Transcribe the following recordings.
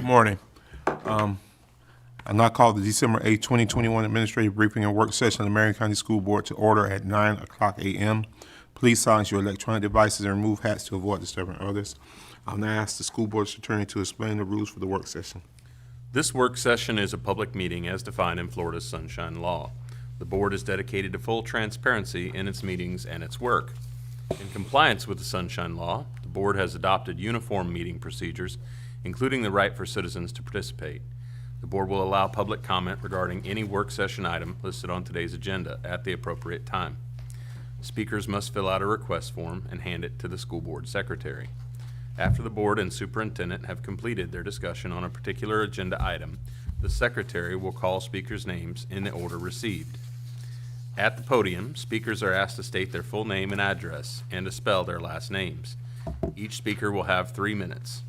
morning. I now call the December 8, 2021 Administrative Briefing and Work Session of the Marion County School Board to order at 9 o'clock a.m. Please silence your electronic devices and remove hats to avoid disturbing others. I'll now ask the School Board's Attorney to explain the rules for the work session. This work session is a public meeting as defined in Florida's Sunshine Law. The Board is dedicated to full transparency in its meetings and its work. In compliance with the Sunshine Law, the Board has adopted uniform meeting procedures, including the right for citizens to participate. The Board will allow public comment regarding any work session item listed on today's agenda at the appropriate time. Speakers must fill out a request form and hand it to the School Board Secretary. After the Board and Superintendent have completed their discussion on a particular agenda item, the Secretary will call speakers' names in the order received. At the podium, speakers are asked to state their full name and address and to spell their last names. Each speaker will have 3 minutes.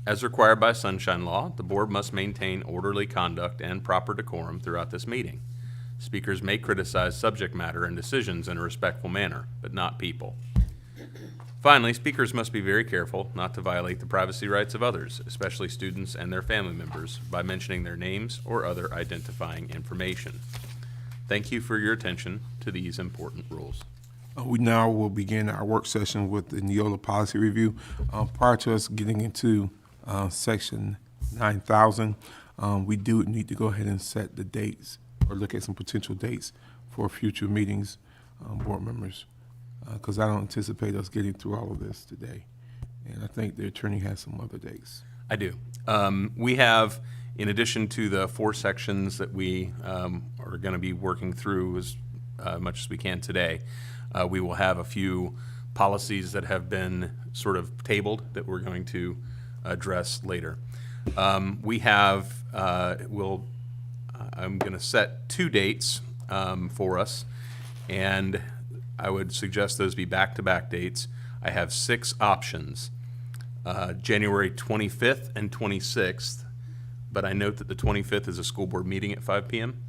As required by Sunshine Law, the Board must maintain orderly conduct and proper decorum throughout this meeting. Speakers may criticize subject matter and decisions in a respectful manner, but not people. Finally, speakers must be very careful not to violate the privacy rights of others, especially students and their family members, by mentioning their names or other identifying information. Thank you for your attention to these important rules. We now will begin our work session with the Neola policy review. Prior to us getting into section 9000, we do need to go ahead and set the dates or look at some potential dates for future meetings, board members, because I don't anticipate us getting through all of this today. And I think the attorney has some other dates. I do. We have, in addition to the 4 sections that we are going to be working through as much as we can today, we will have a few policies that have been sort of tabled that we're going to address later. We have, I'm going to set 2 dates for us, and I would suggest those be back-to-back dates. I have 6 options, January 25th and 26th, but I note that the 25th is a school board meeting at 5 p.m.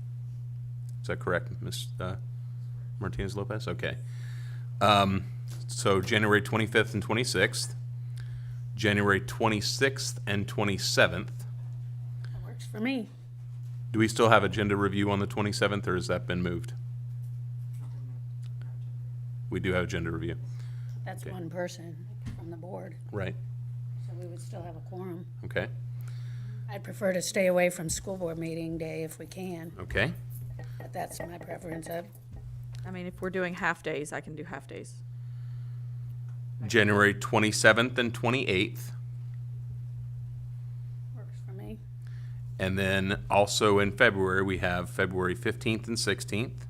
Is that correct, Ms. Martinez-Lopez? Okay. So January 25th and 26th, January 26th and 27th. That works for me. Do we still have agenda review on the 27th, or has that been moved? We do have agenda review. That's Okay. one person from the board, Right. so we would still have a quorum. Okay. I'd prefer to stay away from school board meeting day if we can, Okay. but that's my preference. I mean, if we're doing half days, I can do half days. January 27th and 28th. Works for me. And then also in February, we have February 15th and 16th,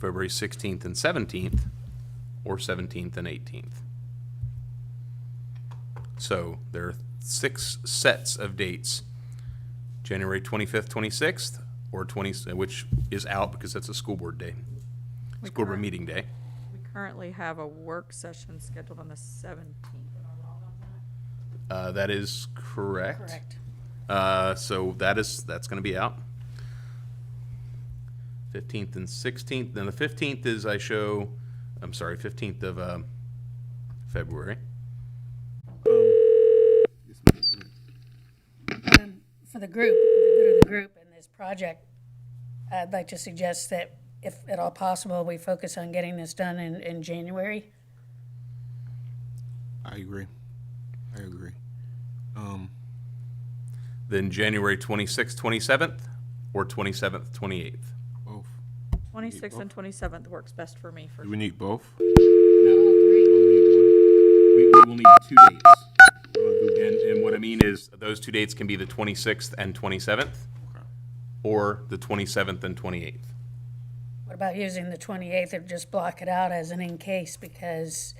February 16th and 17th, or 17th and 18th. So there are 6 sets of dates, January 25th, 26th, or 20, which is out because that's a school board day, school board meeting day. We currently have a work session scheduled on the 17th. That is correct. Correct. So that's going to be out. 15th and 16th. Then the 15th is 15th of February. For the group, the good of the group and this project, I'd like to suggest that if at all possible, we focus on getting this done in January. I agree. Then January 26th, 27th, or 27th, 28th. Both. 26th and 27th works best for me. For Do we need both? We will need 2 dates. And what I mean is those 2 dates can be the 26th and 27th, or the 27th and 28th. What about using the 28th or just block it out as an in case, because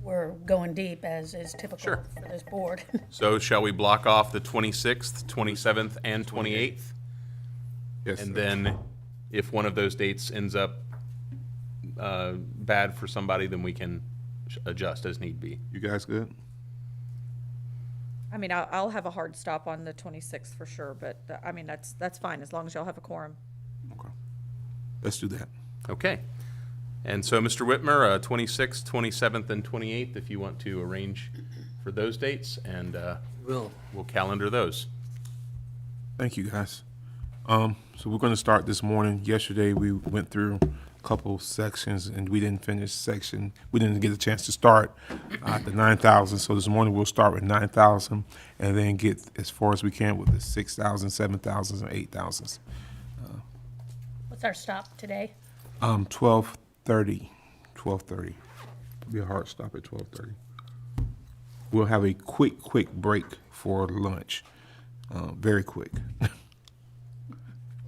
we're going deep as is typical Sure. for this board. So shall we block off the 26th, 27th, and 28th? Yes. And sir. then if one of those dates ends up bad for somebody, then we can adjust as need be. You guys good? I mean, I'll have a hard stop on the 26th for sure, but I mean, that's fine as long as y'all have a quorum. Okay. Let's do that. Okay. And so, Mr. Whitmer, 26th, 27th, and 28th, if you want to arrange for those dates, and we'll calendar those. Thank you, guys. So we're going to start this morning. Yesterday, we went through a couple sections, and we didn't get a chance to start at the 9,000. So this morning, we'll start with 9,000 and then get as far as we can with the 6,000, 7,000, and 8,000s. What's our stop today? 12:30. It'll be a hard stop at 12:30. We'll have a quick break for lunch. Very quick.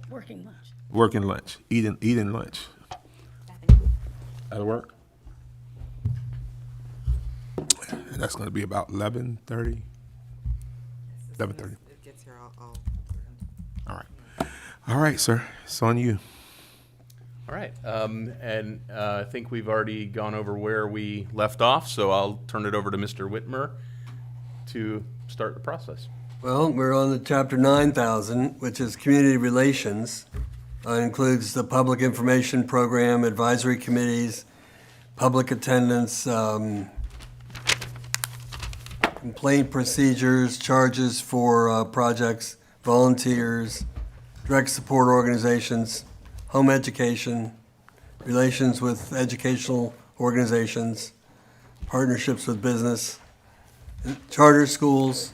Working lunch. Working lunch. Eating lunch. That'll work. And that's going to be about 11:30. 11:30. It gets here, I'll. All right, sir. It's on you. All right, and I think we've already gone over where we left off, so I'll turn it over to Mr. Whitmer to start the process. Well, we're on the chapter 9,000, which is community relations. Includes the public information program, advisory committees, public attendance, complaint procedures, charges for projects, volunteers, direct support organizations, home education, relations with educational organizations, partnerships with business, charter schools,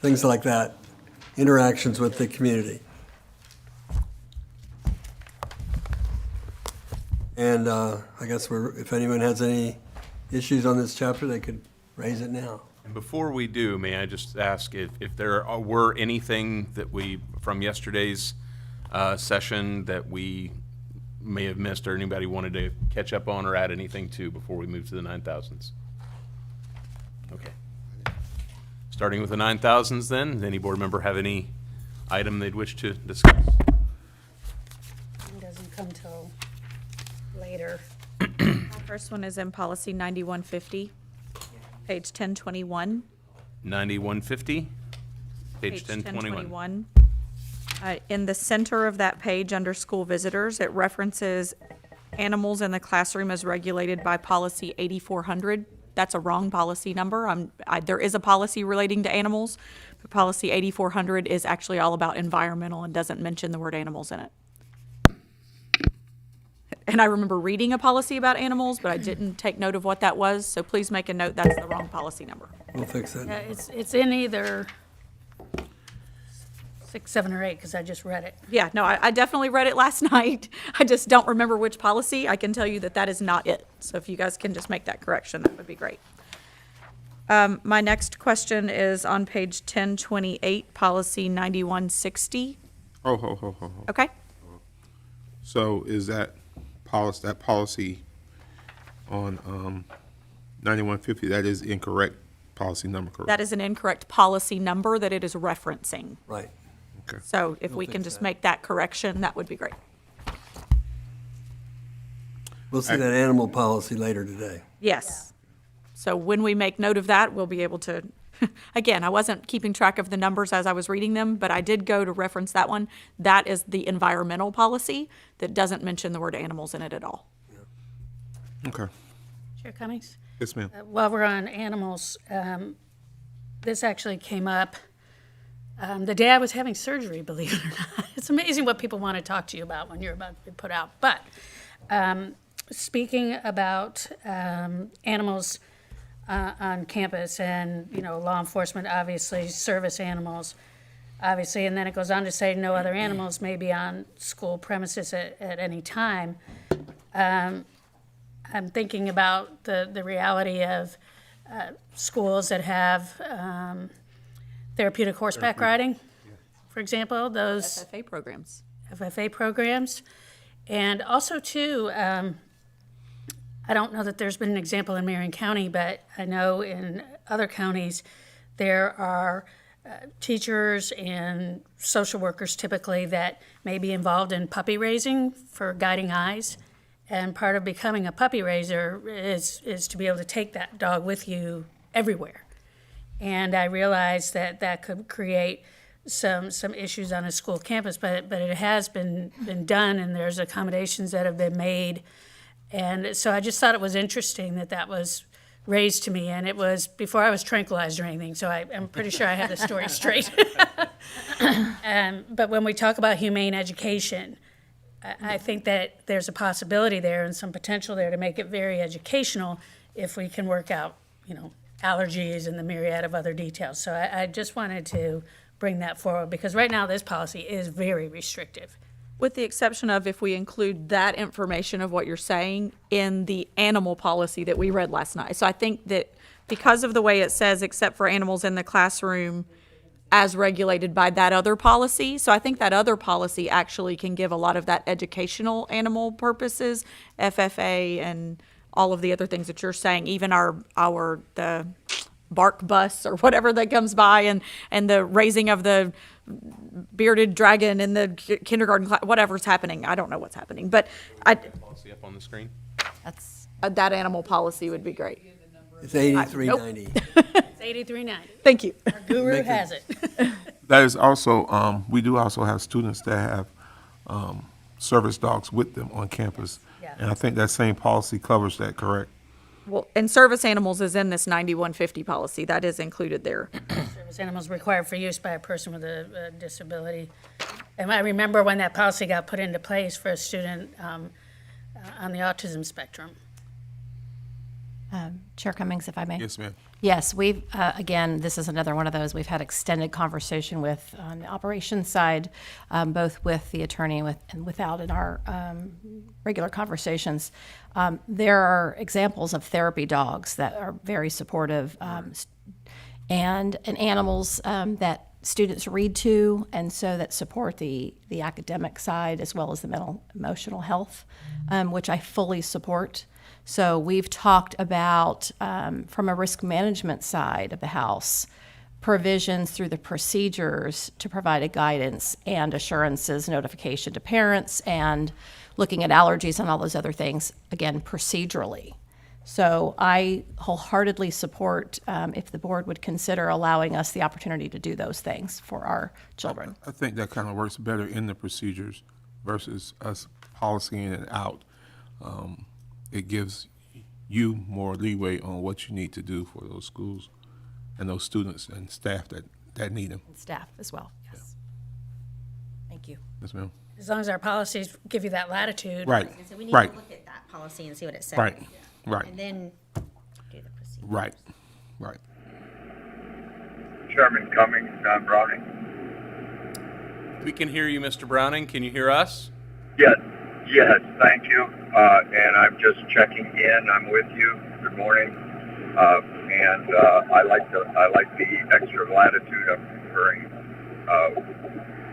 things like that, interactions with the community. And I guess if anyone has any issues on this chapter, they could raise it now. And before we do, may I just ask if there were anything that from yesterday's session that we may have missed, or anybody wanted to catch up on or add anything to before we move to the 9,000s? Okay. Starting with the 9,000s then, does any board member have any item they'd wish to discuss? It doesn't come till later. My first one is in policy 9150, page 1021. 9150, page 1021. In the center of that page, under school visitors, it references animals in the classroom as regulated by policy 8400. That's a wrong policy number. There is a policy relating to animals, but policy 8400 is actually all about environmental and doesn't mention the word animals in it. And I remember reading a policy about animals, but I didn't take note of what that was, so please make a note that's the wrong policy number. We'll fix Yeah, that. it's in either 6, 7, or 8, because I just read it. Yeah, no, I definitely read it last night. I just don't remember which policy. I can tell you that that is not it. So if you guys can just make that correction, that would be great. My next question is on page 1028, policy 9160. Ho. Okay? So is that policy on 9150, that is incorrect policy number, correct? That is an incorrect policy number that it is referencing. Right. Okay. So if we can just make that correction, that would be great. We'll see that animal policy later today. Yes. So when we make note of that, we'll be able to, again, I wasn't keeping track of the numbers as I was reading them, but I did go to reference that one. That is the environmental policy that doesn't mention the word animals in it at all. Okay. Chair Cummings? Yes, ma'am. While we're on animals, this actually came up the day I was having surgery, believe it or not. It's amazing what people want to talk to you about when you're about to be put out. But speaking about animals on campus and, law enforcement, obviously, service animals, obviously, and then it goes on to say no other animals may be on school premises at any time. I'm thinking about the reality of schools that have therapeutic horseback riding, for example, those FFA programs. FFA programs. And also, too, I don't know that there's been an example in Marion County, but I know in other counties there are teachers and social workers typically that may be involved in puppy raising for guiding eyes. And part of becoming a puppy raiser is to be able to take that dog with you everywhere. And I realize that could create some issues on a school campus, but it has been done, and there's accommodations that have been made And so I just thought it was interesting that that was raised to me, and it was before I was tranquilized or anything, so I'm pretty sure I have the story straight. But when we talk about humane education, I think that there's a possibility there and some potential there to make it very educational if we can work out, allergies and the myriad of other details. So I just wanted to bring that forward, because right now this policy is very restrictive. With the exception of if we include that information of what you're saying in the animal policy that we read last night. So I think that because of the way it says, except for animals in the classroom as regulated by that other policy, so I think that other policy actually can give a lot of that educational animal purposes, FFA and all of the other things that you're saying, even the bark bus or whatever that comes by, and the raising of the bearded dragon in the kindergarten class, whatever's happening. I don't know what's happening, but Policy up on the screen. That's, that animal policy would be great. It's 8390. It's 8390. Thank you. Our guru has it. That is also, we do also have students that have service dogs with them on campus. Yeah. And I think that same policy covers that, correct? Well, and service animals is in this 9150 policy. That is included there. Service animals required for use by a person with a disability. And I remember when that policy got put into place for a student on the autism spectrum. Chair Cummings, if I may? Yes, ma'am. Yes, we've, again, this is another one of those, we've had extended conversation with, on the operations side, both with the attorney and without in our regular conversations. There are examples of therapy dogs that are very supportive, and animals that students read to, and so that support the academic side as well as the mental, emotional health, which I fully support. So we've talked about, from a risk management side of the house, provisions through the procedures to provide a guidance and assurances, notification to parents, and looking at allergies and all those other things, again, procedurally. So I wholeheartedly support if the board would consider allowing us the opportunity to do those things for our children. I think that kind of works better in the procedures versus us policying it out. It gives you more leeway on what you need to do for those schools and those students and staff that need them. And staff as well, yes. Thank you. Yes, ma'am. As long as our policies give you that latitude. Right, So we need right, to look at that policy and see what it says. right, right, And then do the procedure. right, right. Chairman Cummings, Don Browning. We can hear you, Mr. Browning. Can you hear us? Yes, thank you. And I'm just checking in. I'm with you. Good morning. And I like the extra latitude I'm conferring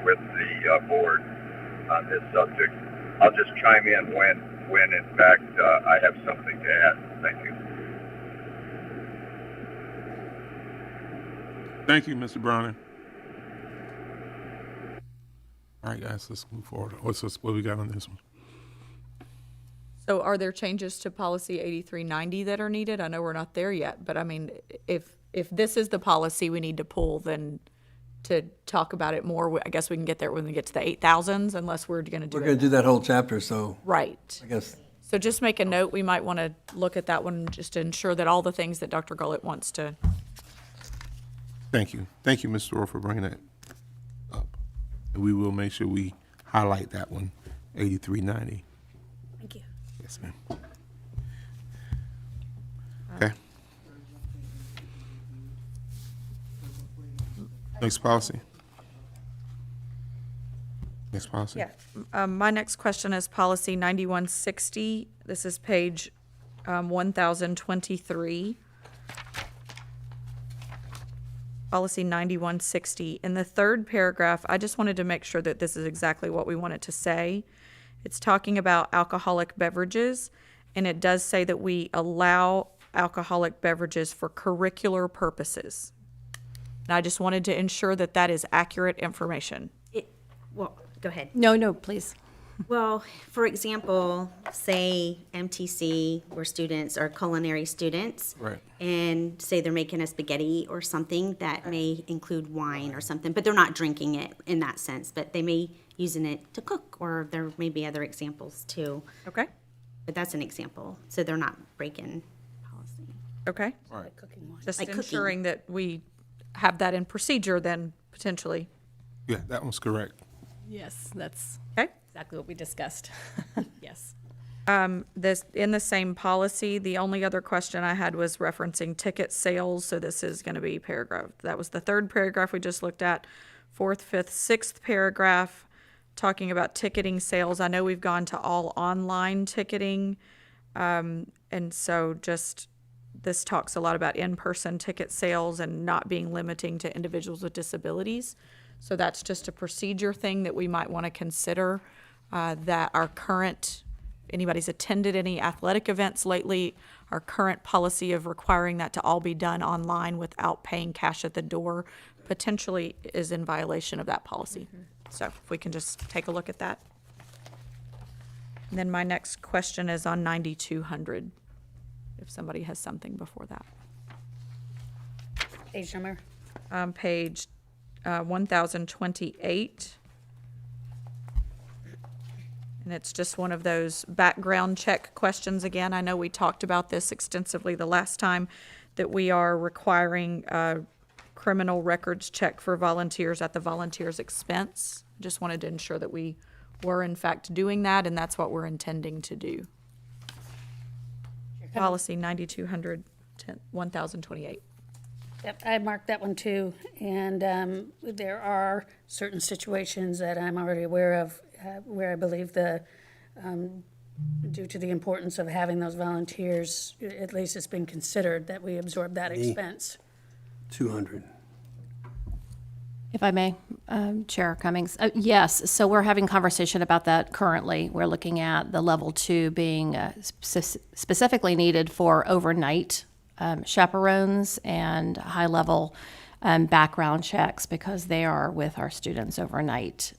with the board on this subject. I'll just chime in when in fact I have something to add. Thank you. Thank you, Mr. Browning. All right, guys, let's move forward. What we got on this one? So are there changes to policy 8390 that are needed? I know we're not there yet, but I mean, if this is the policy we need to pull, then to talk about it more, I guess we can get there when we get to the 8,000s, unless we're going to do We're going it. to do that whole chapter, so Right. I guess, So just make a note, we might want to look at that one just to ensure that all the things that Dr. Gullett wants to. Thank you. Thank you, Mr. Orr, for bringing that up. And we will make sure we highlight that one, 8390. Thank you. Yes, ma'am. Okay. Next policy. Next policy. Yeah. My next question is policy 9160. This is page 1023. Policy 9160. In the third paragraph, I just wanted to make sure that this is exactly what we wanted to say. It's talking about alcoholic beverages, and it does say that we allow alcoholic beverages for curricular purposes. And I just wanted to ensure that that is accurate information. Well, go ahead. No, please. Well, for example, say MTC, where students are culinary students. Right. And say they're making a spaghetti or something that may include wine or something, but they're not drinking it in that sense, but they may using it to cook, or there may be other examples too. Okay? But that's an example, so they're not breaking policy. Okay, Cooking wine. just Like cooking. ensuring that we have that in procedure then, potentially. Yeah, that one's correct. Yes, that's Okay? exactly what we discussed. Yes. This, in the same policy, the only other question I had was referencing ticket sales, so this is gonna be paragraph, that was the third paragraph we just looked at. Fourth, fifth, sixth paragraph, talking about ticketing sales. I know we've gone to all online ticketing, and so just, this talks a lot about in-person ticket sales and not being limiting to individuals with disabilities. So that's just a procedure thing that we might wanna consider, that our current, anybody's attended any athletic events lately, our current policy of requiring that to all be done online without paying cash at the door potentially is in violation of that policy. So if we can just take a look at that. And then my next question is on 9200, if somebody has something before that. Page number. Page 1028. And it's just one of those background check questions again. I know we talked about this extensively the last time, that we are requiring a criminal records check for volunteers at the volunteer's expense. Just wanted to ensure that we were in fact doing that, and that's what we're intending to do. Policy 9200, 1028. Yep, I marked that one too, and there are certain situations that I'm already aware of where I believe due to the importance of having those volunteers, at least it's been considered that we absorb that expense. 200. If I may, Chair Cummings. Yes, so we're having conversation about that currently. We're looking at the level 2 being specifically needed for overnight chaperones and high-level background checks because they are with our students overnight.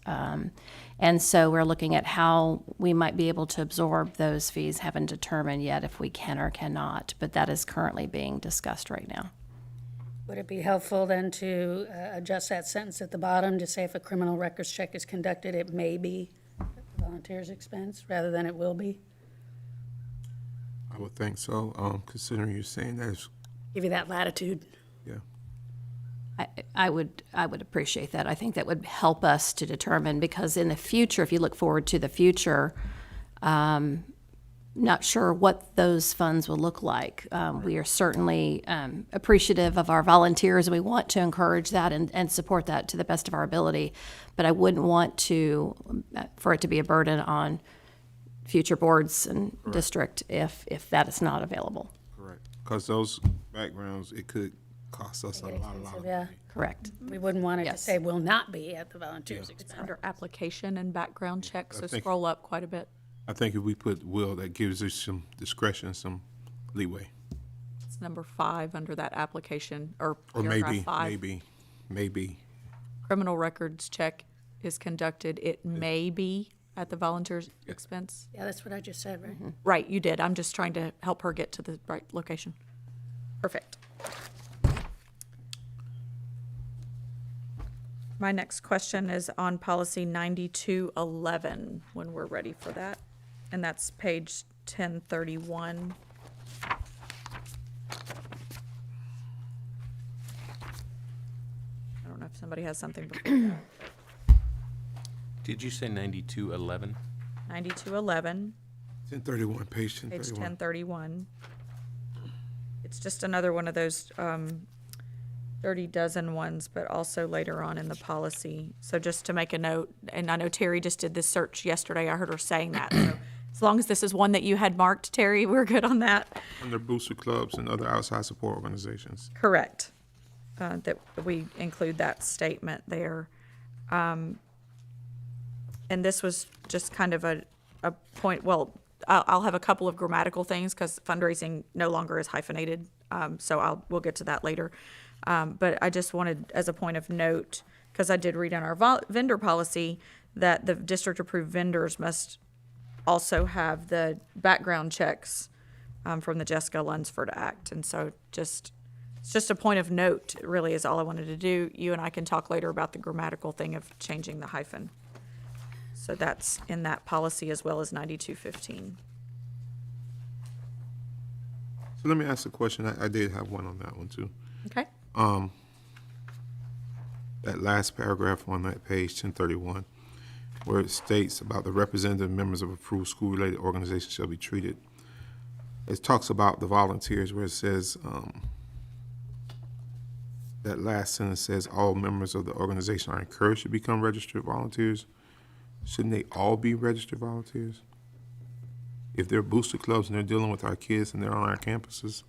And so we're looking at how we might be able to absorb those fees. Haven't determined yet if we can or cannot, but that is currently being discussed right now. Would it be helpful then to adjust that sentence at the bottom to say if a criminal records check is conducted, it may be at the volunteer's expense rather than it will be? I would think so, considering you're saying that. Give you that latitude. Yeah. I would appreciate that. I think that would help us to determine, because in the future, if you look forward to the future, not sure what those funds will look like. We are certainly appreciative of our volunteers. We want to encourage that and support that to the best of our ability. But I wouldn't want for it to be a burden on future boards and district if that is not available. Correct. Because those backgrounds, it could cost us a lot of Yeah, money. Correct. we wouldn't want it to Yes. say will not be at the volunteer's expense. Under application and background checks, so I think- scroll up quite a bit. I think if we put will, that gives us some discretion, some leeway. It's number 5 under that application, or Or paragraph 5. maybe. Criminal records check is conducted, it may be at the volunteer's expense. Yeah, that's what I just said, right? Right, you did. I'm just trying to help her get to the right location. Perfect. My next question is on policy 9211, when we're ready for that. And that's page 1031. I don't know if somebody has something before that. Did you say 9211? 9211. 1031, page Page 1031. 1031. It's just another one of those 30 dozen ones, but also later on in the policy. So just to make a note, and I know Terry just did this search yesterday, I heard her saying that. So as long as this is one that you had marked, Terry, we're good on that. Under booster clubs and other outside support organizations. Correct. That we include that statement there. And this was just kind of a point, well, I'll have a couple of grammatical things because fundraising no longer is hyphenated. So we'll get to that later. But I just wanted, as a point of note, because I did read in our vendor policy that the district-approved vendors must also have the background checks from the Jessica Lunsford Act. And so it's just a point of note, really, is all I wanted to do. You and I can talk later about the grammatical thing of changing the hyphen. So that's in that policy as well as 9215. So let me ask a question. I did have one on that one too. Okay? That last paragraph on that page, 1031, where it states about the representative members of approved school-related organizations shall be treated. It talks about the volunteers where it says, that last sentence says all members of the organization are encouraged to become registered volunteers. Shouldn't they all be registered volunteers? If they're booster clubs and they're dealing with our kids and they're on our campuses,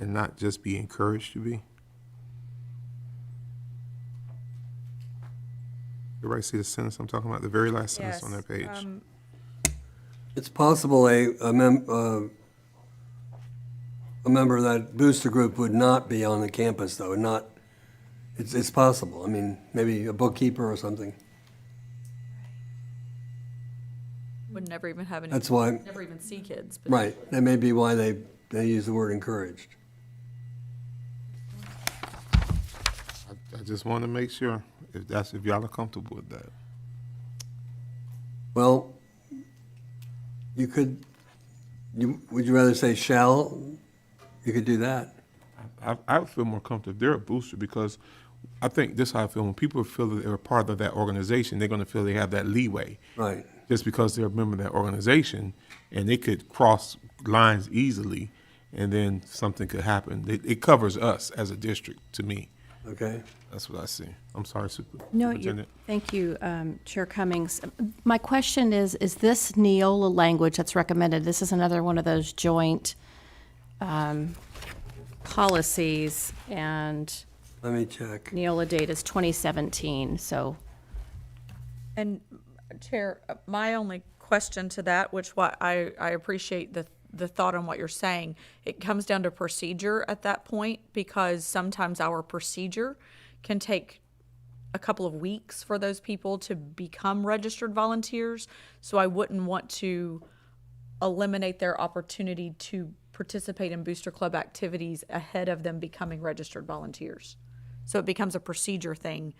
and not just be encouraged to be? Everybody see the sentence I'm talking about? The very last sentence on that page. It's possible a member of that booster group would not be on the campus, though, not, it's possible. I mean, maybe a bookkeeper or something. Would never even have any. That's why, Never even see kids. But right, that may be why they use the word encouraged. I just want to make sure if y'all are comfortable with that. Well, would you rather say shall? You could do that. I would feel more comfortable if they're a booster, because I think this is how I feel. When people feel that they're a part of that organization, they're going to feel they have that leeway. Right. Just because they're a member of that organization, and they could cross lines easily, and then something could happen. It covers us as a district, to me. Okay. That's what I see. I'm sorry, No, Superintendent. thank you, Chair Cummings. My question is this Neola language that's recommended, this is another one of those joint policies, and Let me check. Neola date is 2017, so. And Chair, my only question to that, I appreciate the thought on what you're saying, it comes down to procedure at that point, because sometimes our procedure can take a couple of weeks for those people to become registered volunteers. So I wouldn't want to eliminate their opportunity to participate in Booster Club activities ahead of them becoming registered volunteers. So it becomes a procedure thing.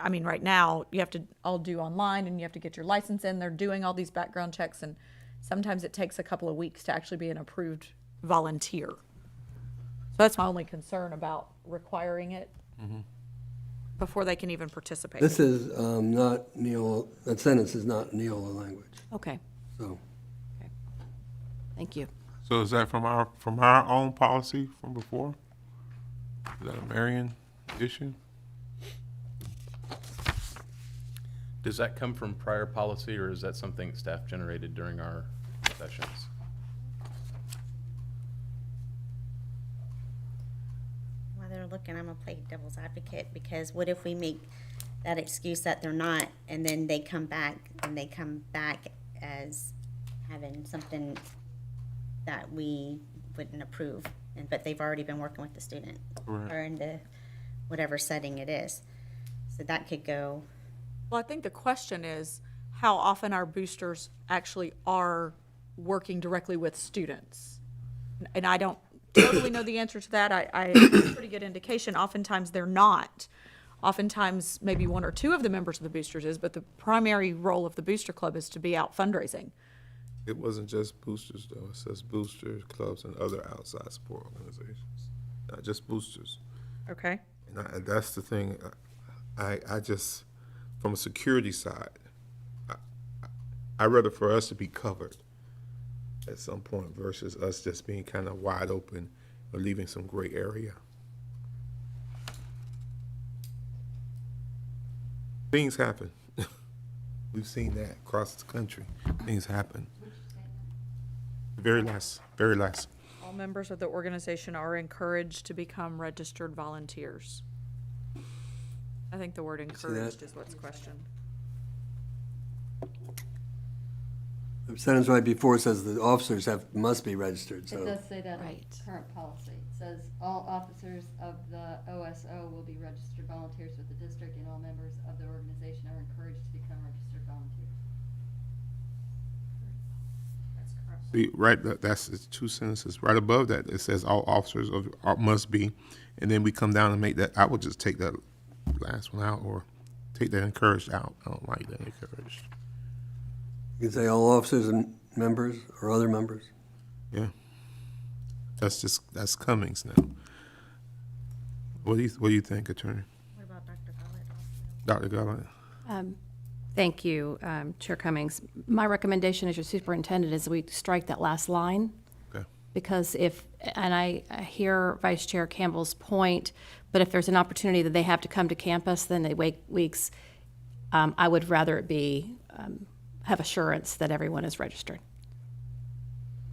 I mean, right now, you have to all do online, and you have to get your license in. They're doing all these background checks, and sometimes it takes a couple of weeks to actually be an approved volunteer. So that's my only concern about requiring it before they can even participate. This is not Neola, that sentence is not Neola language, Okay, so. thank you. So is that from our own policy from before? Is that a Marion issue? Does that come from prior policy, or is that something staff generated during our sessions? While they're looking, I'm gonna play devil's advocate, because what if we make that excuse that they're not, and then they come back as having something that we wouldn't approve, but they've already been working with the student Correct. or in the whatever setting it is. So that could go. Well, I think the question is how often our boosters actually are working directly with students. And I don't totally know the answer to that. I have a pretty good indication. Oftentimes they're not. Oftentimes maybe one or two of the members of the boosters is, but the primary role of the booster club is to be out fundraising. It wasn't just boosters, though. It says boosters, clubs, and other outside support organizations, not just boosters. Okay. And that's the thing. I just, from a security side, I'd rather for us to be covered at some point versus us just being kind of wide open or leaving some gray area. Things happen. We've seen that across the country. Things happen. Very last. All members of the organization are encouraged to become registered volunteers. I think the word encouraged is what's questioned. The sentence right before says the officers must be registered, It so. does say that in Right. current policy. It says all officers of the OSO will be registered volunteers with the district, and all members of the organization are encouraged to become registered volunteers. That's correct. See, right, that's it's two sentences. Right above that, it says all officers must be, and then we come down and make that, I would just take that last one out, or take that encouraged out. I don't like that encouraged. You can say all officers and members or other members. Yeah. that's Cummings now. What do you think, Attorney? What about Dr. Gallett also? Dr. Garland? Thank you, Chair Cummings. My recommendation as your superintendent is we strike that last line. Okay. Because and I hear Vice Chair Campbell's point, but if there's an opportunity that they have to come to campus, then they wait weeks. I would rather it be, have assurance that everyone is registered.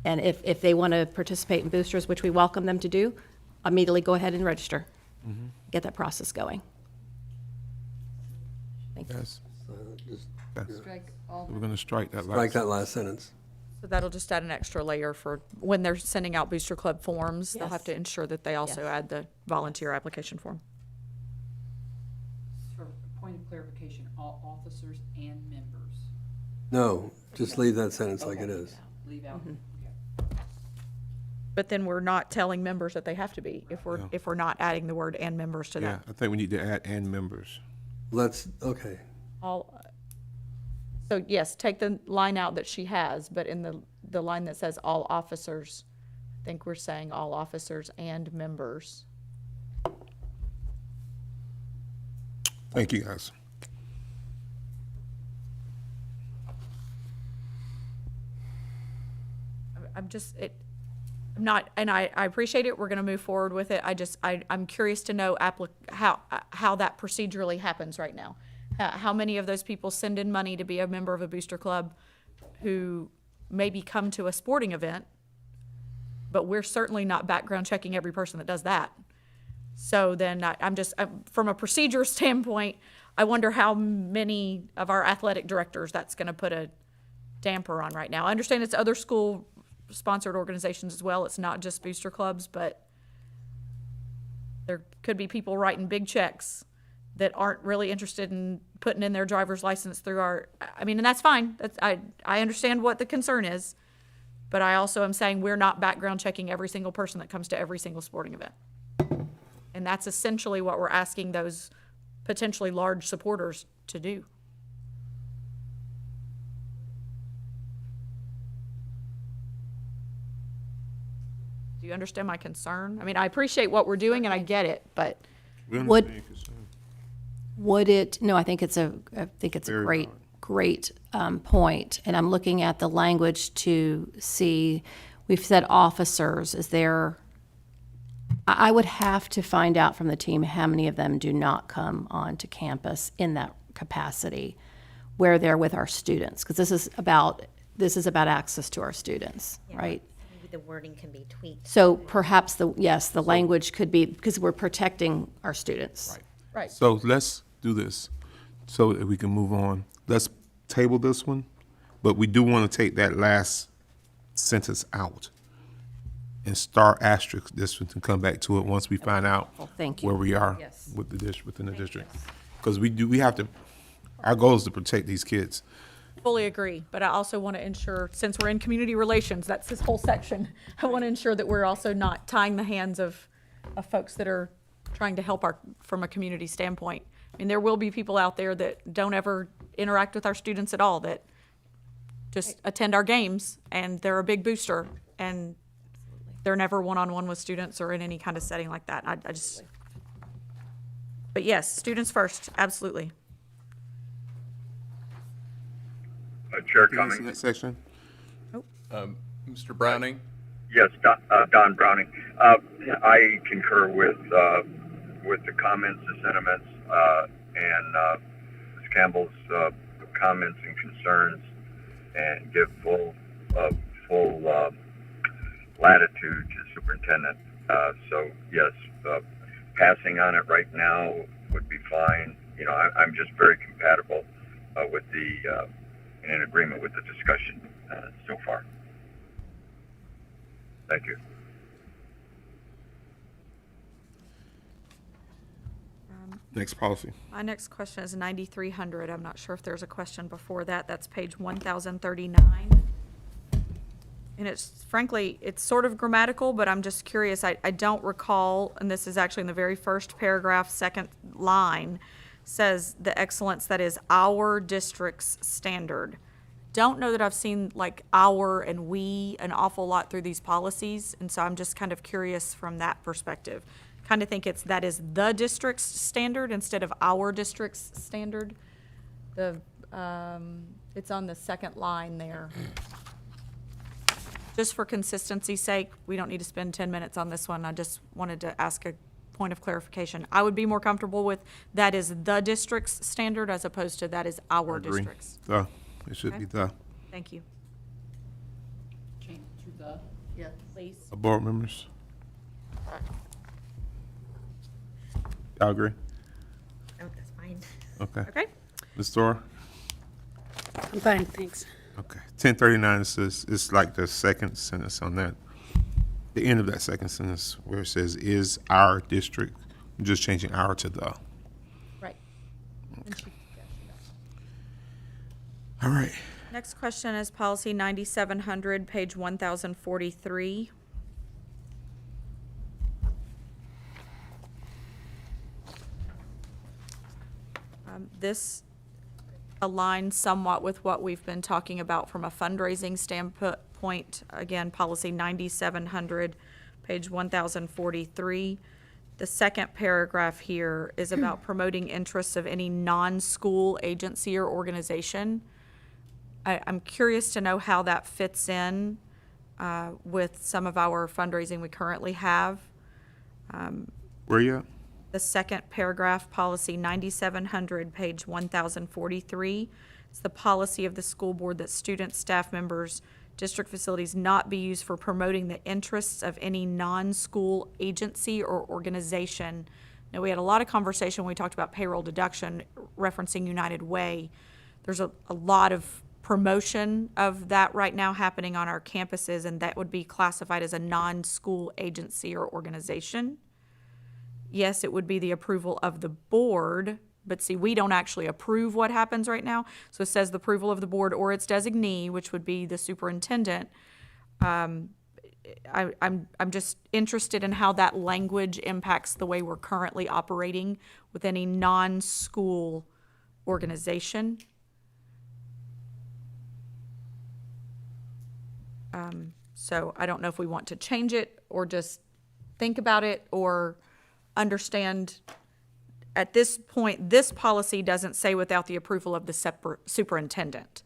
And if they want to participate in boosters, which we welcome them to do, immediately go ahead and register. Get that process going. Thank you. Yes. Strike all. We're going to strike that last. Like that last sentence. So that'll just add an extra layer for when they're sending out Booster Club forms, they'll have Yes. to ensure that they also Yes. add the volunteer application form. For a point of clarification, all officers and members. No, just leave that sentence like it is. Leave out, Mm-hmm. okay. But then we're not telling members that they have to be, if we're not adding the word and members to Yeah, that. I think we need to add "and members." Okay. So yes, take the line out that she has, but in the line that says all officers, I think we're saying all officers and members. Thank you, guys. I'm not, and I appreciate it, we're gonna move forward with it, I'm curious to know how that procedurally happens right now. How many of those people send in money to be a member of a booster club who maybe come to a sporting event, but we're certainly not background checking every person that does that. So then from a procedure standpoint, I wonder how many of our athletic directors that's gonna put a damper on right now. I understand it's other school-sponsored organizations as well. It's not just booster clubs, but there could be people writing big checks that aren't really interested in putting in their driver's license through and that's fine. I understand what the concern is, but I also am saying we're not background checking every single person that comes to every single sporting event. And that's essentially what we're asking those potentially large supporters to do. Do you understand my concern? I mean, I appreciate what we're doing and I get it, but We Would- understand your concern. Would it, no, I think it's a Very great, valid. great point. And I'm looking at the language to see, we've said officers, is there, I would have to find out from the team how many of them do not come onto campus in that capacity, where they're with our students, because this is about access to our students, right? Maybe the wording can be tweaked. So perhaps the language could be, because we're protecting our students. right. So let's do this so that we can move on. Let's table this one, but we do want to take that last sentence out and start asterisk this one and come back to it once we find out Thank you. where we are Yes. with the within the district. Because we have to, our goal is to protect these kids. Fully agree, but I also want to ensure, since we're in community relations, that's this whole section, I want to ensure that we're also not tying the hands of folks that are trying to help from a community standpoint. I mean, there will be people out there that don't ever interact with our students at all, that just attend our games, and they're a big booster, and they're never one-on-one with students or in any kind of setting like that. But yes, students first, absolutely. Chair Can you see Cummings? that section? Mr. Browning? Yes, Don Browning. I concur with the comments, the sentiments, and Ms. Campbell's comments and concerns, and give full latitude to superintendent. So yes, passing on it right now would be fine. You know, I'm just very compatible with in agreement with the discussion so far. Thank you. Next policy. My next question is 9,300. I'm not sure if there's a question before that. That's page 1,039. And it's, frankly, it's sort of grammatical, but I'm just curious. I don't recall, and this is actually in the very first paragraph, second line, says the excellence that is our district's standard. don't know that I've seen like our and we an awful lot through these policies, and so I'm just kind of curious from that perspective. Kind of think that is the district's standard instead of our district's standard. It's on the second line there. Just for consistency's sake, we don't need to spend 10 minutes on this one. I just wanted to ask a point of clarification. I would be more comfortable with that is the district's standard as opposed to that is our Agree. district's. The, it should Okay. be the. Thank you. Change to the, Yes. Please. Board members? Y'all agree? Oh, that's fine. Okay. Okay. Ms. Thor? I'm fine, thanks. Okay. 1039 says, it's like the second sentence on that. The end of that second sentence where it says, is our district. I'm just changing our to the. Right. All right. Next question is policy 9700, page 1043. This aligns somewhat with what we've been talking about from a fundraising standpoint. Again, policy 9700, page 1043. The second paragraph here is about promoting interests of any non-school agency or organization. I'm curious to know how that fits in with some of our fundraising we currently have. Where you at? The second paragraph, policy 9700, page 1043. It's the policy of the school board that students, staff members, district facilities not be used for promoting the interests of any non-school agency or organization. Now, we had a lot of conversation when we talked about payroll deduction referencing United Way. There's a lot of promotion of that right now happening on our campuses, and that would be classified as a non-school agency or organization. Yes, it would be the approval of the board, but see, we don't actually approve what happens right now. So it says the approval of the board or its designee, which would be the superintendent. I'm just interested in how that language impacts the way we're currently operating with any non-school organization. So I don't know if we want to change it or just think about it or understand. At this point, this policy doesn't say without the approval of the superintendent.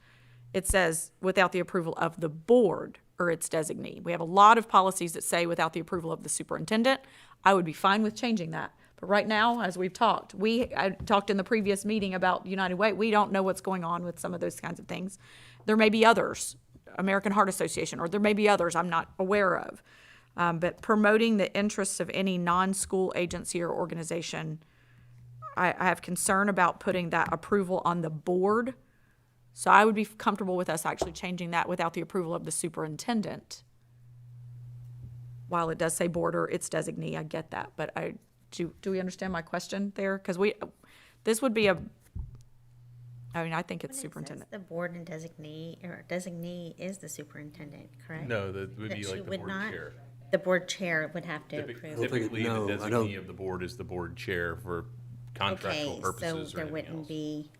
It says without the approval of the board or its designee. We have a lot of policies that say without the approval of the superintendent. I would be fine with changing that. But right now, as we've talked, I talked in the previous meeting about United Way. We don't know what's going on with some of those kinds of things. There may be others, American Heart Association, or there may be others I'm not aware of. But promoting the interests of any non-school agency or organization, I have concern about putting that approval on the board. So I would be comfortable with us actually changing that without the approval of the superintendent. While it does say board or its designee, I get that. But do we understand my question there? Because this would be I think it's superintendent. The board and designee, or designee is the superintendent, correct? No, that would That be she like the would board not? chair. The board chair would have to approve. think it- Typically, the no, I don't- designee of the board is the board chair for contractual Okay, purposes so or there anything wouldn't else. be,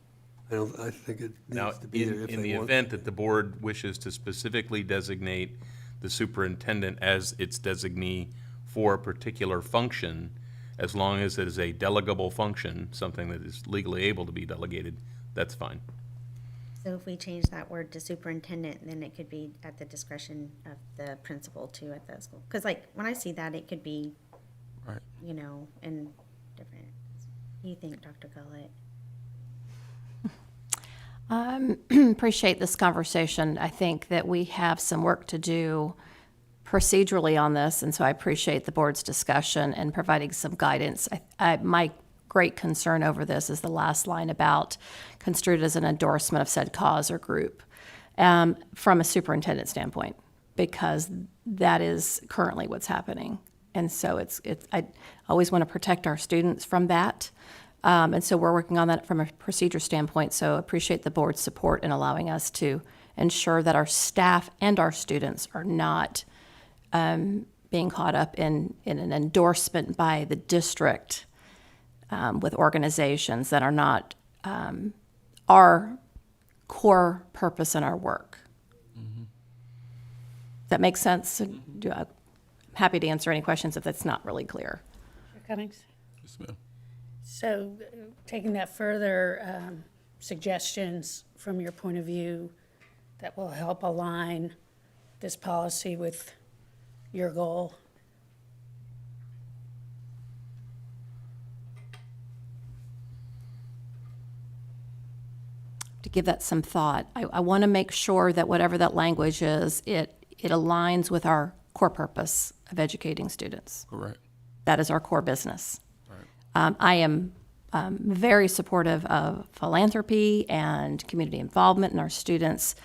I think it Now, needs to be there if in the they want. event that the board wishes to specifically designate the superintendent as its designee for a particular function, as long as it is a delegable function, something that is legally able to be delegated, that's fine. so if we change that word to superintendent, then it could be at the discretion of the principal too at the school. Because like, when I see that, it could be, Right. in different, what do you think, Dr. Gullett? Appreciate this conversation. I think that we have some work to do procedurally on this, and so I appreciate the board's discussion and providing some guidance. My great concern over this is the last line about construed as an endorsement of said cause or group from a superintendent standpoint, because that is currently what's happening. And so I always want to protect our students from that. And so we're working on that from a procedure standpoint. So appreciate the board's support in allowing us to ensure that our staff and our students are not being caught up in an endorsement by the district with organizations that are not our core purpose in our work. Does that make sense? I'm happy to answer any questions if that's not really clear. Mr. Cummings? Yes, ma'am. So, taking that further, suggestions from your point of view that will help align this policy with your goal? To give that some thought, I want to make sure that whatever that language is, it aligns with our core purpose of educating students. Correct. That is our core business. I am very supportive of philanthropy and community involvement in our students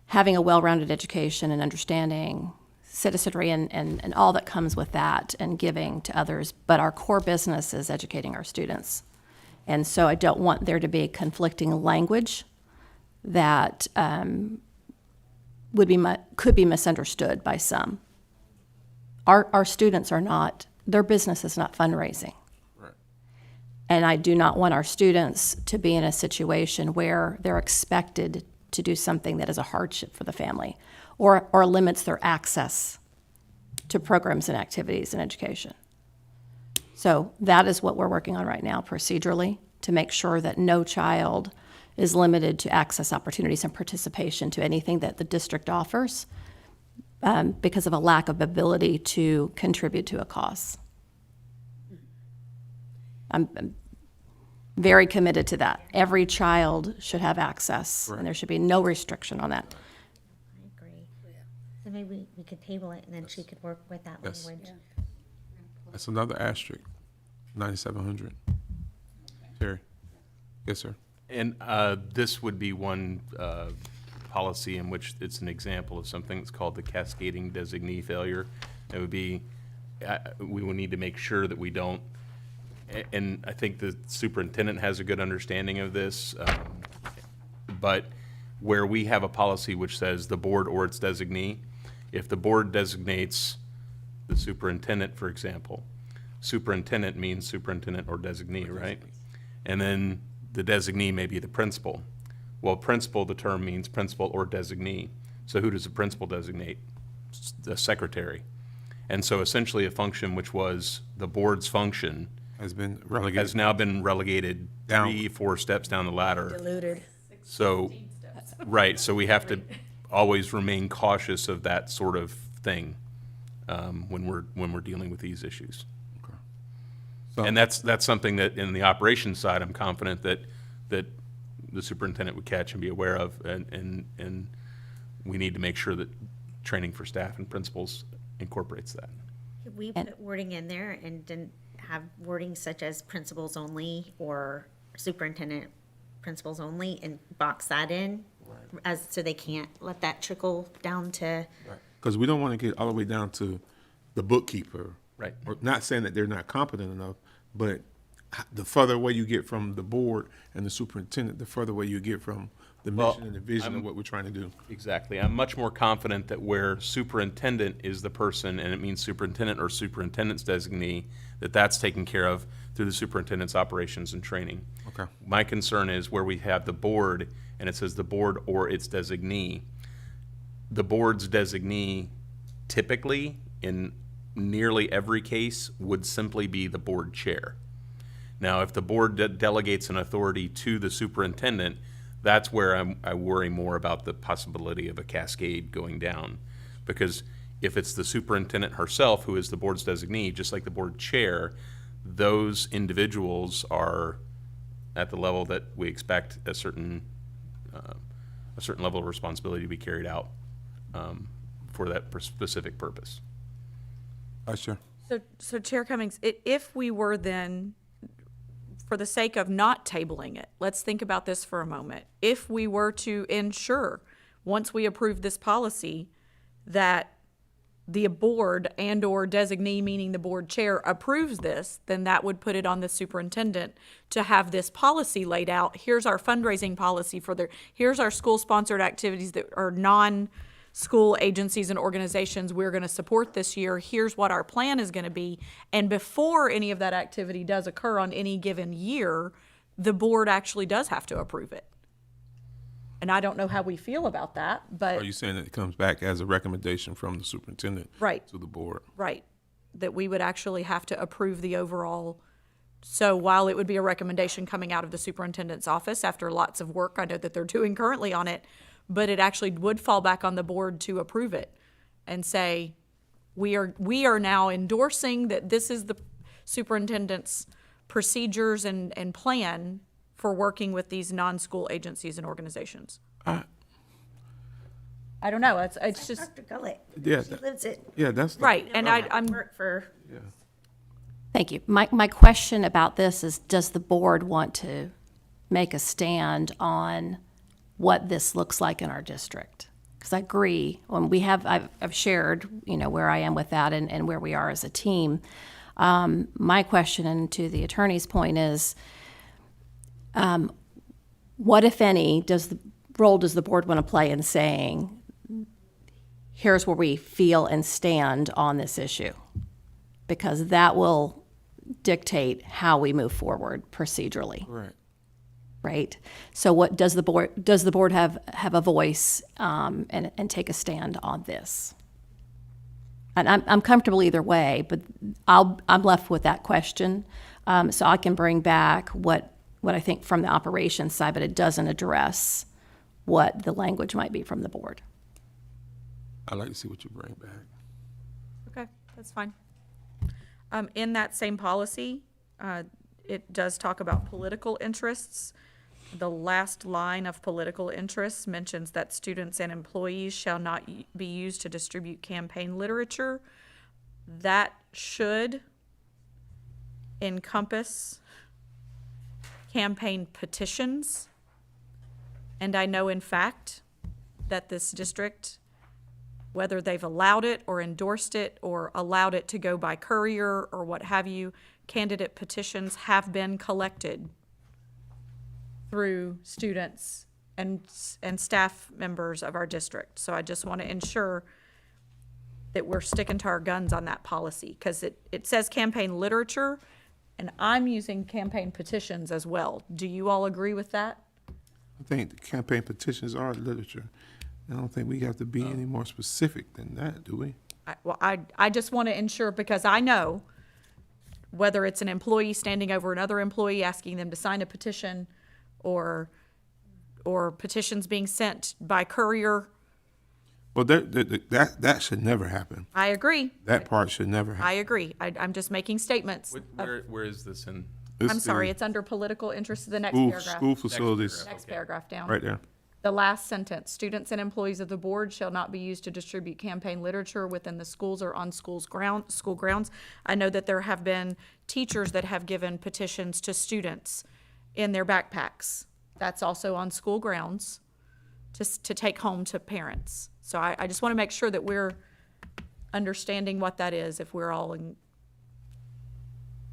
having a well-rounded education and understanding citizenry and all that comes with that and giving to others. But our core business is educating our students. And so I don't want there to be conflicting language that could be misunderstood by some. Our students are not, their business is not fundraising. And I do not want our students to be in a situation where they're expected to do something that is a hardship for the family or limits their access to programs and activities and education. So that is what we're working on right now procedurally to make sure that no child is limited to access opportunities and participation to anything that the district offers because of a lack of ability to contribute to a cause. I'm very committed to that. Every child should have access, and there should be no restriction on that. I agree. So maybe we could table it and then she could work with that Yes. language. That's another asterisk, 9,700. Terry? Yes, sir. And this would be one policy in which it's an example of something that's called the cascading designee failure. It would be, we would need to make sure that we don't, and I think the superintendent has a good understanding of this, but where we have a policy which says the board or its designee, if the board designates the superintendent, for example, superintendent means superintendent or designee, right? And then the designee may be the principal. Well, principal, the term means principal or designee. So who does the principal designate? The secretary. And so essentially a function which was the board's function Has been relegated. has now been relegated Down. 3-4 steps down the ladder. Diluted. So, right, so we have to always remain cautious of that sort of thing when we're dealing with these issues. So- And that's something that in the operations side, I'm confident that the superintendent would catch and be aware of, and we need to make sure that training for staff and principals incorporates that. Could we put wording in there and then have wording such as principals only or superintendent principals only and box that in? As, so they can't let that trickle down to, Because we don't want to get all the way down to the bookkeeper. Right. Or not saying that they're not competent enough, but the further away you get from the board and the superintendent, the further away you get from the Well, mission and the vision of what we're trying to do. Exactly. I'm much more confident that where superintendent is the person, and it means superintendent or superintendent's designee, that's taken care of through the superintendent's operations and training. Okay. My concern is where we have the board, and it says the board or its designee. The board's designee typically, in nearly every case, would simply be the board chair. Now, if the board delegates an authority to the superintendent, that's where I worry more about the possibility of a cascade going down. Because if it's the superintendent herself who is the board's designee, just like the board chair, those individuals are at the level that we expect a certain level of responsibility to be carried out for that specific purpose. Vice Chair. So Chair Cummings, if we were then, for the sake of not tabling it, let's think about this for a moment. If we were to ensure, once we approve this policy, that the board and/or designee, meaning the board chair, approves this, then that would put it on the superintendent to have this policy laid out. Here's our fundraising policy here's our school-sponsored activities that are non-school agencies and organizations we're going to support this year. Here's what our plan is going to be. And before any of that activity does occur on any given year, the board actually does have to approve it. And I don't know how we feel about that, but. Are you saying that it comes back as a recommendation from the superintendent? Right. To the board? Right, that we would actually have to approve the overall. So while it would be a recommendation coming out of the superintendent's office after lots of work I know that they're doing currently on it, but it actually would fall back on the board to approve it and say, we are now endorsing that this is the superintendent's procedures and plan for working with these non-school agencies and organizations. I don't know, it's just. Dr. Gullett, Yeah, she lives it. Yeah, that's. Right, and I'm. Work for, Thank you. My question about this is, does the board want to make a stand on what this looks like in our district? Because I agree, when I've shared, where I am with that and where we are as a team. My question, and to the attorney's point, is what, if any, role does the board want to play in saying, here's where we feel and stand on this issue? Because that will dictate how we move forward procedurally. Right. Right? So what does the board have a voice and take a stand on this? And I'm comfortable either way, but I'm left with that question. So I can bring back what I think from the operations side, but it doesn't address what the language might be from the board. I'd like to see what you bring back. Okay, that's fine. In that same policy, it does talk about political interests. The last line of political interests mentions that students and employees shall not be used to distribute campaign literature. That should encompass campaign petitions. And I know in fact that this district, whether they've allowed it or endorsed it or allowed it to go by courier or what have you, candidate petitions have been collected through students and staff members of our district. So I just want to ensure that we're sticking to our guns on that policy, because it says campaign literature, and I'm using campaign petitions as well. Do you all agree with that? I think the campaign petitions are literature. I don't think we have to be any more specific than that, do we? I just want to ensure, because I know whether it's an employee standing over another employee asking them to sign a petition, or petitions being sent by courier. Well, that should never happen. I agree. That part should never happen. I agree. I'm just making statements. Where is this in? I'm sorry, it's under political interest, the next School, paragraph. school facilities, Next paragraph down. right there. The last sentence, students and employees of the board shall not be used to distribute campaign literature within the schools or on school grounds. I know that there have been teachers that have given petitions to students in their backpacks. That's also on school grounds to take home to parents. So I just want to make sure that we're understanding what that is, if we're all in.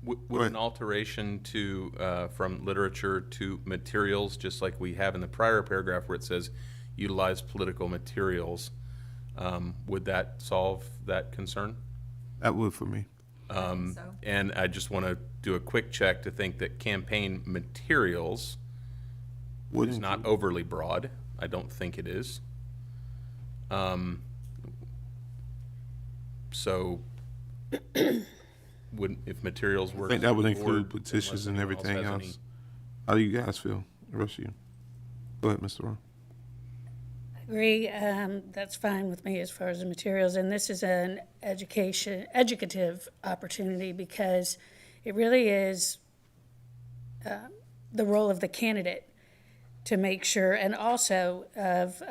Would an alteration to, from literature to materials, just like we have in the prior paragraph where it says utilize political materials, would that solve that concern? That would for me. And I just want to do a quick check to think that campaign materials is not overly broad. I don't think it is. So if materials were. I think that would to the board, include petitions and unless anyone everything has else. How do you guys feel? The rest of you? Go ahead, Mr. Ron. Agree, that's fine with me as far as the materials, and this is an educative opportunity, because it really is the role of the candidate to make sure, and also of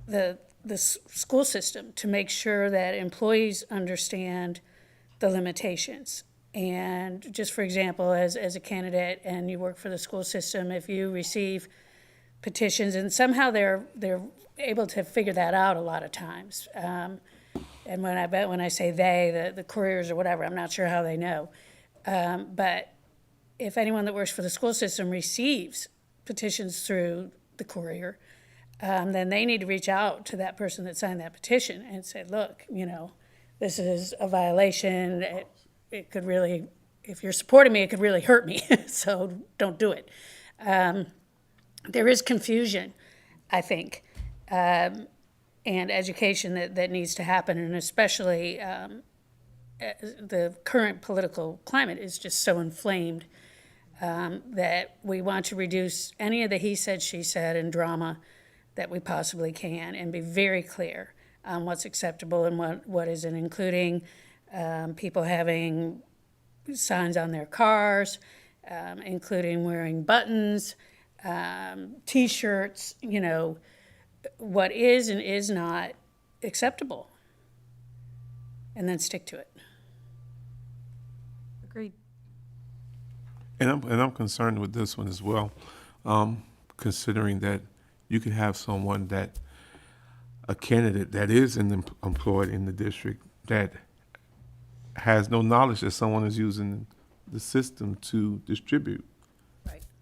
the school system, to make sure that employees understand the limitations. And just for example, as a candidate and you work for the school system, if you receive petitions, and somehow they're able to figure that out a lot of times. And when I say they, the couriers or whatever, I'm not sure how they know. But if anyone that works for the school system receives petitions through the courier, then they need to reach out to that person that signed that petition and say, look, this is a violation. It could really, if you're supporting me, it could really hurt me. So don't do it. there is confusion, I think, and education that needs to happen, and especially the current political climate is just so inflamed that we want to reduce any of the he said, she said, and drama that we possibly can, and be very clear on what's acceptable and what isn't, including people having signs on their cars, including wearing buttons, T-shirts, what is and is not acceptable, and then stick to it. Agreed. And I'm concerned with this one as well, considering that you could have someone a candidate that is employed in the district that has no knowledge that someone is using the system to distribute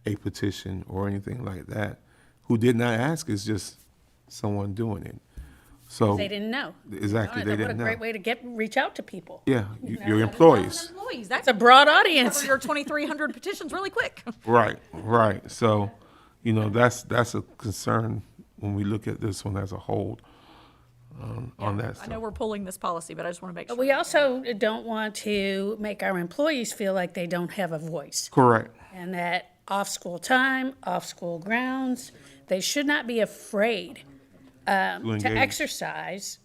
a petition or anything like that, who did not ask, is just someone doing it. So They didn't know. Exactly, they didn't know. What a great way to reach out to people. Yeah, your employees. Employees, It's a broad audience. cover your 2,300 petitions really quick. Right. So, that's a concern when we look at this one as a whole on that I stuff. know we're pulling this policy, but I just want to make sure. But we also don't want to make our employees feel like they don't have a voice. Correct. And that off-school time, off-school grounds, they should not be afraid to engage. exercise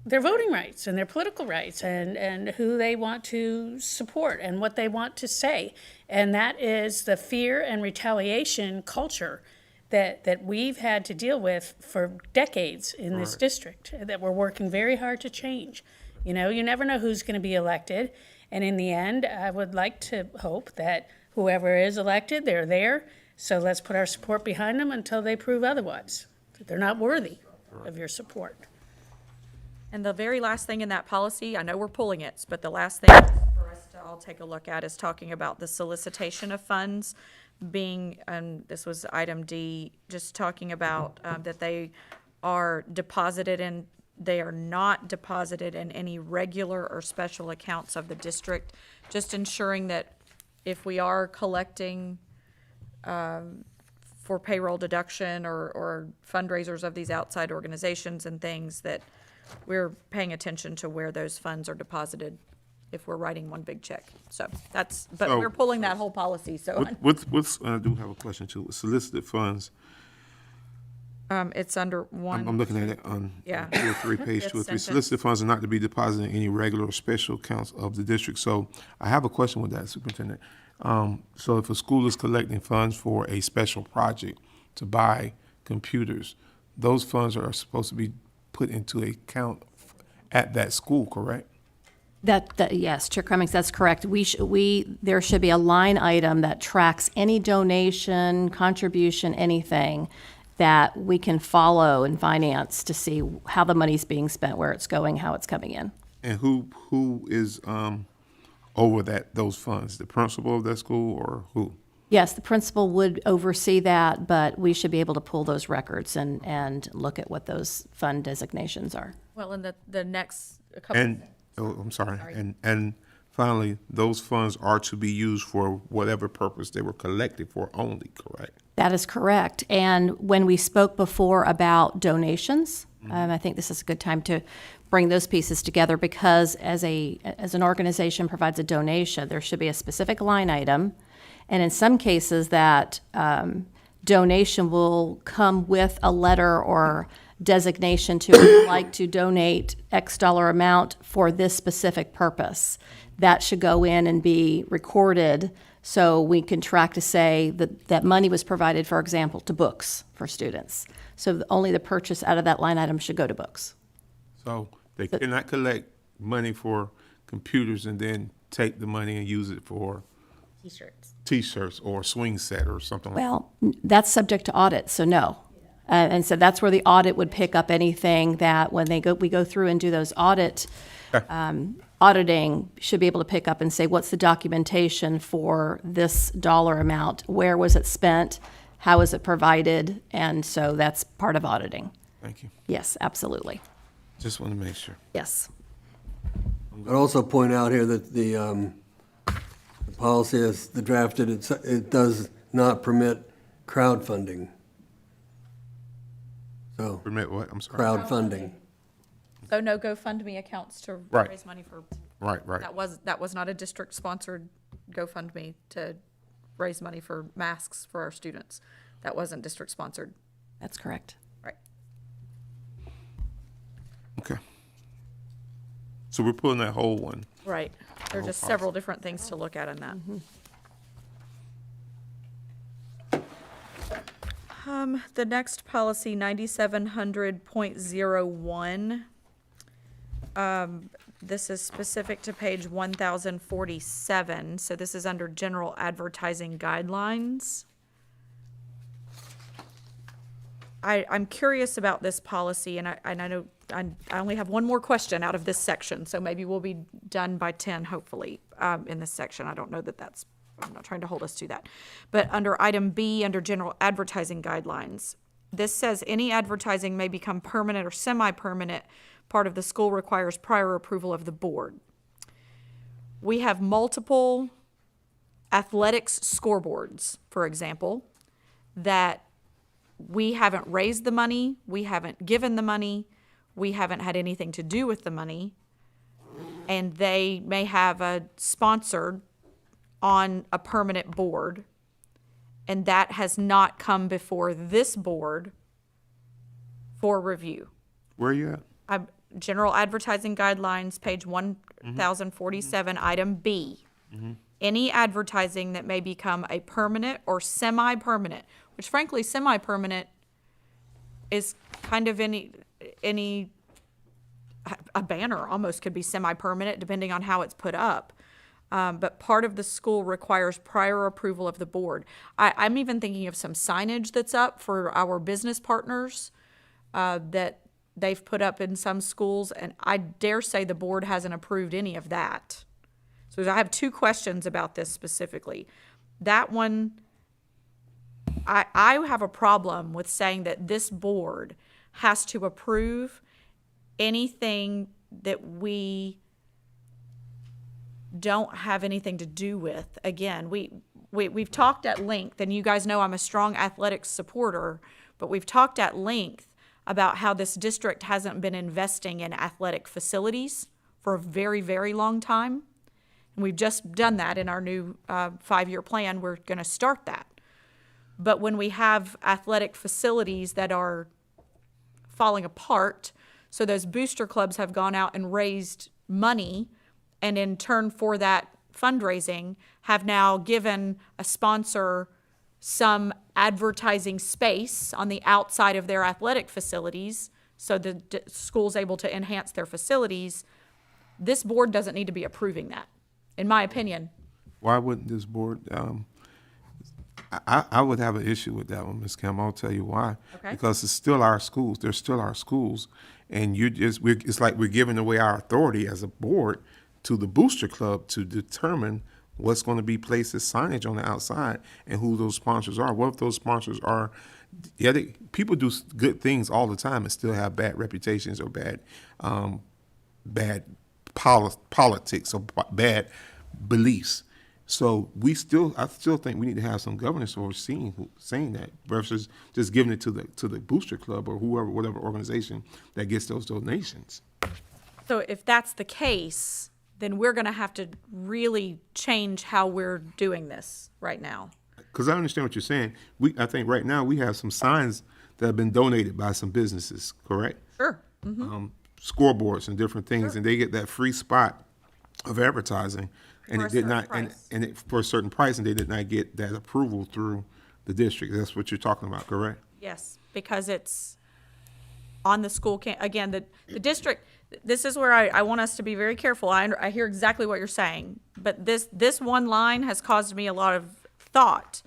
their voting rights and their political rights and who they want to support and what they want to say. And that is the fear and retaliation culture that we've had to deal with for decades in this district, that we're working very hard to change. You never know who's going to be elected. And in the end, I would like to hope that whoever is elected, they're there. So let's put our support behind them until they prove otherwise, that they're not worthy of your support. And the very last thing in that policy, I know we're pulling it, but the last thing for us to all take a look at is talking about the solicitation of funds being, this was item D, just talking about that they are deposited in, they are not deposited in any regular or special accounts of the district, just ensuring that if we are collecting for payroll deduction or fundraisers of these outside organizations and things, that we're paying attention to where those funds are deposited if we're writing one big check. So but So- we're pulling that whole policy, so I do have a question too. With solicited funds, it's under one. I'm looking at it on Yeah. 203, page Fifth 203. sentence. Solicited funds are not to be deposited in any regular or special accounts of the district. So I have a question with that, Superintendent. So if a school is collecting funds for a special project to buy computers, those funds are supposed to be put into a account at that school, correct? Yes, Chair Cummings, that's correct. There should be a line item that tracks any donation, contribution, anything that we can follow in finance to see how the money's being spent, where it's going, how it's coming in. And who is over those funds? The principal of that school or who? Yes, the principal would oversee that, but we should be able to pull those records and look at what those fund designations are. Well, in the next couple. And, I'm sorry. And finally, those funds are to be used for whatever purpose they were collected for only, correct? That is correct. And when we spoke before about donations, I think this is a good time to bring those pieces together, because as an organization provides a donation, there should be a specific line item. And in some cases, that donation will come with a letter or designation to would like to donate X dollar amount for this specific purpose. That should go in and be recorded so we can track to say that money was provided, for example, to books for students. So only the purchase out of that line item should go to books. So they cannot collect money for computers and then take the money and use it for T-shirts. T-shirts or a swing set or something like that. Well, that's subject to audit, so no. And so that's where the audit would pick up anything that when we go through and do those auditing, should be able to pick up and say, what's the documentation for this dollar amount? Where was it spent? How is it provided? And so that's part of auditing. Thank you. Yes, absolutely. Just want to make sure. Yes. I'd also point out here that the policy as drafted, it does not permit crowdfunding. So, Permit what? I'm sorry. crowdfunding. So no GoFundMe accounts to Right. raise money for, Right, right. that was not a district-sponsored GoFundMe to raise money for masks for our students. That wasn't district-sponsored. That's correct. Right. Okay. So we're pulling that whole one. Right. There are just several different things to look at in that. The next policy, 9700.01. This is specific to page 1047, so this is under general advertising guidelines. I'm curious about this policy, and I know I only have one more question out of this section, so maybe we'll be done by 10, hopefully, in this section. I don't know that that's, I'm not trying to hold us to that. But under item B, under general advertising guidelines, this says any advertising may become permanent or semi-permanent. Part of the school requires prior approval of the board. We have multiple athletics scoreboards, for example, that we haven't raised the money, we haven't given the money, we haven't had anything to do with the money, and they may have a sponsor on a permanent board, and that has not come before this board for review. Where are you at? General advertising guidelines, page 1047, item B. Any advertising that may become a permanent or semi-permanent, which frankly, semi-permanent is kind of a banner almost could be semi-permanent depending on how it's put up. But part of the school requires prior approval of the board. I'm even thinking of some signage that's up for our business partners that they've put up in some schools, and I dare say the board hasn't approved any of that. So I have two questions about this specifically. That one, I have a problem with saying that this board has to approve anything that we don't have anything to do with. Again, we've talked at length, and you guys know I'm a strong athletics supporter, but we've talked at length about how this district hasn't been investing in athletic facilities for a very, very long time. And we've just done that in our new 5-year plan. We're going to start that. But when we have athletic facilities that are falling apart, so those booster clubs have gone out and raised money, and in turn for that fundraising have now given a sponsor some advertising space on the outside of their athletic facilities so the school's able to enhance their facilities. This board doesn't need to be approving that, in my opinion. Why wouldn't this board, I would have an issue with that one, Ms. Kim. I'll tell you why. Okay. Because it's still our schools. They're still our schools. And it's like we're giving away our authority as a board to the booster club to determine what's going to be placed as signage on the outside and who those sponsors are. What if those sponsors are, people do good things all the time and still have bad reputations or bad politics or bad beliefs. So I still think we need to have some governance overseeing saying that versus just giving it to the booster club or whatever organization that gets those donations. So if that's the case, then we're going to have to really change how we're doing this right now. Because I understand what you're saying. I think right now we have some signs that have been donated by some businesses, correct? Sure. Scoreboards and different things, and they get that free spot of advertising, and For it a did certain not, price. and for a certain price, and they did not get that approval through the district. That's what you're talking about, correct? Yes, because it's on the school again, the district, this is where I want us to be very careful. I hear exactly what you're saying, but this one line has caused me a lot of thought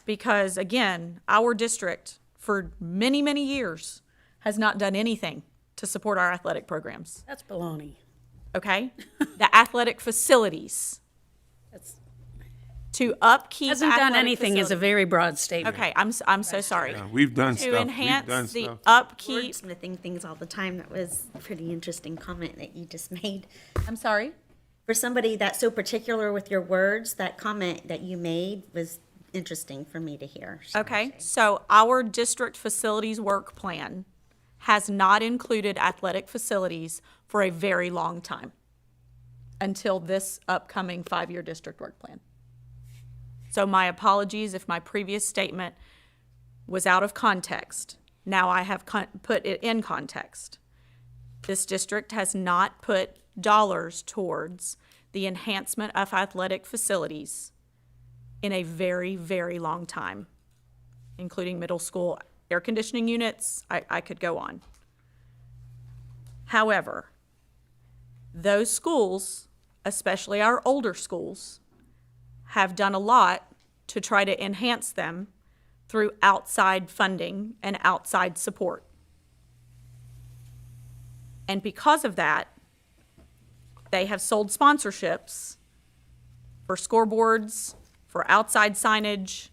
because, again, our district for many, many years has not done anything to support our athletic programs, That's baloney. okay? The athletic facilities. That's, To upkeep hasn't done athletic anything is a facilities. very broad statement. Okay, I'm so sorry. Yeah, we've done To stuff. We've done enhance the stuff. upkeep, Wordsmithing things all the time. That was a pretty interesting comment that you just made. I'm sorry? For somebody that's so particular with your words, that comment that you made was interesting for me to hear. shall I Okay, say. so our district facilities work plan has not included athletic facilities for a very long time, until this upcoming 5-year district work plan. So my apologies if my previous statement was out of context. Now I have put it in context. This district has not put dollars towards the enhancement of athletic facilities in a very, very long time, including middle school air conditioning units. I could go on. However, those schools, especially our older schools, have done a lot to try to enhance them through outside funding and outside support. And because of that, they have sold sponsorships for scoreboards, for outside signage,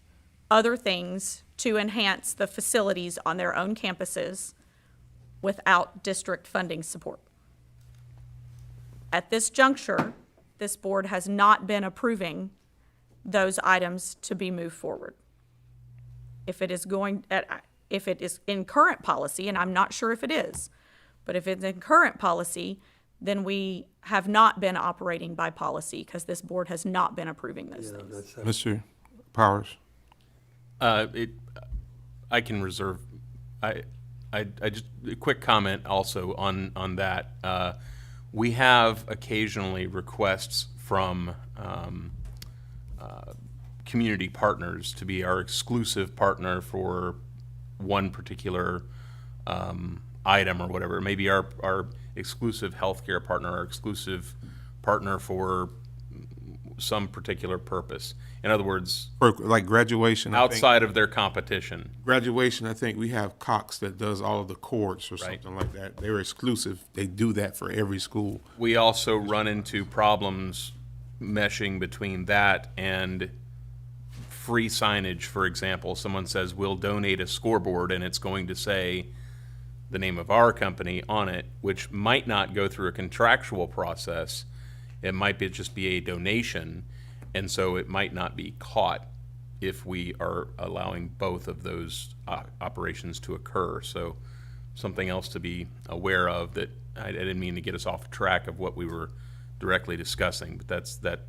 other things to enhance the facilities on their own campuses without district funding support. At this juncture, this board has not been approving those items to be moved forward. If it is in current policy, and I'm not sure if it is, but if it's in current policy, then we have not been operating by policy because this board has not been approving those things. Mr. Powers? I can reserve, I just, a quick comment also on that. We have occasionally requests from, community partners to be our exclusive partner for one particular, item or whatever. Maybe our exclusive healthcare partner, our exclusive partner for some particular purpose. In other words, For like graduation, I think- outside of their competition. graduation, I think we have Cox that does all of the courts or Right. something like that. They're exclusive. They do that for every school. We also run into problems meshing between that and free signage. For example, someone says, we'll donate a scoreboard, and it's going to say the name of our company on it, which might not go through a contractual process. It might just be a donation, and so it might not be caught if we are allowing both of those operations to occur. So something else to be aware of that I didn't mean to get us off track of what we were directly discussing, but that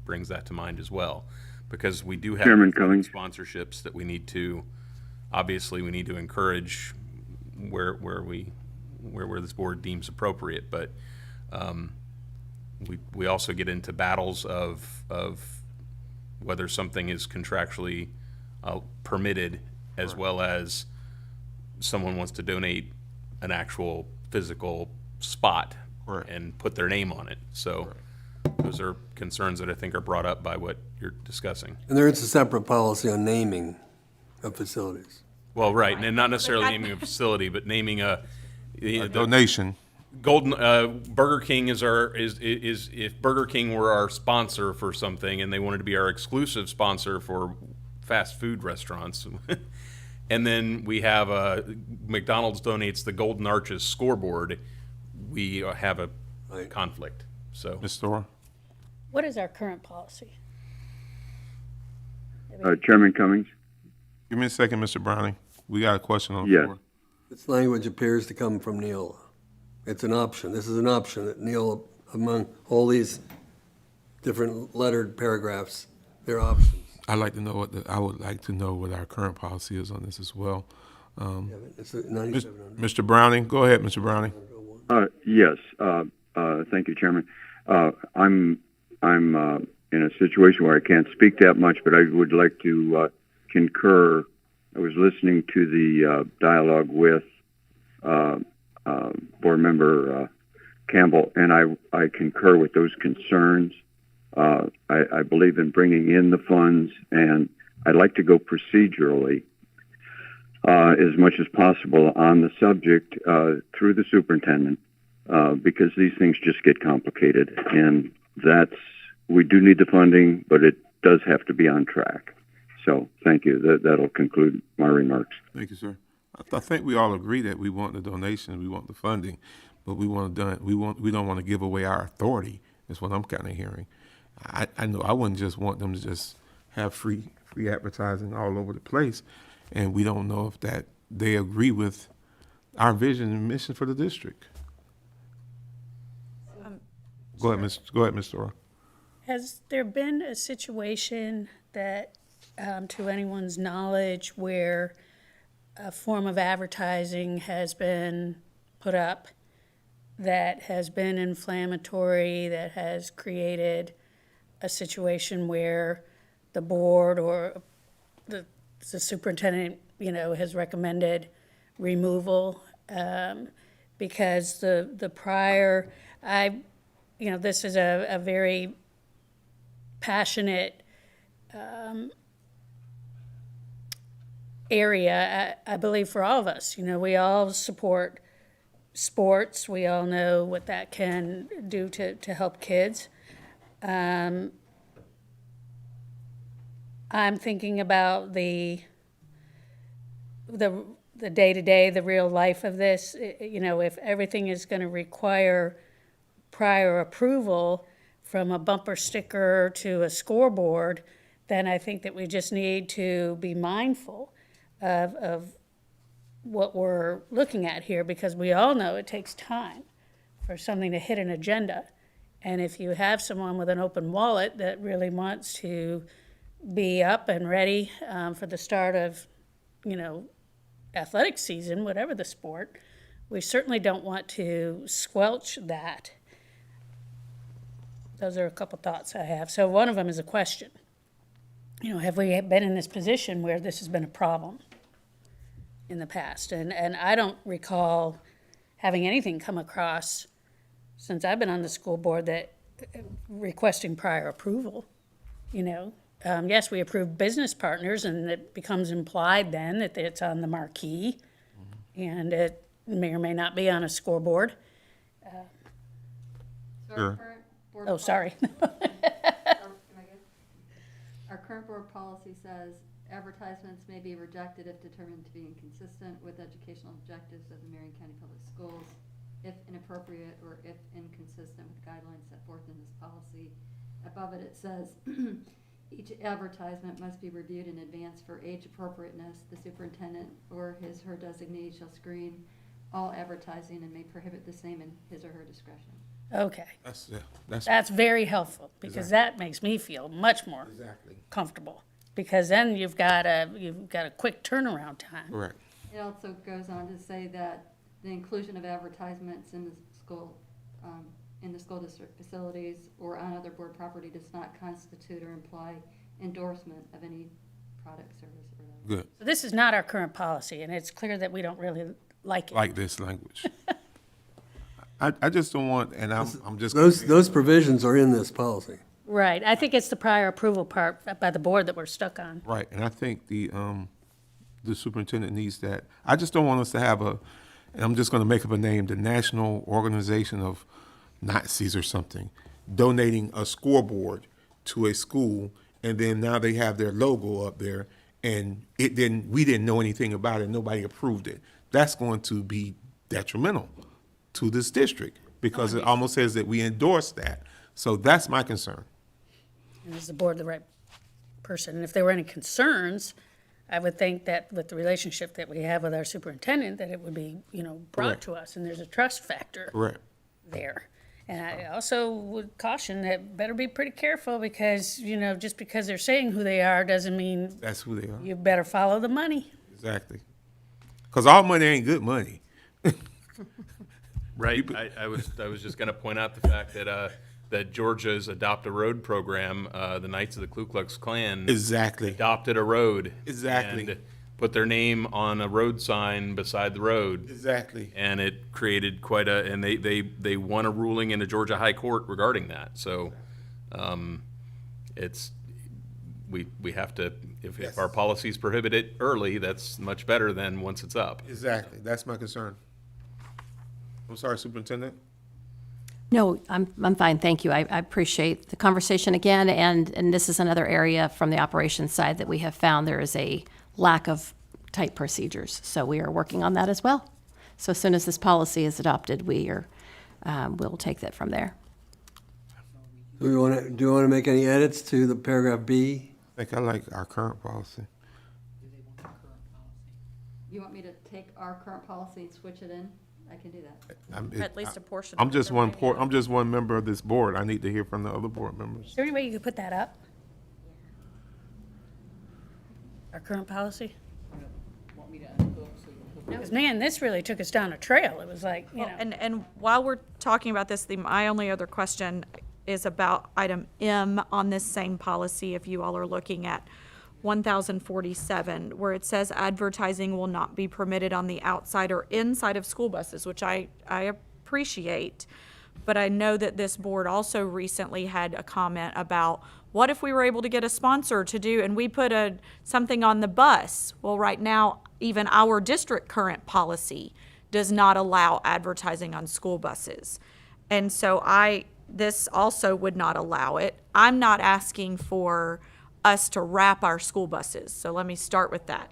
brings that to mind as well. Because we do have Chairman Cummings. sponsorships that we need to, obviously, we need to encourage where this board deems appropriate, but we also get into battles of whether something is contractually permitted, as well as someone wants to donate an actual physical spot Correct. and put their name on it. So those are concerns that I think are brought up by what you're discussing. And there is a separate policy on naming of facilities. Well, right, and not necessarily naming a facility, but naming A the donation. Golden Burger King is if Burger King were our sponsor for something and they wanted to be our exclusive sponsor for fast food restaurants, and then we have McDonald's donates the Golden Arches scoreboard, we have a Right. conflict. So Ms. Thor? What is our current policy? Chairman Cummings? Give me a second, Mr. Browning. We got a question on the Yes. floor. This language appears to come from Neola. It's an option. This is an option that Neola, among all these different lettered paragraphs, they're options. I would like to know what our current policy is on this as well. It's 9,700. Mr. Browning, go ahead, Mr. Browning. Yes. Thank you, Chairman. I'm in a situation where I can't speak that much, but I would like to concur. I was listening to the dialogue with Board Member Campbell, and I concur with those concerns. I believe in bringing in the funds, and I'd like to go procedurally as much as possible on the subject through the superintendent, because these things just get complicated, and we do need the funding, but it does have to be on track. So thank you. That'll conclude my remarks. Thank you, sir. I think we all agree that we want the donation, we want the funding, but we don't want to give away our authority. Is what I'm kind of hearing. I know I wouldn't just want them to just have free free advertising all over the place, and we don't know if that they agree with our vision and mission for the district. Go ahead, Ms. Dora. Has there been a situation that, to anyone's knowledge, where a form of advertising has been put up that has been inflammatory, that has created a situation where the board or the superintendent, has recommended removal? Because the prior, this is a very passionate area, I believe, for all of us. We all support sports. We all know what that can do to help kids. I'm thinking about the day-to-day, the real life of this. If everything is going to require prior approval, from a bumper sticker to a scoreboard, then I think that we just need to be mindful of what we're looking at here, because we all know it takes time for something to hit an agenda. And if you have someone with an open wallet that really wants to be up and ready for the start of, athletic season, whatever the sport, we certainly don't want to squelch that. Those are a couple thoughts I have. So one of them is a question. Have we been in this position where this has been a problem in the past? And I don't recall having anything come across since I've been on the school board that requesting prior approval. Yes, we approve business partners, and it becomes implied then that it's on the marquee, and it may or may not be on a scoreboard. So Sure. our current board Oh, sorry. Am I good? Our current board policy says advertisements may be rejected if determined to be inconsistent with educational objectives of the Marion County Public Schools, if inappropriate or if inconsistent with guidelines set forth in this policy. Above it, it says, each advertisement must be reviewed in advance for age appropriateness. The superintendent or his or her designee shall screen all advertising and may prohibit the same in his or her discretion. Okay, That's that's very helpful, because that makes me feel much more exactly comfortable, because then you've got a quick turnaround time. correct. It also goes on to say that the inclusion of advertisements in the school district facilities or on other board property does not constitute or imply endorsement of any product, service, or other. Good. So this is not our current policy, and it's clear that we don't really like it. Like this language. I just don't want, and I'm just. Those provisions are in this policy. Right, I think it's the prior approval part by the board that we're stuck on. Right, and I think the superintendent needs that. I just don't want us to have and I'm just gonna make up a name, the National Organization of Nazis or something, donating a scoreboard to a school, and then now they have their logo up there, and we didn't know anything about it, nobody approved it. That's going to be detrimental to this district, because it almost says that we endorse that. So that's my concern. And is the board the right person? And if there were any concerns, I would think that with the relationship that we have with our superintendent, that it would be, brought Correct. to us, and there's a trust factor Correct. there. And I also would caution that better be pretty careful, because, just because they're saying who they are doesn't mean That's who they are. you better follow the money. Exactly. Because all money ain't good money. Right. I was just going to point out the fact that Georgia's Adopt a Road program, the Knights of the Ku Klux Klan, Exactly. adopted a road. Exactly. And put their name on a road sign beside the road. Exactly. And it created and they won a ruling in the Georgia High Court regarding that. So, we have to, if our policies prohibit it early, that's much better than once it's up. Exactly. That's my concern. I'm sorry, Superintendent. No, I'm fine, thank you. I appreciate the conversation again, and this is another area from the operations side that we have found there is a lack of tight procedures. So we are working on that as well. So as soon as this policy is adopted, we'll take that from there. Do you want to make any edits to the paragraph B? think I like our current policy. Do they want the current policy? You want me to take our current policy and switch it in? I can do that. At least a portion. I'm of it, just or one maybe- I'm just one member of this board. I need to hear from the other board members. Is there any way you could put that up? Our current policy? Want me to unhook so you can hook it? Because man, this really took us down a trail. It was like, you know. And while we're talking about this, my only other question is about item M on this same policy, if you all are looking at 1047, where it says advertising will not be permitted on the outside or inside of school buses, which I appreciate. But I know that this board also recently had a comment about, what if we were able to get a sponsor to do, and we put something on the bus? Well, right now, even our district current policy does not allow advertising on school buses. And so this also would not allow it. I'm not asking for us to wrap our school buses, so let me start with that.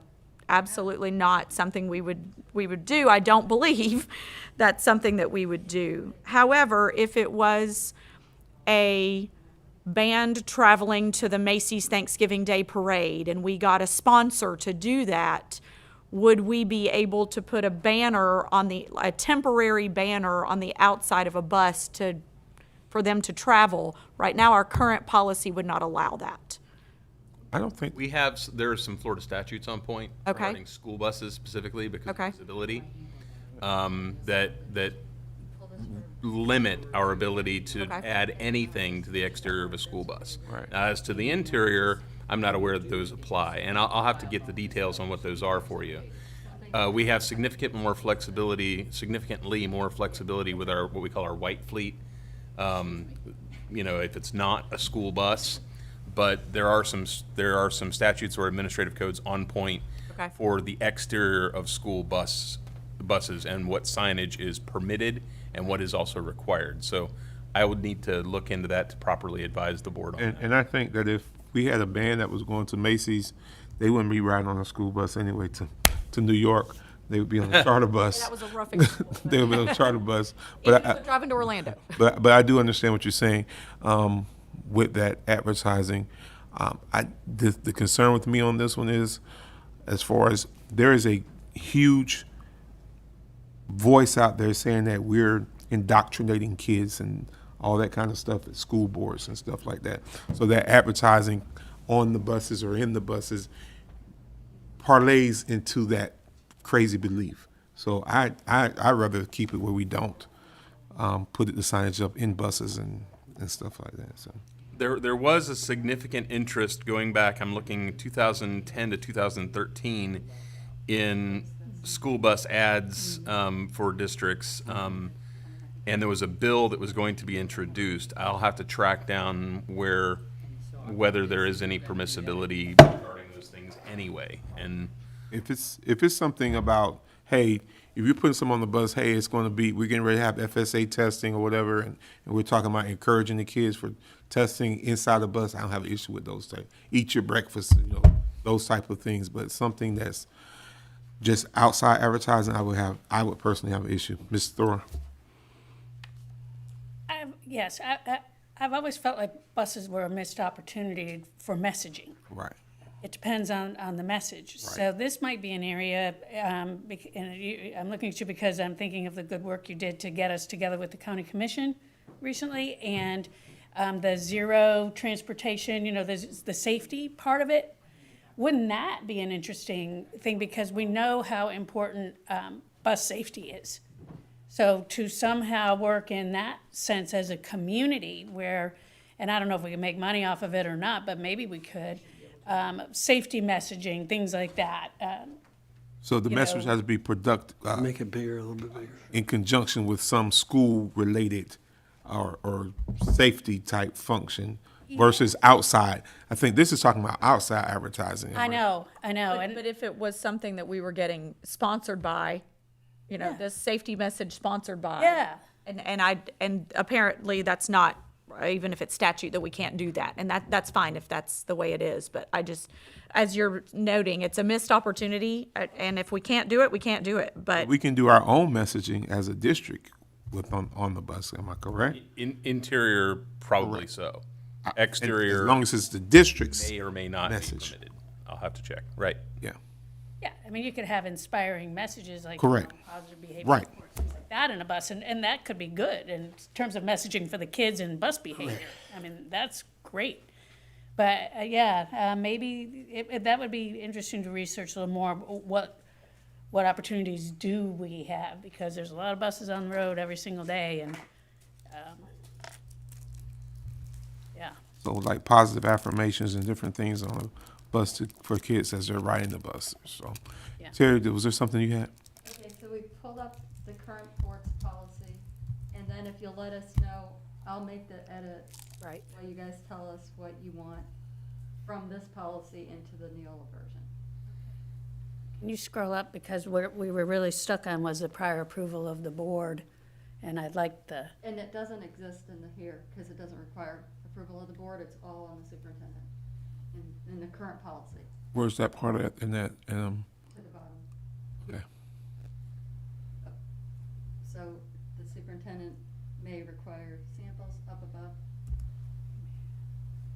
Absolutely not something we would do. I don't believe that's something that we would do. However, if it was a band traveling to the Macy's Thanksgiving Day Parade and we got a sponsor to do that, would we be able to put a temporary banner on the outside of a bus for them to travel? Right now, our current policy would not allow that. I don't think There are some Florida statutes on point Okay. regarding school buses specifically because Okay. of visibility, that limit our ability to Okay. add anything to the exterior of a school bus. Right. As to the interior, I'm not aware that those apply, and I'll have to get the details on what those are for you. We have significantly more flexibility with our, what we call our white fleet. If it's not a school bus, but there are some statutes or administrative codes on point Okay. for the exterior of school buses and what signage is permitted and what is also required. So I would need to look into that to properly advise the board on that. and I think that if we had a band that was going to Macy's, they wouldn't be riding on a school bus anyway to New York. They would be on a charter bus. That was a rough example. They would be on a charter bus. But But driving to Orlando. But I do understand what you're saying with that advertising. The concern with me on this one is, as far as there is a huge voice out there saying that we're indoctrinating kids and all that kind of stuff at school boards and stuff like that. So that advertising on the buses or in the buses parlays into that crazy belief. So I'd rather keep it where we don't put the signage up in buses and stuff like that. So There was a significant interest going back, I'm looking 2010 to 2013, in school bus ads for districts. And there was a bill that was going to be introduced. I'll have to track down whether there is any permissibility regarding those things anyway. And if it's something about, hey, if you're putting someone on the bus, hey, we're getting ready to have FSA testing or whatever, and we're talking about encouraging the kids for testing inside the bus, I don't have an issue with those type. Eat your breakfast, those type of things. But something that's just outside advertising, I would personally have an issue. Ms. Thor. Yes, I've always felt like buses were a missed opportunity for messaging. Right. It depends on the message. So this might be an area, and I'm looking at you because I'm thinking of the good work you did to get us together with the county commission recently, and the zero transportation, the safety part of it. Wouldn't that be an interesting thing? Because we know how important bus safety is. So to somehow work in that sense as a community where, and I don't know if we can make money off of it or not, but maybe we could, safety messaging, things like that. So the message has to be productive. Make it bigger, a little bit bigger. In conjunction with some school-related or safety-type function versus outside. I think this is talking about outside advertising. I know. And But if it was something that we were getting sponsored by, this safety message sponsored by. Yeah. And apparently that's not, even if it's statute, that we can't do that. And that's fine if that's the way it is. But I just, as you're noting, it's a missed opportunity. And if we can't do it, we can't do it. But We can do our own messaging as a district on the bus. Am I correct? interior, probably so. Exterior As long as it's the district's, may or may not message. be permitted. I'll have to check. Right. yeah, Yeah, I mean, you could have inspiring messages like Correct. positive behavior, Right. things like that in a bus, and that could be good in terms of messaging for the kids and bus behavior. I mean, that's great. But maybe that would be interesting to research a little more. What opportunities do we have? Because there's a lot of buses on the road every single day, and yeah. so like positive affirmations and different things on a bus for kids as they're riding the bus, so. Yeah. Terry, was there something you had? Okay, so we pulled up the current board's policy, and then if you'll let us know, I'll make the edit. Right. While you guys tell us what you want from this policy into the Neola version. Can you scroll up, because what we were really stuck on was the prior approval of the board, and I'd like the, And it doesn't exist in the here, because it doesn't require approval of the board, it's all on the superintendent in the current policy, Where's that part of that, in that, to the bottom. okay. So the superintendent may require samples up above.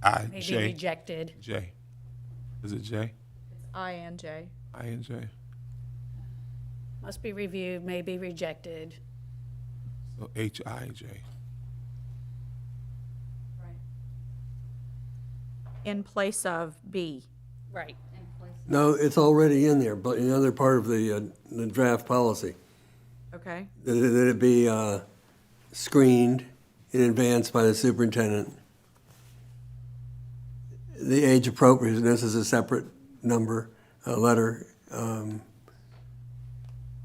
I, maybe J, rejected. J. Is it J? I and J. I and J. Must be reviewed, may be rejected. So H, I, J. Right. In place of B. Right. In place. No, it's already in there, but another part of the draft policy, Okay. that it be screened in advance by the superintendent. The age appropriateness is a separate number, letter,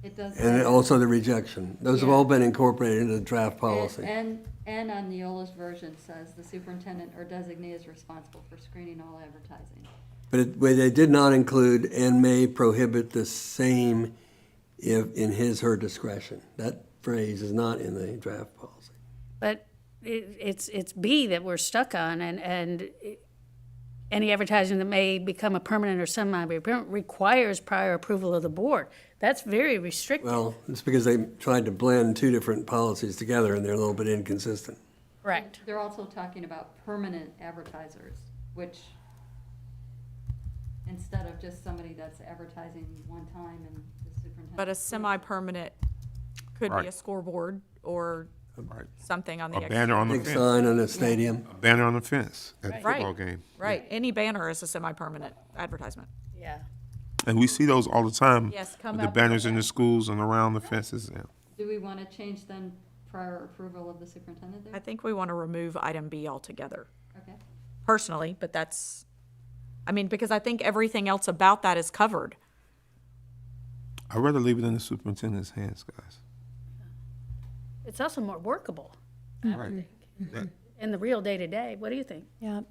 It does. and say- also the rejection. Those have all been incorporated into the draft policy. And on Neola's version says the superintendent or designee is responsible for screening all advertising. But they did not include "and may prohibit the same if in his, her discretion." That phrase is not in the draft policy. But it's B that we're stuck on, and any advertising that may become a permanent or semi-permanent requires prior approval of the board. That's very restrictive. Well, it's because they tried to blend two different policies together, and they're a little bit inconsistent. Correct. They're also talking about permanent advertisers, which, instead of just somebody that's advertising one time and the superintendent. But a semi-permanent could be Right. a scoreboard or Right. something on the. A banner on the Big fence. sign on the stadium. A banner on the fence at a Right. football game. Right, any banner is a semi-permanent advertisement. Yeah. And we see those all the time. Yes, come with the up- banners in the schools and around the fences. Yeah. Do we want to change then prior approval of the superintendent I there? think we want to remove item B altogether, Okay. personally, but that's, I mean, because I think everything else about that is covered. I'd rather leave it in the superintendent's hands, guys. It's also more workable Right. That- in the real day-to-day. What do you think? Yeah.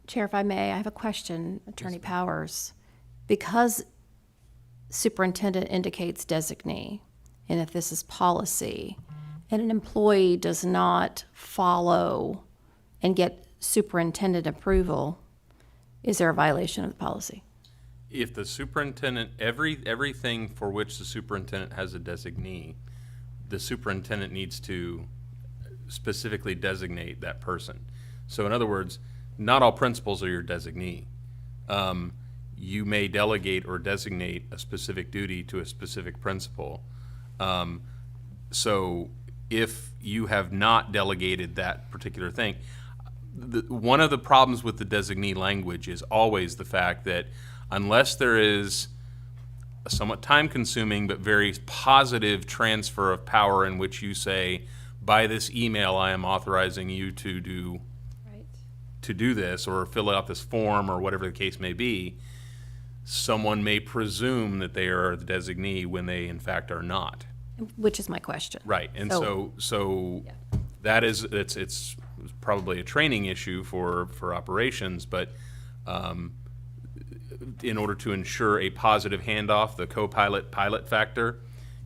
Chair, if I may, I have a question, Attorney Powers. Because superintendent indicates designee, and if this is policy, and an employee does not follow and get superintendent approval, is there a violation of the policy? If the superintendent, everything for which the superintendent has a designee, the superintendent needs to specifically designate that person. So in other words, not all principals are your designee. You may delegate or designate a specific duty to a specific principal. So if you have not delegated that particular thing, one of the problems with the designee language is always the fact that unless there is a somewhat time-consuming but very positive transfer of power in which you say, by this email, I am authorizing you to do this or fill out this form or whatever the case may be, someone may presume that they are the designee when they in fact are not. Which is my question. Right, and so that is, it's probably a training issue for operations, but in order to ensure a positive handoff, the co-pilot factor,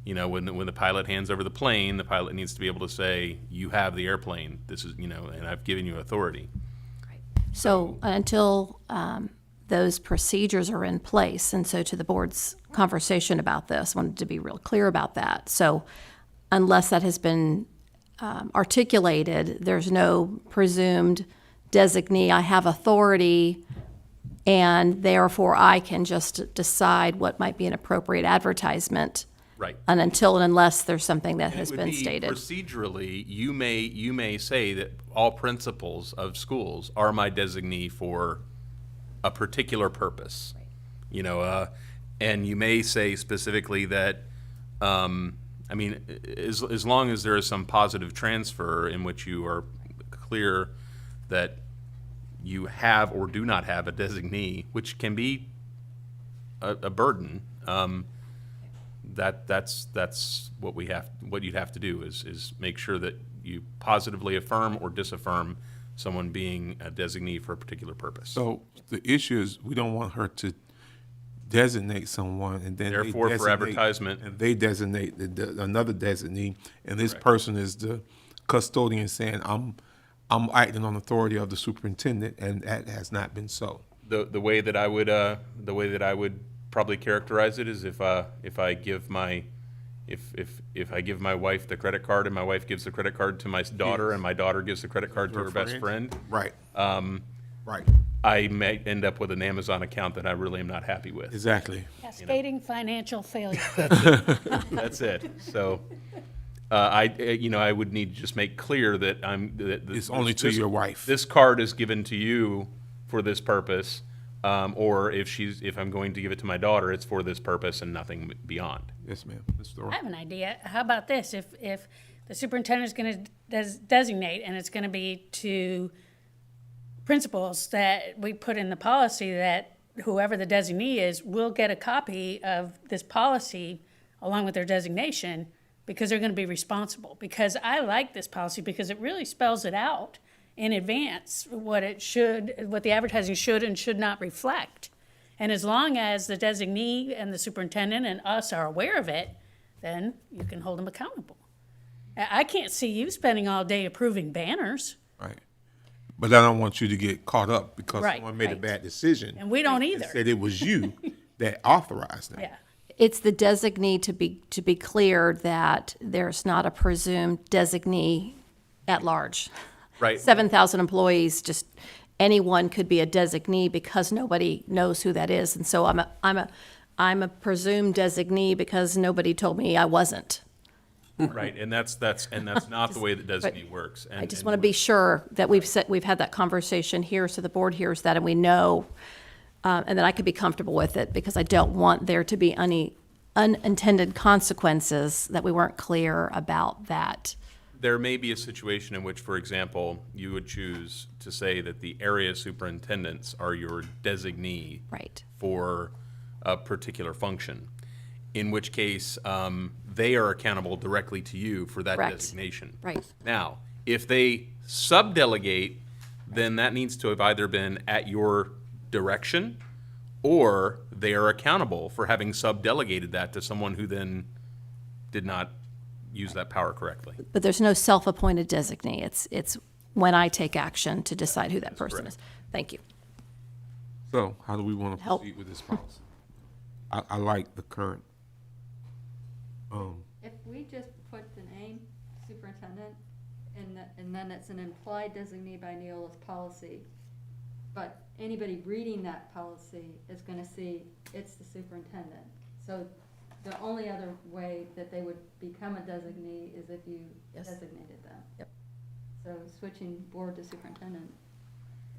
you know, when the pilot hands over the plane, the pilot needs to be able to say, you have the airplane, this is, you know, and I've given you authority. So until those procedures are in place, and so to the board's conversation about this, wanted to be real clear about that. So unless that has been articulated, there's no presumed designee, I have authority, and therefore I can just decide what might be an appropriate advertisement. Right. And until and unless there's something that has It would been be stated. Procedurally, you may say that all principals of schools are my designee for a particular purpose. You know, and you may say specifically that, I mean, as long as there is some positive transfer in which you are clear that you have or do not have a designee, which can be a burden, that's what you'd have to do is make sure that you positively affirm or disaffirm someone being a designee for a particular purpose. So the issue is, we don't want her to designate someone and then they Therefore, for designate- advertisement- and they designate another designee, and this person is the custodian saying, I'm acting on authority of the superintendent, and that has not been so. The way that I would probably characterize it is if I give my wife the credit card and my wife gives the credit card to my daughter and my daughter gives the credit card to her best friend, Right. Right. I may end up with an Amazon account that I really am not happy with. Exactly. Cascading financial failure. That's it. So, I would need to just make clear that It's only to your wife. This card is given to you for this purpose, or if I'm going to give it to my daughter, it's for this purpose and nothing beyond. Yes, ma'am. Ms. I Thorpe? have an idea. How about this? If the superintendent is going to designate, and it's going to be to principals that we put in the policy, that whoever the designee is will get a copy of this policy along with their designation, because they're going to be responsible. Because I like this policy because it really spells it out in advance what the advertising should and should not reflect. And as long as the designee and the superintendent and us are aware of it, then you can hold them accountable. I can't see you spending all day approving banners, Right. But I don't want you to get caught up because Right, someone made a right. bad decision. and we don't and either. said it was you that authorized that. Yeah. It's the designee, to be clear, that there's not a presumed designee at large. Right. 7,000 employees, just anyone could be a designee because nobody knows who that is. And so I'm a presumed designee because nobody told me I wasn't. Right, and that's not the way that designee works. I just want to be sure that we've had that conversation here, so the board hears that and we know, and that I could be comfortable with it, because I don't want there to be any unintended consequences that we weren't clear about that. There may be a situation in which, for example, you would choose to say that the area superintendents are your designee Right. for a particular function, in which case they are accountable directly to you for that Correct. designation. Right. Now, if they subdelegate, then that needs to have either been at your direction, or they are accountable for having subdelegated that to someone who then did not use that power correctly. But there's no self-appointed designee. It's when I take action to decide who that person is. Thank you. So how do we want to Help. proceed with this policy? I like the current. If we just put the name superintendent, and then it's an implied designee by Neola's policy, but anybody reading that policy is gonna see it's the superintendent. So the only other way that they would become a designee is if you Yes. designated them. Yep. So switching board to superintendent,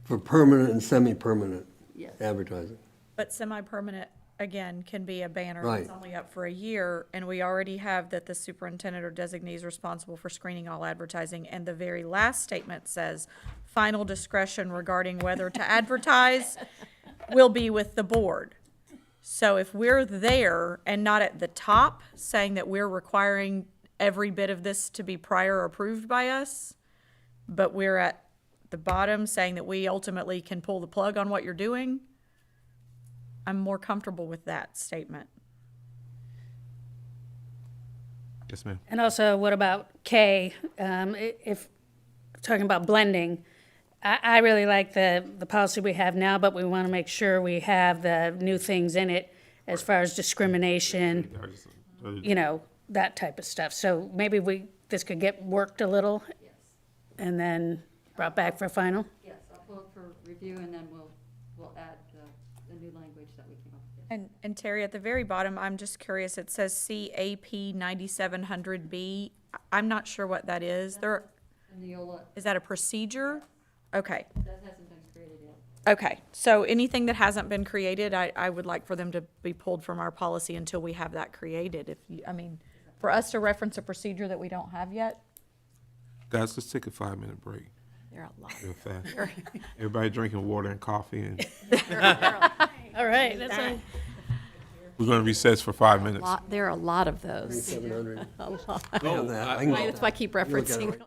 For permanent and semi-permanent yes. advertising. But semi-permanent, again, can be a banner Right. that's only up for a year, and we already have that the superintendent or designee is responsible for screening all advertising, and the very last statement says, final discretion regarding whether to advertise will be with the board. So if we're there and not at the top, saying that we're requiring every bit of this to be prior approved by us, but we're at the bottom saying that we ultimately can pull the plug on what you're doing, I'm more comfortable with that statement. Yes, ma'am. And also, what about K? If talking about blending, I really like the policy we have now, but we want to make sure we have the new things in it as far as discrimination, that type of stuff. So maybe this could get worked a little and then brought back for final. Yes, I'll you, and then we'll add the new language that we came up with. And Terry, at the very bottom, I'm just curious, it says CAP 9700B. I'm not sure what that is. There, And Neola, is that a procedure? Okay. that hasn't been created yet. Okay, so anything that hasn't been created, I would like for them to be pulled from our policy until we have that created. If you, I mean, for us to reference a procedure that we don't have yet, Guys, let's take a 5-minute break there are a lot. real fast. Everybody drinking water and coffee, and All right, that's fine. we're going to recess for 5 minutes. There are a lot of those. 700. A lot. I have that. I can get That's why I that. keep You look at it referencing. right-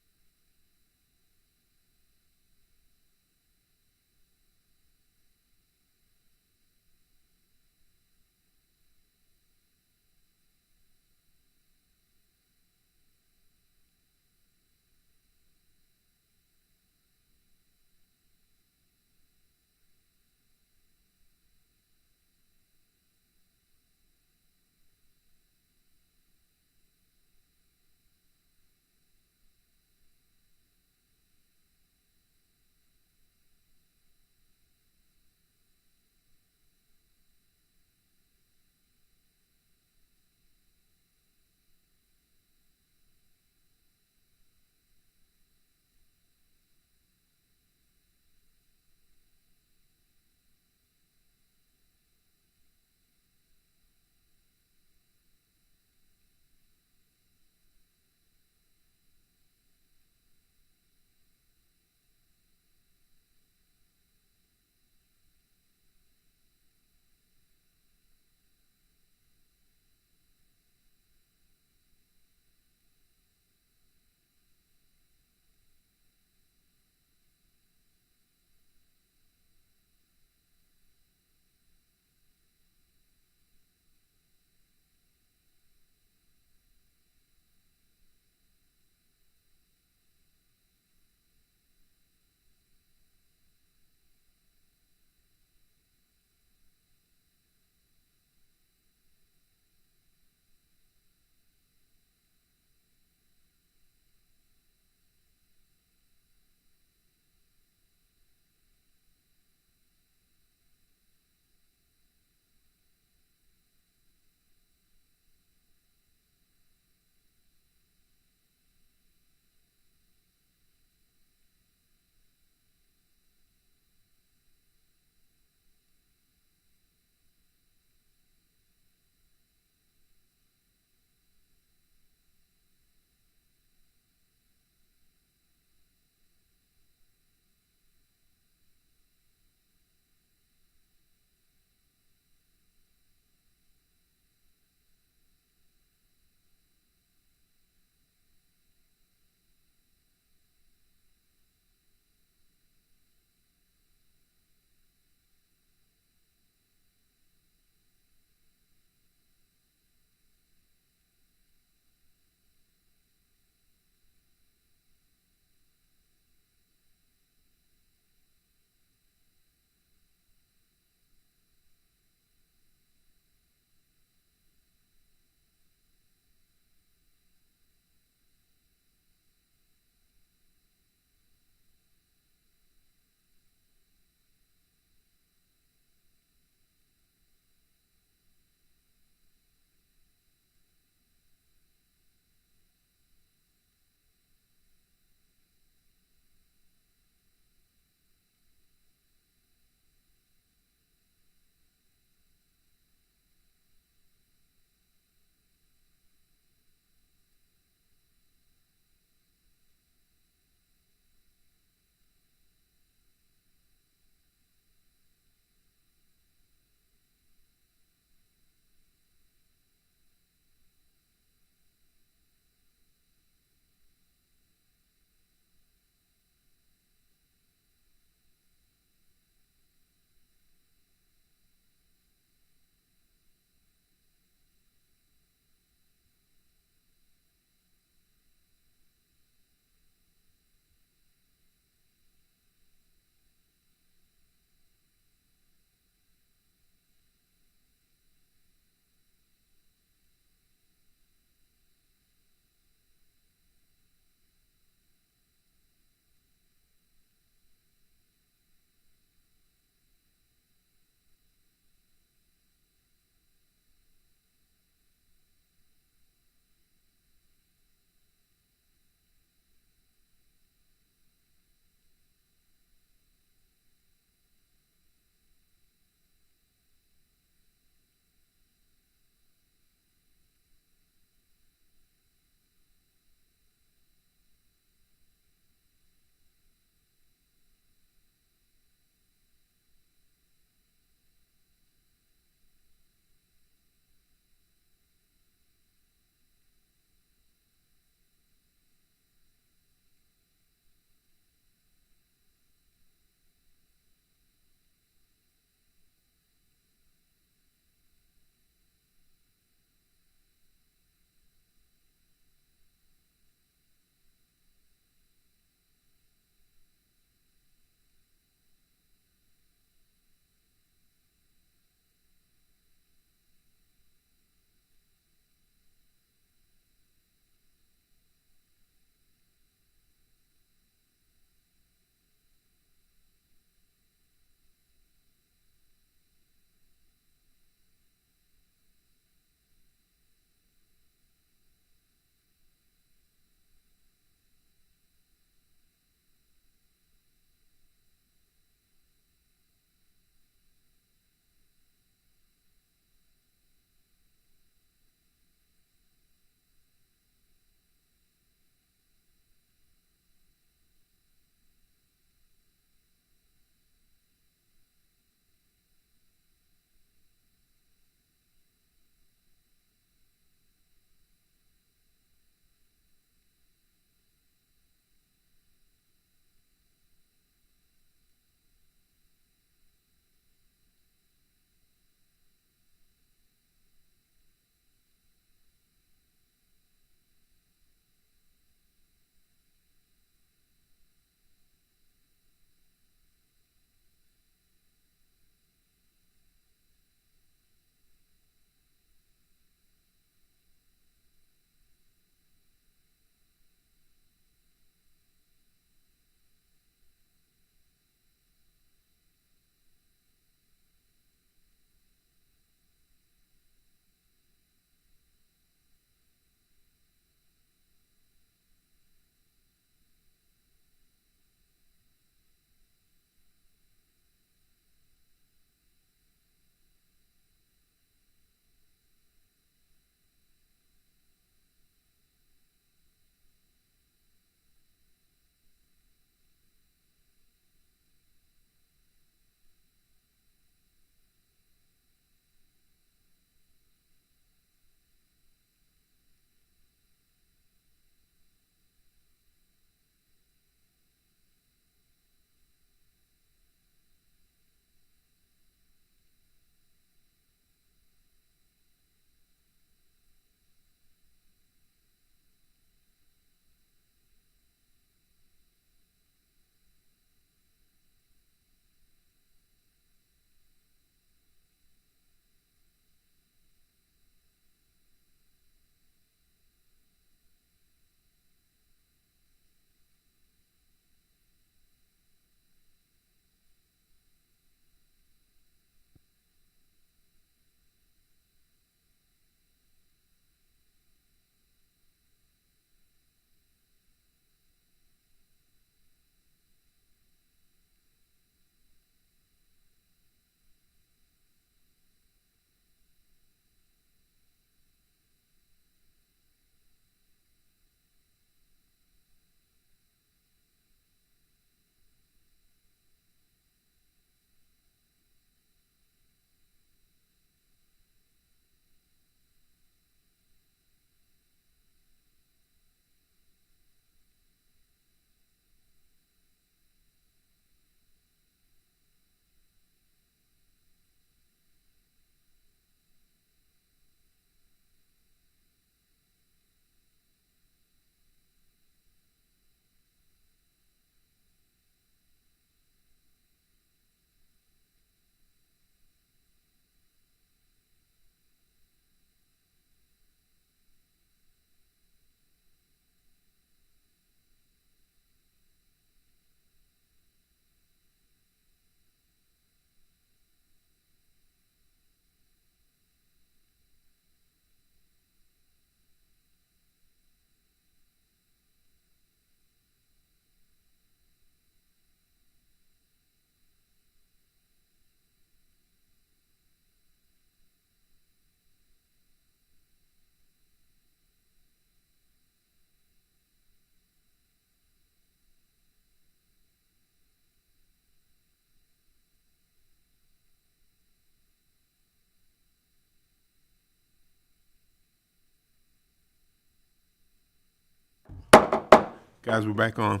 Guys, we're back on.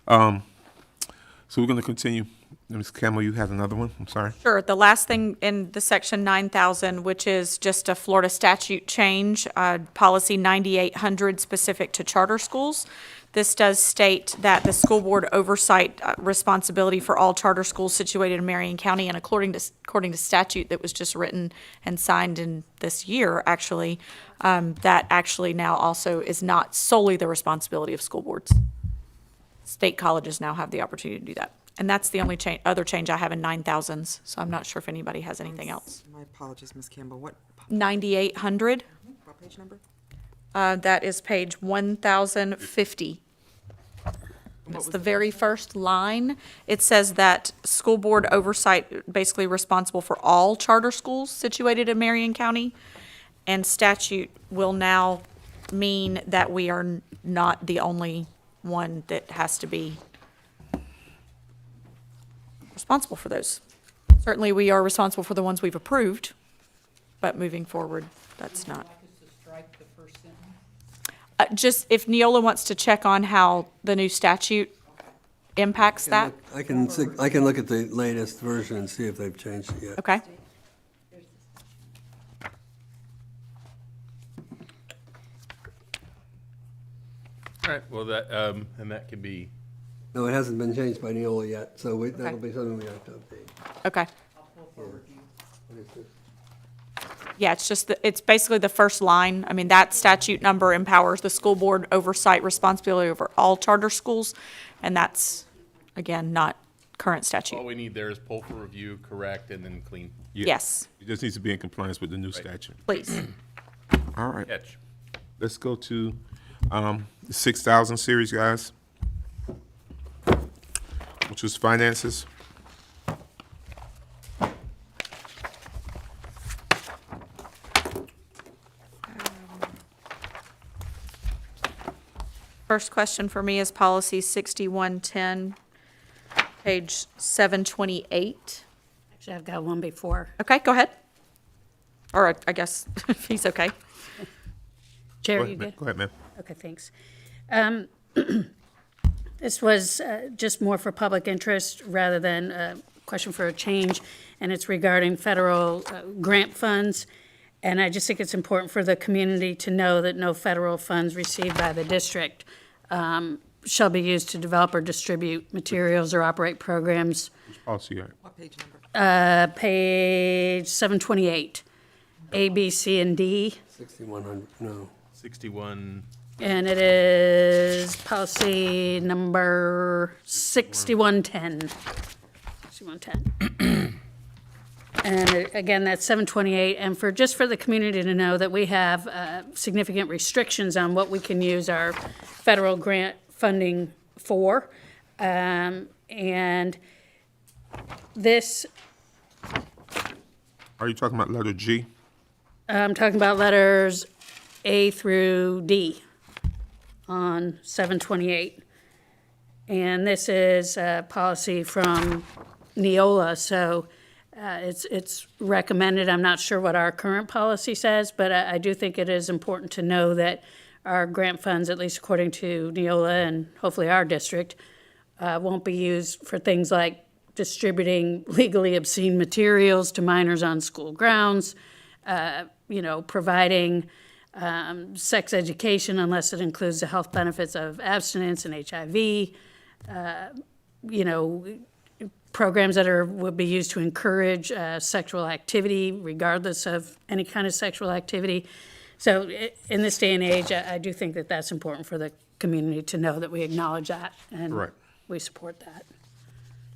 So we're going to continue. Ms. Campbell, you had another one? I'm sorry. Sure. The last thing in the section 9,000, which is just a Florida statute change, policy 9800 specific to charter schools. This does state that the school board oversight responsibility for all charter schools situated in Marion County, and according to statute that was just written and signed in this year, actually, that actually now also is not solely the responsibility of school boards. State colleges now have the opportunity to do that. And that's the only other change I have in 9,000s, so I'm not sure if anybody has anything else. My apologies, Ms. Campbell. What 9,800, page number? that is page 1,050. It's the very first line. It says that school board oversight, basically responsible for all charter schools situated in Marion County. And statute will now mean that we are not the only one that has to be responsible for those. Certainly, we are responsible for the ones we've approved, but moving forward, that's not. Like us to strike the first sentence? Just if Neola wants to check on how the new statute impacts that, I can look at the latest version and see if they've changed it yet. okay? All right, well, that, and that can be, No, it hasn't been changed by Neola yet, so that'll be something we have to update. Okay. I'll pull for review. What is this? Yeah, it's just, it's basically the first line. I mean, that statute number empowers the school board oversight responsibility over all charter schools, and that's, again, not current all statute. we need there is pull for review, correct, and then clean Yeah. Yes, It just needs to be in compliance with the new statute. please. All right. catch. Let's go to the 6,000 series, guys, which was finances. First question for me is policy 6110, page 728. Actually, I've got one before. Okay, go ahead. Or I guess if he's okay. Go Jerry, you ahead, good? Go ahead, ma'am. Okay, thanks. This was just more for public interest rather than a question for a change, and it's regarding federal grant funds. And I just think it's important for the community to know that no federal funds received by the district shall be used to develop or distribute materials or operate programs. Which policy are you What page number? Page 728, A, B, C, and D. 6,100, no. 61, And it is policy number 6110. 6110. And again, that's 728. And just for the community to know that we have significant restrictions on what we can use our federal grant funding for. And this, Are you talking about letter G? I'm talking about letters A through D on 728. And this is a policy from Neola, so it's recommended. I'm not sure what our current policy says, but I do think it is important to know that our grant funds, at least according to Neola and hopefully our district, won't be used for things like distributing legally obscene materials to minors on school grounds, providing sex education unless it includes the health benefits of abstinence and HIV, programs that would be used to encourage sexual activity regardless of any kind of sexual activity. So in this day and age, I do think that that's important for the community to know that we acknowledge that and Correct. we support that.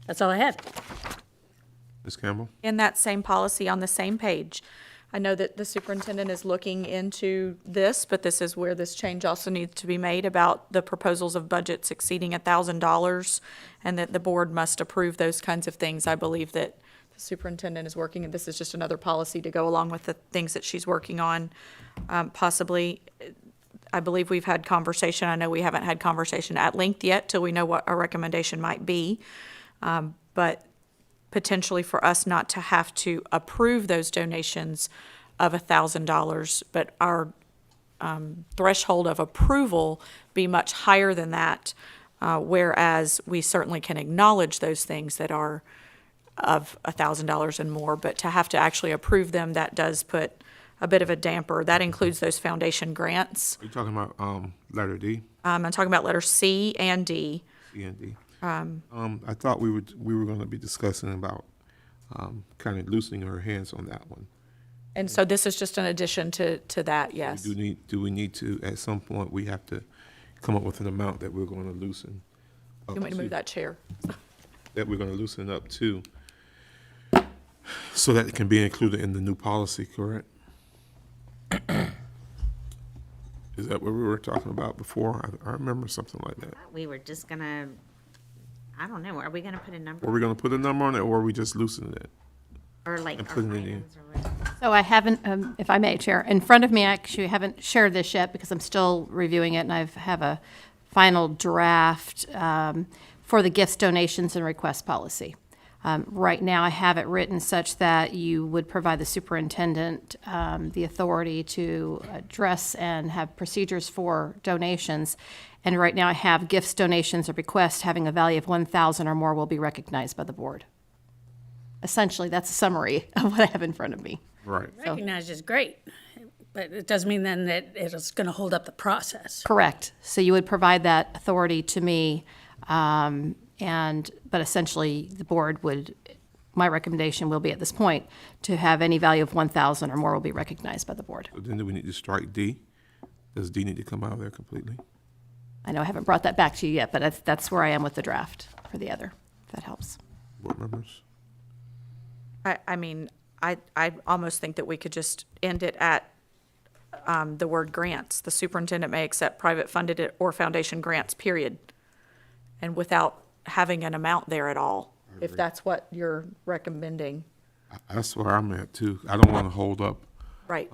That's all I had. Ms. Campbell? In that same policy on the same page, I know that the superintendent is looking into this, but this is where this change also needs to be made about the proposals of budgets exceeding $1,000 and that the board must approve those kinds of things. I believe that the superintendent is working, and this is just another policy to go along with the things that she's working on. Possibly, I believe we've had conversation. I know we haven't had conversation at length yet till we know what our recommendation might be. But potentially for us not to have to approve those donations of $1,000, but our threshold of approval be much higher than that, whereas we certainly can acknowledge those things that are of $1,000 and more, but to have to actually approve them, that does put a bit of a damper. That includes those foundation grants. Are you talking about letter D, I'm talking about letters C and D. C, and D? I thought we were going to be discussing about kind of loosening our hands on that one. And so this is just an addition to that, yes. Do we need to, at some point, we have to come up with an amount that we're going to loosen? You want me to move that chair? That we're going to loosen up to, so that it can be included in the new policy, correct? Is that what we were talking about before? I remember something like that. We were just gonna, I don't know, are we gonna put a number? Were we going to put a number on it, or are we just loosening it? Or like and our putting it in? items or whatever? So I haven't, if I may, Chair, in front of me, I actually haven't shared this yet because I'm still reviewing it, and I have a final draft for the gifts, donations, and request policy. Right now, I have it written such that you would provide the superintendent the authority to address and have procedures for donations. And right now, I have gifts, donations, or requests having a value of $1,000 or more will be recognized by the board. Essentially, that's a summary of what I have in front of me. Right. Recognized is great, but it doesn't mean then that it's going to hold up the process. Correct. So you would provide that authority to me, but essentially, the board would, my recommendation will be at this point, to have any value of $1,000 or more will be recognized by the board. So then do we need to strike D? Does D need to come out of there completely? I know I haven't brought that back to you yet, but that's where I am with the draft for the other, if that helps. Board members? I mean, I almost think that we could just end it at the word grants. The superintendent may accept private funded or foundation grants, period. And without having an amount there at all, if that's what you're recommending. That's where I'm at, too. I don't want to hold up Right.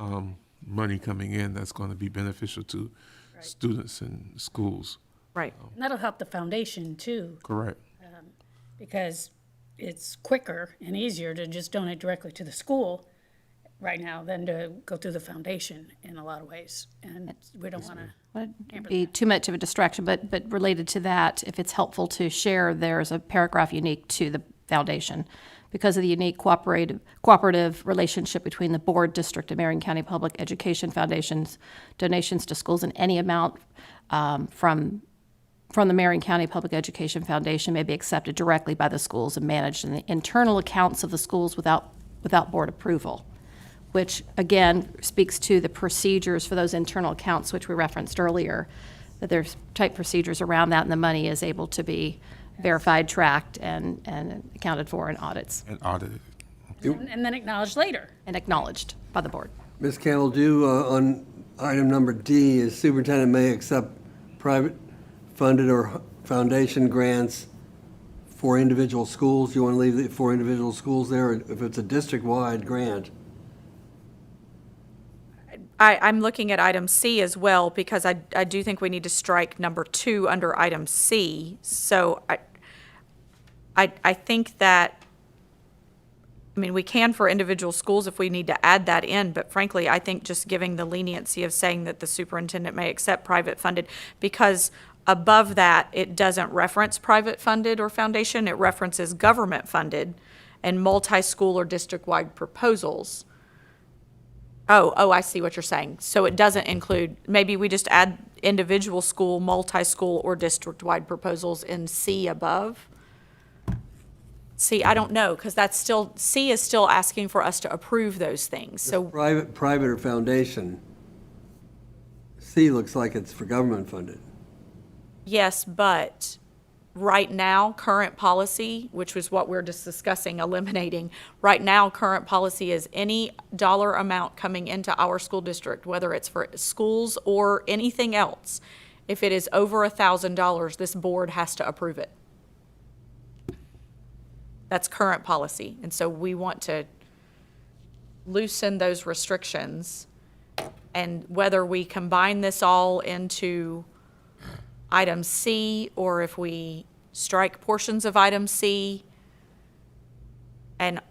money coming in that's going to be beneficial to students and schools. Right. And that'll help the foundation too, Correct. because it's quicker and easier to just donate directly to the school right now than to go through the foundation in a lot of ways. And we don't want to. Wouldn't be too much of a distraction, but related to that, if it's helpful to share, there's a paragraph unique to the foundation. Because of the unique cooperative relationship between the board, district, and Marion County Public Education Foundations, donations to schools in any amount from the Marion County Public Education Foundation may be accepted directly by the schools and managed in the internal accounts of the schools without board approval, which again speaks to the procedures for those internal accounts, which we referenced earlier, that there's tight procedures around that, and the money is able to be verified, tracked, and accounted for in audits. And audited. And then acknowledge later. And acknowledged by the board. Ms. Campbell, on item number D, is superintendent may accept private funded or foundation grants for individual schools. You want to leave it for individual schools there, if it's a district-wide grant? I'm looking at item C as well, because I do think we need to strike number 2 under item C. So I think that, I mean, we can for individual schools if we need to add that in, but frankly, I think just giving the leniency of saying that the superintendent may accept private funded, because above that, it doesn't reference private funded or foundation, it references government funded and multi-school or district-wide proposals. Oh, I see what you're saying. So it doesn't include, maybe we just add individual school, multi-school, or district-wide proposals in C above? See, I don't know, because that's still, C is still asking for us to approve those things, so. Private or foundation. C looks like it's for government funded. Yes, but right now, current policy, which was what we're just discussing, eliminating, right now, current policy is any dollar amount coming into our school district, whether it's for schools or anything else, if it is over $1,000, this board has to approve it. That's current policy, and so we want to loosen those restrictions, and whether we combine this all into item C, or if we strike portions of item C and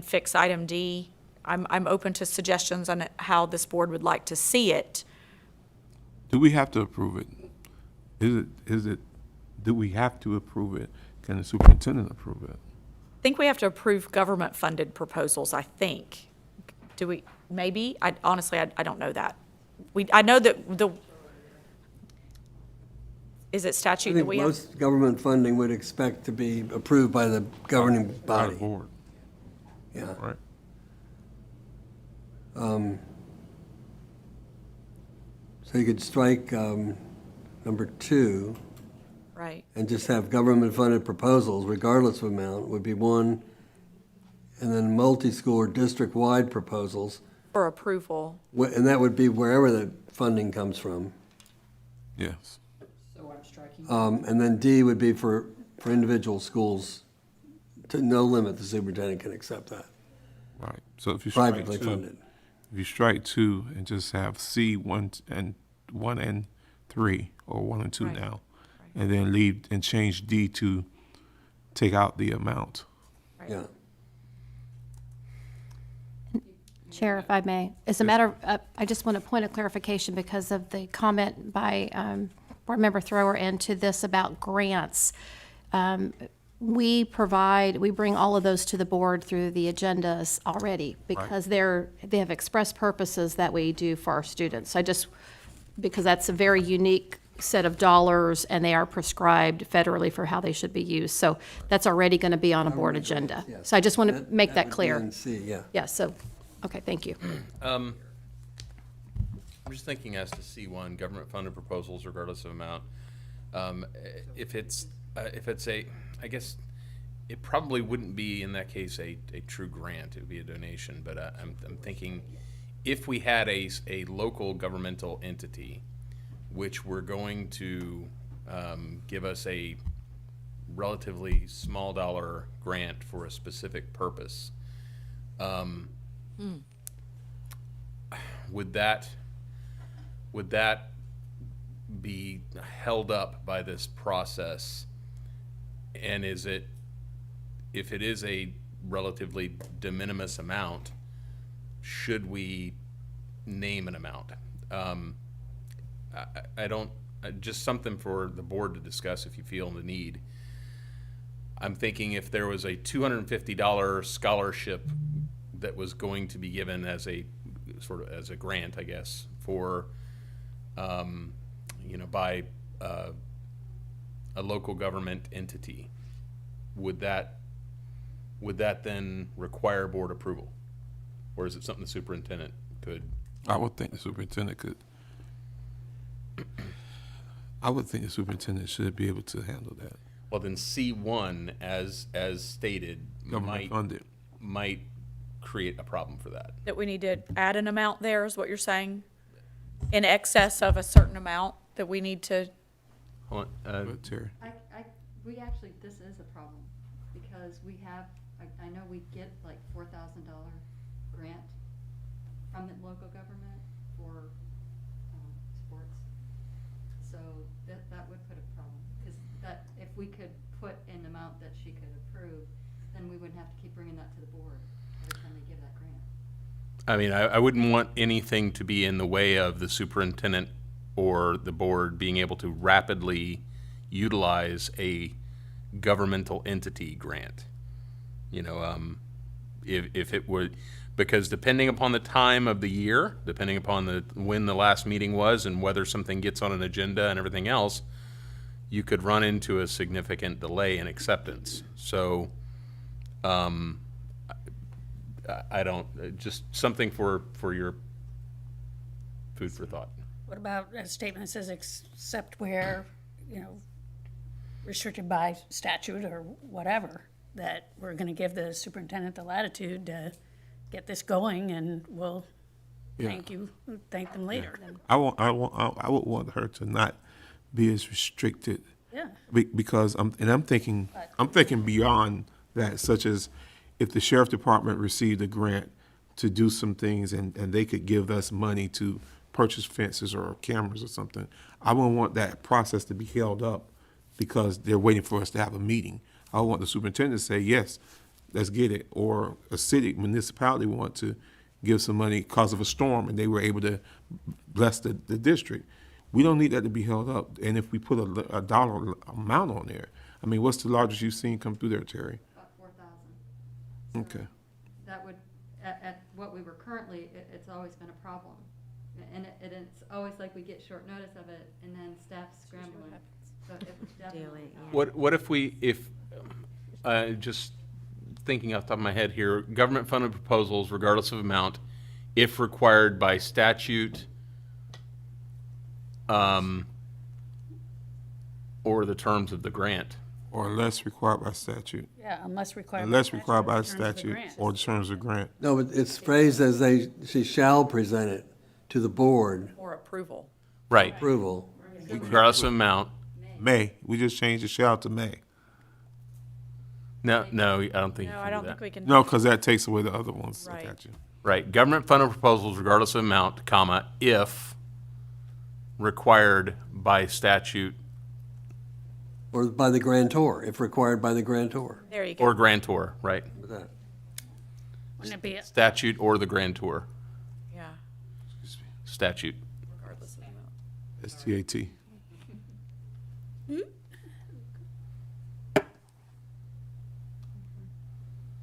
fix item D. I'm open to suggestions on how this board would like to see it, Do we have to approve it? Do we have to approve it? Can the superintendent approve it? I think we have to approve government-funded proposals, I think. Do we, maybe? Honestly, I don't know that. I know that is it I statute that think we have? most government funding would expect to be approved by the governing By the body. board, Yeah. right? So you could strike number 2 Right. and just have government-funded proposals, regardless of amount, would be 1. And then multi-school or district-wide proposals, For approval. and that would be wherever the funding comes from. Yes. So I'm striking. And then D would be for individual schools, to no limit, the superintendent can accept that, Right. So if you strike privately 2, funded. if you strike 2 and just have C 1 and 3, or 1 and 2 Right. now, and then leave and change D to take out the amount. Yeah. Chair, if I may, as a matter of, I just want a point of clarification because of the comment by Board Member Thrower into this about grants. We bring all of those to the board through the agendas already because they have express purposes that we do for our students. Because that's a very unique set of dollars and they are prescribed federally for how they should be used. So that's already going to be on a board agenda. Yes. So I just want to make that would be clear. in C, yeah. Yeah, so, okay, thank you. I'm just thinking as to C1, government-funded proposals regardless of amount. If it's a, I guess, it probably wouldn't be, in that case, a true grant. It would be a donation. But I'm thinking if we had a local governmental entity which were going to give us a relatively small dollar grant for a specific purpose, would that be held up by this process? And if it is a relatively de minimis amount, should we name an amount? I don't, just something for the board to discuss if you feel the need. I'm thinking if there was a $250 scholarship that was going to be given as a sort of as a grant, I guess, for by a local government entity, would that then require board approval, or is it something the superintendent could? I would think the superintendent could. I would think the superintendent should be able to handle that. Well, then C1, as stated, Government funded. might create a problem for that. That we need to add an amount there, is what you're saying? In excess of a certain amount that we need to, Hold on, But Terry, We actually, this is a problem, because we have, I know we get like $4,000 grant from the local government for, sports. So that would put a problem, because that, if we could put an amount that she could approve, then we wouldn't have to keep bringing that to the board every time they give that grant. I mean, I wouldn't want anything to be in the way of the superintendent or the board being able to rapidly utilize a governmental entity grant. If it would, because depending upon the time of the year, depending upon when the last meeting was and whether something gets on an agenda and everything else, you could run into a significant delay in acceptance. So, I don't, just something for your food for thought. What about a statement that says except where, restricted by statute or whatever, that we're gonna give the superintendent the latitude to get this going and we'll thank them later. I would want her to not be as restricted. Yeah. Because I'm thinking beyond that, such as if the sheriff department received a grant to do some things and they could give us money to purchase fences or cameras or something, I wouldn't want that process to be held up because they're waiting for us to have a meeting. I want the superintendent to say, yes, let's get it. Or a city, municipality want to give some money because of a storm and they were able to bless the district. We don't need that to be held up. And if we put a dollar amount on there, I mean, what's the largest you've seen come through there, Terry? About 4,000. Okay. That would, at what we were currently, it's always been a problem. And it's always like we get short notice of it and then staff's scrambling. So it was definitely. What if, just thinking off the top of my head here, government-funded proposals, regardless of amount, if required by statute, or the terms of the grant. Or unless required by statute. Yeah, unless required. Unless required by in terms of the statute grant. or the terms of grant. No, but it's phrased as she shall present it to the board Or approval. Right, approval. regardless of amount. May, we just changed the shall to may. No, I don't think you No, can I do don't that. think we can. No, because that takes away the other ones. I Right. got you. Right, government-funded proposals regardless of amount, comma, if required by statute Or by the grantor, if required by the grantor. There you go. or grantor, right? With that. Wouldn't it be, Statute or the grantor, Yeah, statute. regardless of the amount. STAT.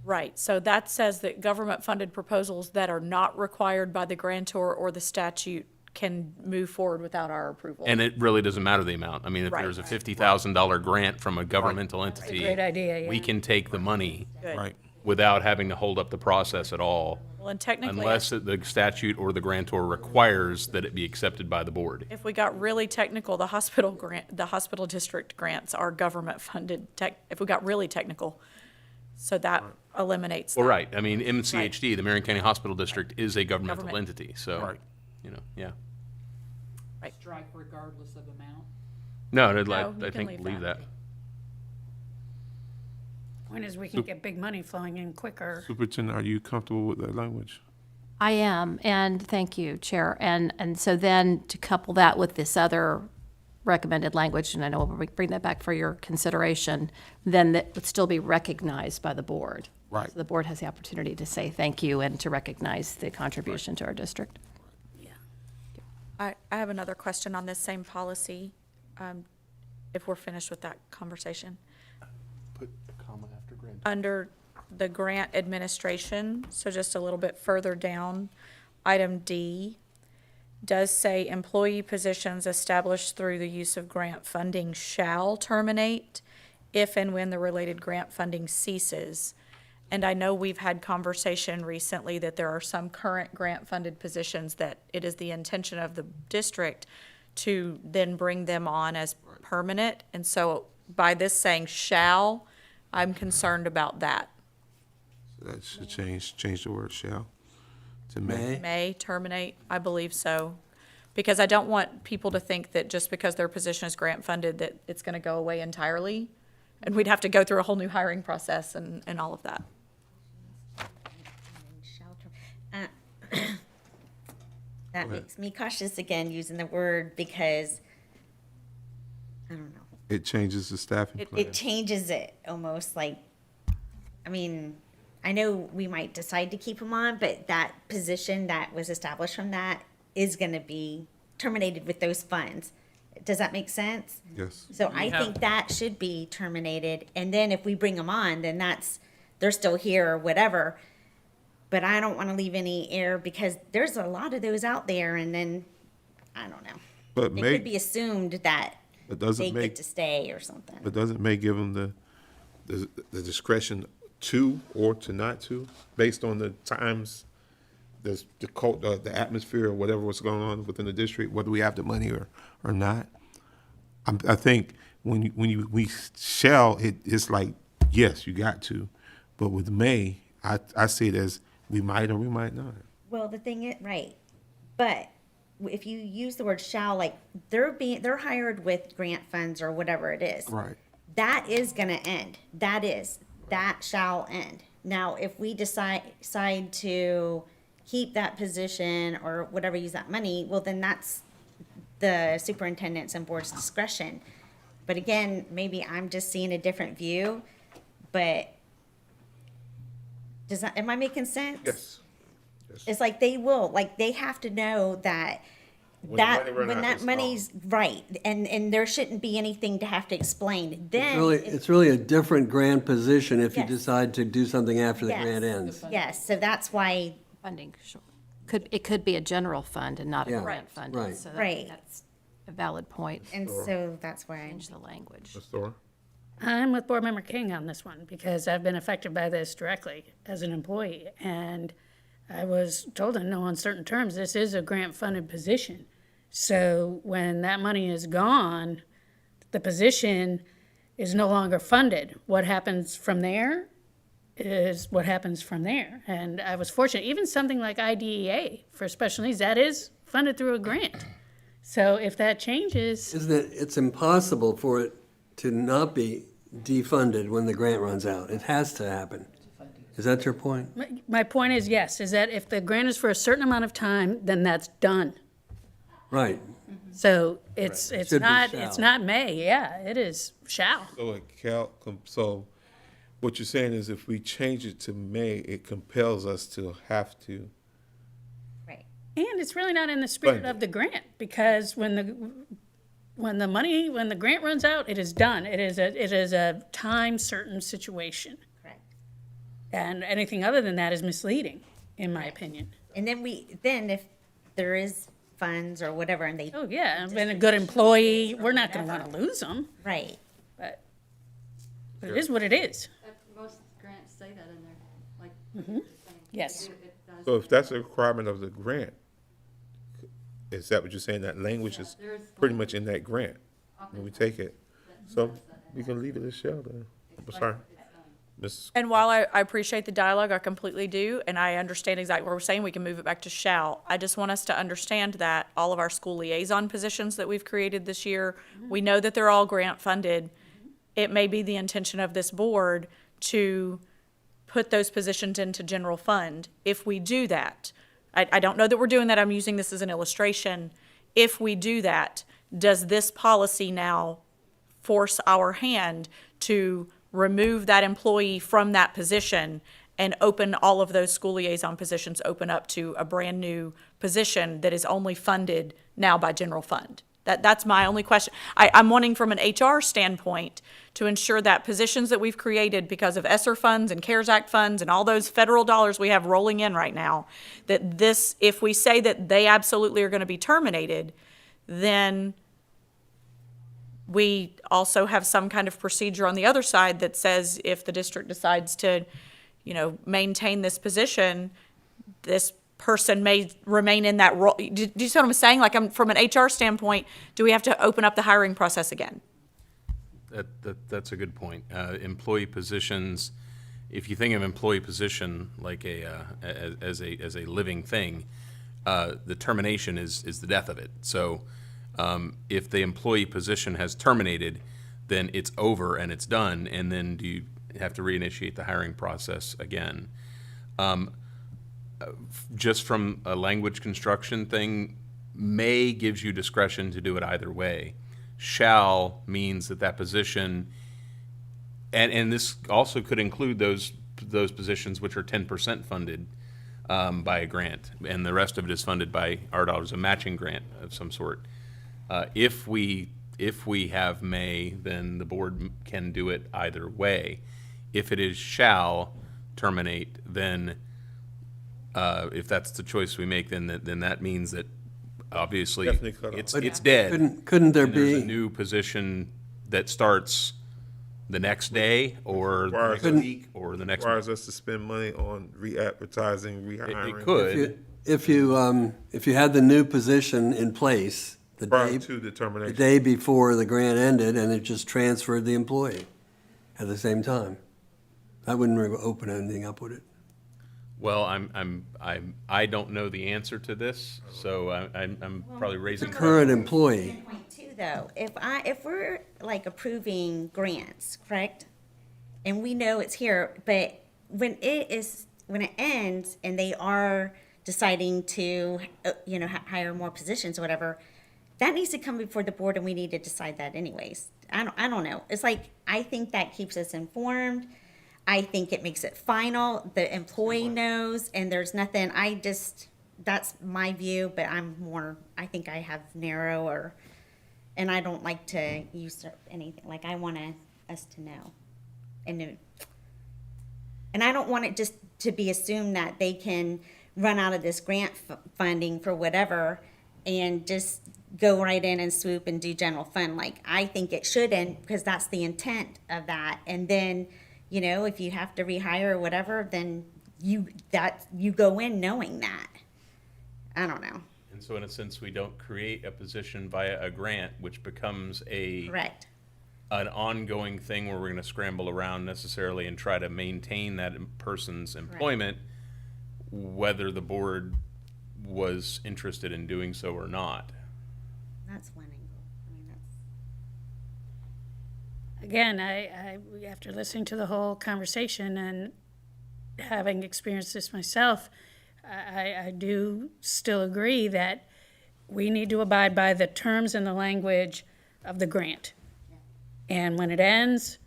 Right, so that says that government-funded proposals that are not required by the grantor or the statute can move forward without our approval. And it really doesn't matter the amount. I mean, if Right. there's a $50,000 grant from a governmental entity, great idea, we yeah. can take the money Good. Right. without having to hold up the process at all, Well, and technically, unless the statute or the grantor requires that it be accepted by the board. if we got really technical, the hospital grant, the hospital district grants are government-funded if we got really technical. So that eliminates Well, that. right, I mean, MCHD, the Marion County Hospital District, is a governmental Government. entity, so, Right. yeah. Strike regardless of amount. No, No, I you can think, leave leave that. that. point is we can get big money flowing in quicker. Superintendent, are you comfortable with that language? I am, and thank you, Chair. And so then to couple that with this other recommended language, and I know we'll bring that back for your consideration, then that would still be recognized by the board. Right. So the board has the opportunity to say thank you and to recognize the contribution to our district. I have another question on this same policy, if we're finished with that conversation. Put a comma after grant. Under the grant administration, so just a little bit further down, item D does say employee positions established through the use of grant funding shall terminate if and when the related grant funding ceases. And I know we've had conversation recently that there are some current grant-funded positions that it is the intention of the district to then bring them on as permanent. And so by this saying shall, I'm concerned about that. So that should change the word shall to may. May terminate, I believe so. Because I don't want people to think that just because their position is grant-funded that it's going to go away entirely. And we'd have to go through a whole new hiring process and all of that. That makes me cautious again using the word because, I don't know. It changes the staffing plan. It changes it almost like, I mean, I know we might decide to keep them on, but that position that was established from that is going to be terminated with those funds. Does that make sense? Yes. So I think that should be terminated. And then if we bring them on, then they're still here or whatever. But I don't want to leave any air because there's a lot of those out there. And then, I don't know. But It may, could be assumed that but they doesn't get make, to stay or something. but doesn't may give them the discretion to or to not to, based on the times, the atmosphere or whatever was going on within the district, whether we have the money or not. I think when we shall, it's like, yes, you got to. But with may, I see it as we might or we might not. Well, the thing is, right, but if you use the word shall, like they're hired with grant funds or whatever it is. Right. That is gonna end. That shall end. Now, if we decide to keep that position or whatever, use that money, well, then that's the superintendent's and board's discretion. But again, maybe I'm just seeing a different view, but am I making sense? Yes. It's like they have to know that when that money's right, and there shouldn't be anything to have to explain, then. It's really a different grant position if you Yes. decide to do something after the Yes. grant ends. Yes, so that's why, Funding, sure. It could be a general fund and not a Yeah. grant fund. Right. So Right. that's a valid point. and so that's why I. Change the language. Ms. Thor? I'm with Board Member King on this one because I've been affected by this directly as an employee. And I was told in no uncertain terms, this is a grant-funded position. So when that money is gone, the position is no longer funded. What happens from there is what happens from there. And I was fortunate, even something like IDEA for special needs, that is funded through a grant. So if that changes, Isn't it, it's impossible for it to not be defunded when the grant runs out. It has to happen. Is that your point? my point is, yes, is that if the grant is for a certain amount of time, then that's done. Right. So it's Should be not, shall. it's not may, yeah, it is shall. So what you're saying is if we change it to may, it compels us to have to. Right. And it's really not in the spirit Funded. of the grant, because when the grant runs out, it is done. It is a time-certain situation. Correct. And anything other than that is misleading, in my opinion. And then if there is funds or whatever, and they. Oh, yeah, I've been a good employee, we're not gonna wanna lose them, Right. but it is what it is. Most grants say that in there, like. Yes. It does. So if that's a requirement of the grant, is that what you're saying? That language is There's pretty much in that grant when we take it? So we can leave it as shall then. I'm sorry. Ms. And while I appreciate the dialogue, I completely do, and I understand exactly what we're saying, we can move it back to shall. I just want us to understand that all of our school liaison positions that we've created this year, we know that they're all grant funded. It may be the intention of this board to put those positions into general fund. If we do that, I don't know that we're doing that, I'm using this as an illustration. If we do that, does this policy now force our hand to remove that employee from that position and open all of those school liaison positions, open up to a brand-new position that is only funded now by general fund? That's my only question. I'm wanting from an HR standpoint to ensure that positions that we've created because of ESSER funds and CARES Act funds and all those federal dollars we have rolling in right now, that this, if we say that they absolutely are going to be terminated, then we also have some kind of procedure on the other side that says if the district decides to, maintain this position, this person may remain in that role. Do you see what I'm saying? Like, from an HR standpoint, do we have to open up the hiring process again? That's a good point. Employee positions, if you think of employee position like as a living thing, the termination is the death of it. So if the employee position has terminated, then it's over and it's done, and then do you have to reinitiate the hiring process again? Just from a language construction thing, may gives you discretion to do it either way. Shall means that position, and this also could include those positions which are 10% funded by a grant, and the rest of it is funded by our dollars, a matching grant of some sort. If we have may, then the board can do it either way. If it is shall terminate, then if that's the choice we make, then that means that obviously Definitely cut off. it's dead. Couldn't there And there's a be, new position that starts the next day or the Requires next us- week or the next Requires month. us to spend money on re-advertising, It rehiring. could. if you had the new position in place the Prior day, to the determination. day before the grant ended and it just transferred the employee at the same time, that wouldn't open anything up, would it? Well, I don't know the answer to this, so I'm probably raising. Current employee. Point two, though, if we're like approving grants, correct? And we know it's here, but when it ends and they are deciding to, hire more positions or whatever, that needs to come before the board and we need to decide that anyways. I don't know. It's like, I think that keeps us informed. I think it makes it final. The employee knows, and there's nothing, that's my view, but I think I have narrower, and I don't like to usurp anything. Like, I want us to know. And I don't want it just to be assumed that they can run out of this grant funding for whatever and just go right in and swoop and do general fund. Like, I think it shouldn't, because that's the intent of that. And then, if you have to rehire or whatever, then you go in knowing that. I don't know. And so in a sense, we don't create a position via a grant, which becomes Correct. an ongoing thing where we're going to scramble around necessarily and try to maintain that person's employment, whether the board was interested in doing so or not. That's one angle. I mean, that's. Again, after listening to the whole conversation and having experienced this myself, I do still agree that we need to abide by the terms and the language of the grant. And when it ends,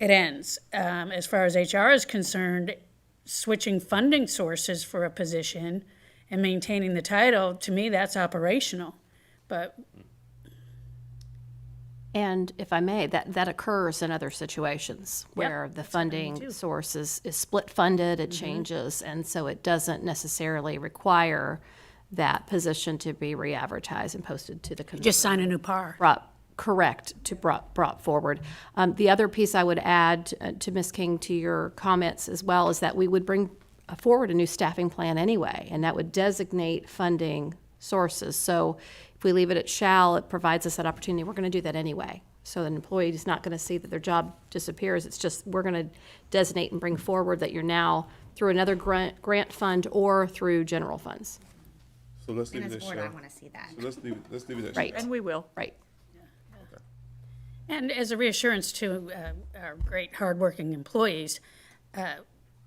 it ends. As far as HR is concerned, switching funding sources for a position and maintaining the title, to me, that's operational. But And if I may, that occurs in other situations where the that's what I mean, funding too. source is split funded, it changes, and so it doesn't necessarily require that position to be re-advertised and posted to the just sign a new PAR. brought forward. The other piece I would add to Ms. King, to your comments as well, is that we would bring forward a new staffing plan anyway, and that would designate funding sources. So if we leave it at shall, it provides us that opportunity. We're going to do that anyway. So an employee is not going to see that their job disappears. It's just, we're going to designate and bring forward that you're now through another grant fund or through general funds. So let's And leave it as at board, I shall. want to see that. So let's leave it at Right. shall. And we will. Right. And as a reassurance to our great hardworking employees,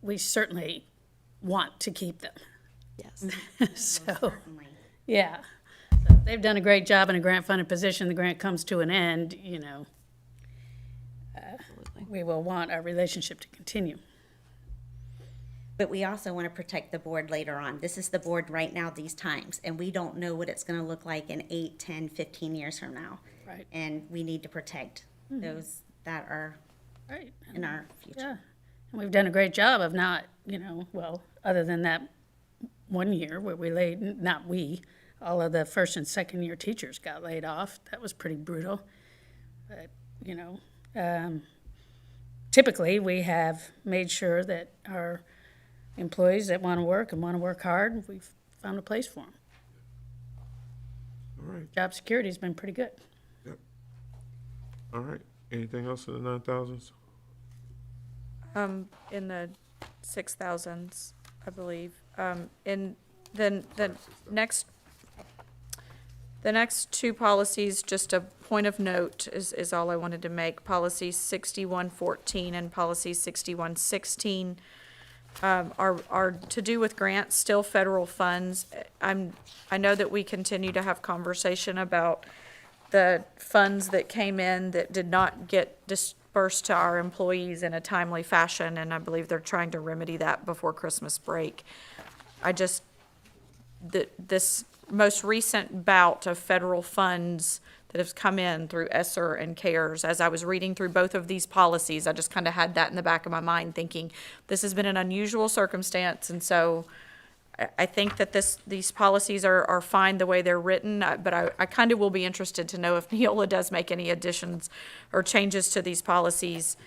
we certainly want to keep them. Yes. So, Certainly. yeah. So if they've done a great job in a grant-funded position, the grant comes to an end, we will want our relationship to continue. But we also want to protect the board later on. This is the board right now, these times, and we don't know what it's going to look like in 8, 10, 15 years from now. Right. And we need to protect those that are Right. in our future. Yeah. And we've done a great job of not, well, other than that 1 year where we laid, not we, all of the first and second year teachers got laid off. That was pretty brutal. But, typically we have made sure that our employees that want to work and want to work hard, we've found a place for them. All right, Job security's been pretty good. all right. Anything else in the 9,000s? In the 6,000s, I believe. In the next two policies, just a point of note is all I wanted to make. Policy 6114 and policy 6116 are to do with grants, still federal funds. I know that we continue to have conversation about the funds that came in that did not get dispersed to our employees in a timely fashion, and I believe they're trying to remedy that before Christmas break. This most recent bout of federal funds that have come in through ESSER and CARES, as I was reading through both of these policies, I just kind of had that in the back of my mind, thinking this has been an unusual circumstance, and so I think that these policies are fine the way they're written, but I kind of will be interested to know if Neola does make any additions or changes to these policies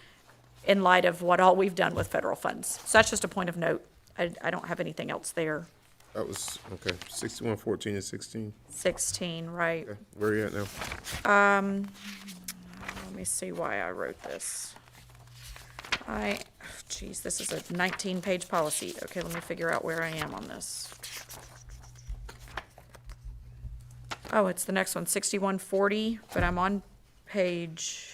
in light of what all we've done with federal funds. So that's just a point of note. I don't have anything else there. That was, okay, 61, 14, and 16. 16, right. Okay, where are you at now? Let me see why I wrote this. This is a 19-page policy. Okay, let me figure out where I am on this. Oh, it's the next one, 6140, but I'm on page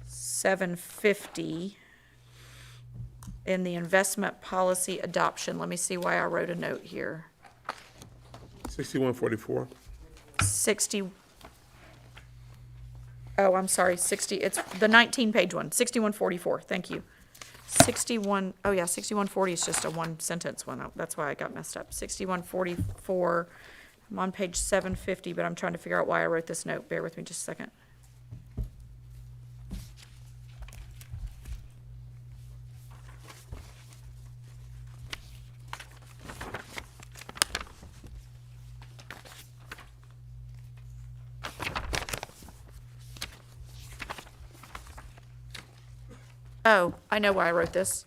750 in the investment policy adoption. Let me see why I wrote a note here. 6144. 60, oh, I'm sorry, 60, it's the 19-page one, 6144, thank you. Oh yeah, 6140 is just a one-sentence one. That's why I got messed up. 6144, I'm on page 750, but I'm trying to figure out why I wrote this note. Bear with me just a second. Oh, I know why I wrote this.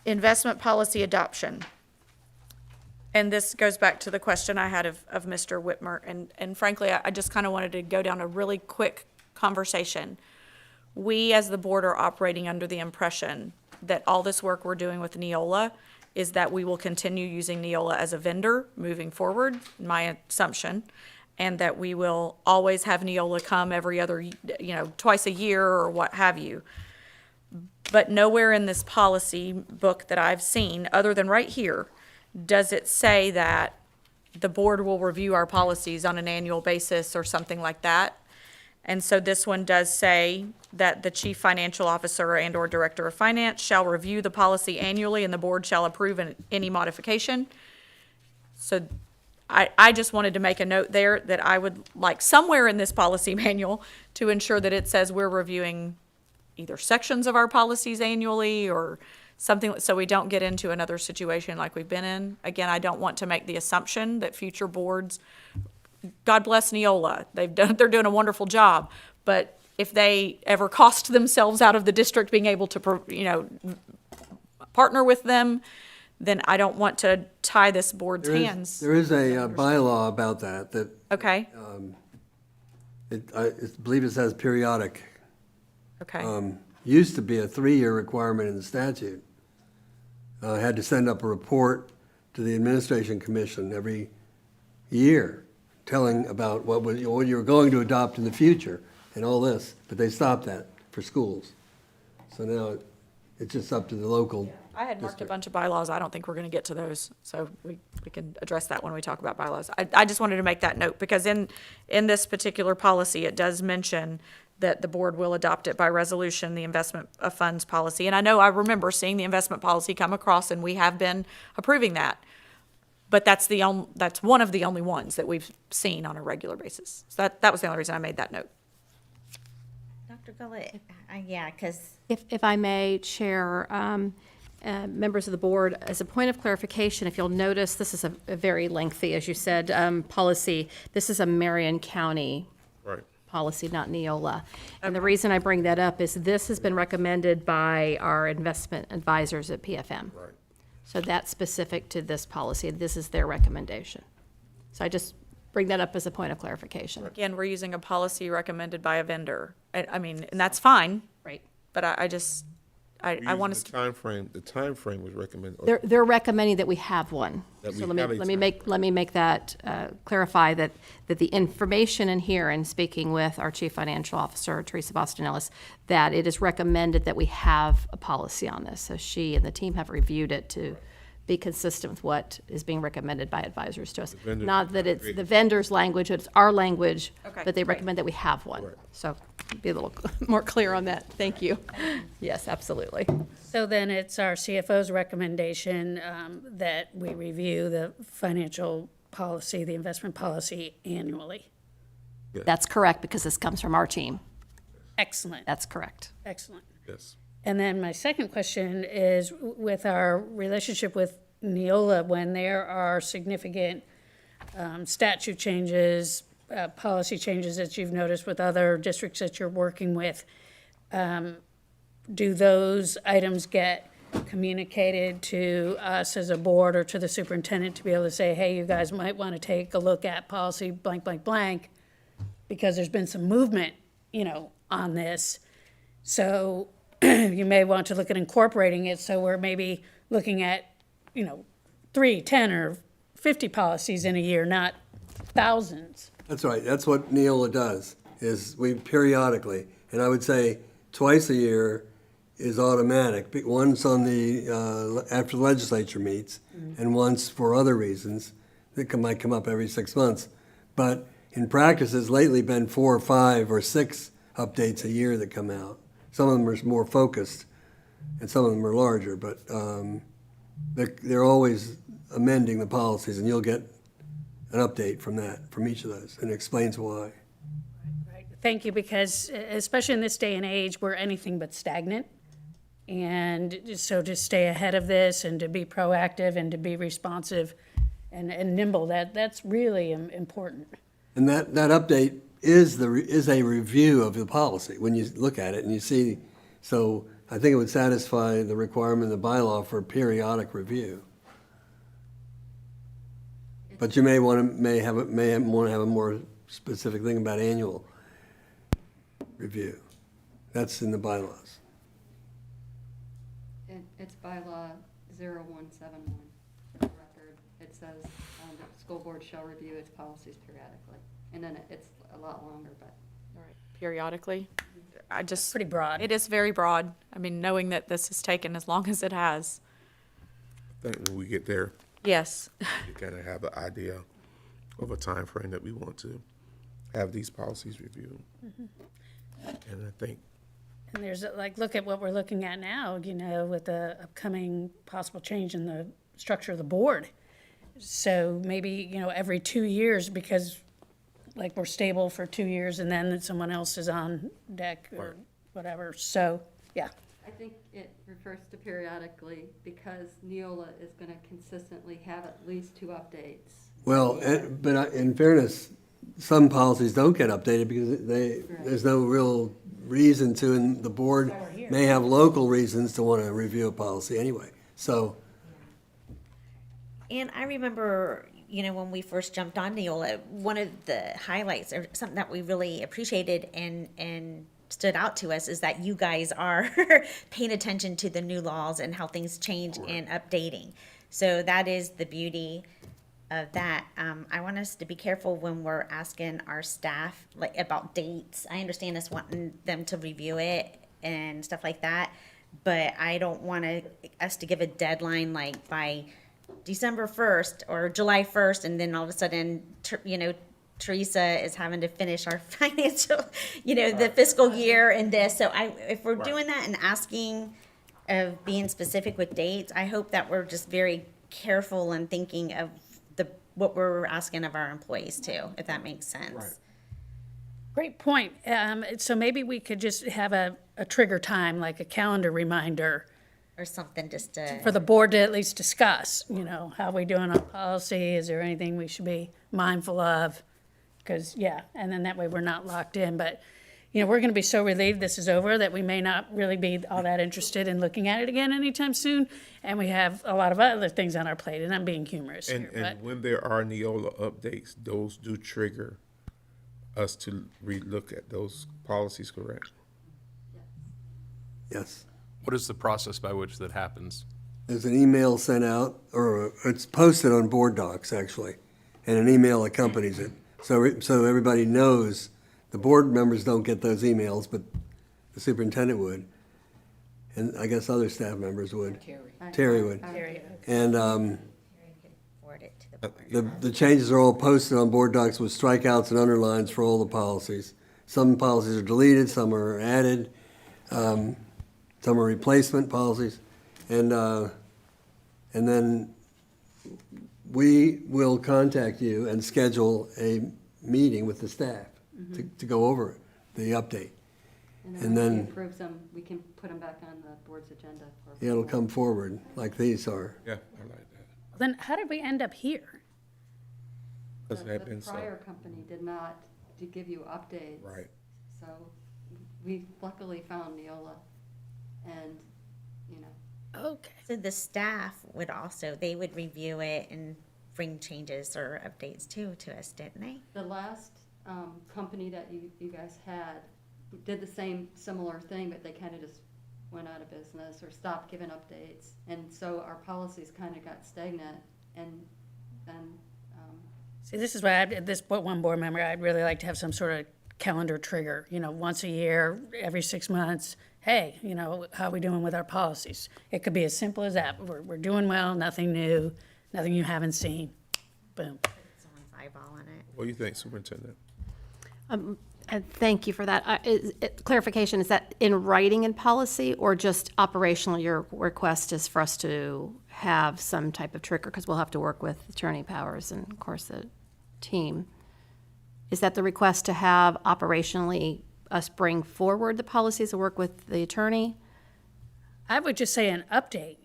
Investment policy adoption. And this goes back to the question I had of Mr. Whitmer. And frankly, I just kind of wanted to go down a really quick conversation. We, as the board, are operating under the impression that all this work we're doing with Neola is that we will continue using Neola as a vendor moving forward, my assumption, and that we will always have Neola come every other, twice a year or what have you. But nowhere in this policy book that I've seen, other than right here, does it say that the board will review our policies on an annual basis or something like that. And so this one does say that the chief financial officer and/or director of finance shall review the policy annually and the board shall approve any modification. So I just wanted to make a note there that I would like somewhere in this policy manual to ensure that it says we're reviewing either sections of our policies annually or something, so we don't get into another situation like we've been in. Again, I don't want to make the assumption that future boards, God bless Neola, they're doing a wonderful job, but if they ever cost themselves out of the district being able to, partner with them, then I don't want to tie this board's hands. There is a bylaw about that, Okay, I believe it says periodic. okay, Used to be a 3-year requirement in the statute. Had to send up a report to the administration commission every year telling about what you were going to adopt in the future and all this, but they stopped that for schools. So now it's just up to the local. I had marked a bunch of bylaws. I don't think we're going to get to those, so we can address that when we talk about bylaws. I just wanted to make that note, because in this particular policy, it does mention that the board will adopt it by resolution, the investment of funds policy. And I remember seeing the investment policy come across, and we have been approving that. But that's one of the only ones that we've seen on a regular basis. So that was the only reason I made that note. Dr. Gullett, yeah, because If I may, Chair, members of the board, as a point of clarification, if you'll notice, this is a very lengthy, as you said, policy. This is a Marion County policy, not Neola. And the reason I bring that up is this has been recommended by our investment advisors at PFM. Right. So that's specific to this policy. This is their recommendation. So I just bring that up as a point of clarification. Again, we're using a policy recommended by a vendor. I mean, and that's fine. Right. But I want us to. The timeframe was recommended. They're recommending that we have one. That we So have a let me make that, clarify that the information in here, and speaking with our Chief Financial Officer, Teresa Boston-Ellis, that it is recommended that we have a policy on this. So she and the team have reviewed it to be consistent with what is being recommended by advisors to us. Not that it's the vendor's language, it's our language, Okay, but they great. recommend that we have one. So be a little more clear on that. Thank you. Yes, absolutely. So then it's our CFO's recommendation that we review the financial policy, the investment policy annually. That's correct, because this comes from our team. Excellent, That's correct. excellent. Yes. And then my second question is with our relationship with Neola, when there are significant statute changes, policy changes that you've noticed with other districts that you're working with, do those items get communicated to us as a board or to the superintendent to be able to say, hey, you guys might want to take a look at policy blank, blank, blank, because there's been some movement, on this. So you may want to look at incorporating it, so we're maybe looking at, 3, 10, or 50 policies in a year, not thousands. That's right, that's what Neola does, is we periodically, and I would say twice a year is automatic. Once on the, after the legislature meets, and once for other reasons that might come up every 6 months. But in practice, it's lately been 4 or 5 or 6 updates a year that come out. Some of them are more focused and some of them are larger, but they're always amending the policies, and you'll get an update from each of those, and it explains why. Thank you, because especially in this day and age, we're anything but stagnant. And so to stay ahead of this and to be proactive and to be responsive and nimble, that's really important. And that update is a review of the policy, when you look at it and you see, so I think it would satisfy the requirement of the bylaw for periodic review. But you may want to have a more specific thing about annual review. That's in the bylaws. It's bylaw 0171 for the record. It says, the school board shall review its policies periodically. And then it's a lot longer, but. All right, periodically. I just. Pretty broad. It is very broad. I mean, knowing that this has taken as long as it has. I think when we get there, Yes. we gotta have an idea of a time frame that we want to have these policies reviewed. And I think And there's, like, look at what we're looking at now, with the upcoming possible change in the structure of the board. So maybe, every 2 years, because, like, we're stable for 2 years and then someone else is on deck or whatever. So, yeah. I think it refers to periodically because Neola is going to consistently have at least 2 updates. Well, but in fairness, some policies don't get updated because there's no real reason to, and the board may have local reasons to want to review a policy anyway. So, And I remember, when we first jumped on Neola, one of the highlights or something that we really appreciated and stood out to us is that you guys are paying attention to the new laws and how things change and updating. So that is the beauty of that. I want us to be careful when we're asking our staff about dates. I understand us wanting them to review it and stuff like that, but I don't want us to give a deadline like by December 1st or July 1st, and then all of a sudden, Teresa is having to finish our financial, the fiscal year and this. So if we're doing that and asking of being specific with dates, I hope that we're just very careful and thinking of what we're asking of our employees too, if that makes sense. Great point. So maybe we could just have a trigger time, like a calendar reminder Or something just to. for the board to at least discuss, how we doing on policy? Is there anything we should be mindful of? Because, and then that way we're not locked in. But, we're going to be so relieved this is over that we may not really be all that interested in looking at it again anytime soon. And we have a lot of other things on our plate, and I'm being humorous here. And when there are Neola updates, those do trigger us to relook at those policies, correct? yes. What is the process by which that happens? There's an email sent out, or it's posted on board docs, actually, and an email accompanies it. So everybody knows, the board members don't get those emails, but the superintendent would. And I guess other staff members would. Terry would. And Forward it to the board. the changes are all posted on board docs with strikeouts and underlines for all the policies. Some policies are deleted, some are added, some are replacement policies. And then we will contact you and schedule a meeting with the staff to go over the update. And then then- if he approves them, we can put them back on the board's agenda. For It'll come forward like these are. Yeah, I like that. Then how did we end up here? Because it had been The so. prior company did not give you updates. Right. So we luckily found Neola and, Okay. So the staff would also, they would review it and bring changes or updates too to us, didn't they? the last company that you guys had did the same similar thing, but they kind of just went out of business or stopped giving updates. And so our policies kind of got stagnant and then, See, this is why this one board member, I'd really like to have some sort of calendar trigger, once a year, every 6 months. Hey, how are we doing with our policies? It could be as simple as that. We're doing well, nothing new, nothing you haven't seen. Boom. Someone's eyeballing it. What do you think, Superintendent? Thank you for that. Clarification, is that in writing in policy or just operational? Your request is for us to have some type of trigger, because we'll have to work with Attorney Powers and, of course, the team. Is that the request to have operationally us bring forward the policies and work with the attorney? I would just say an update,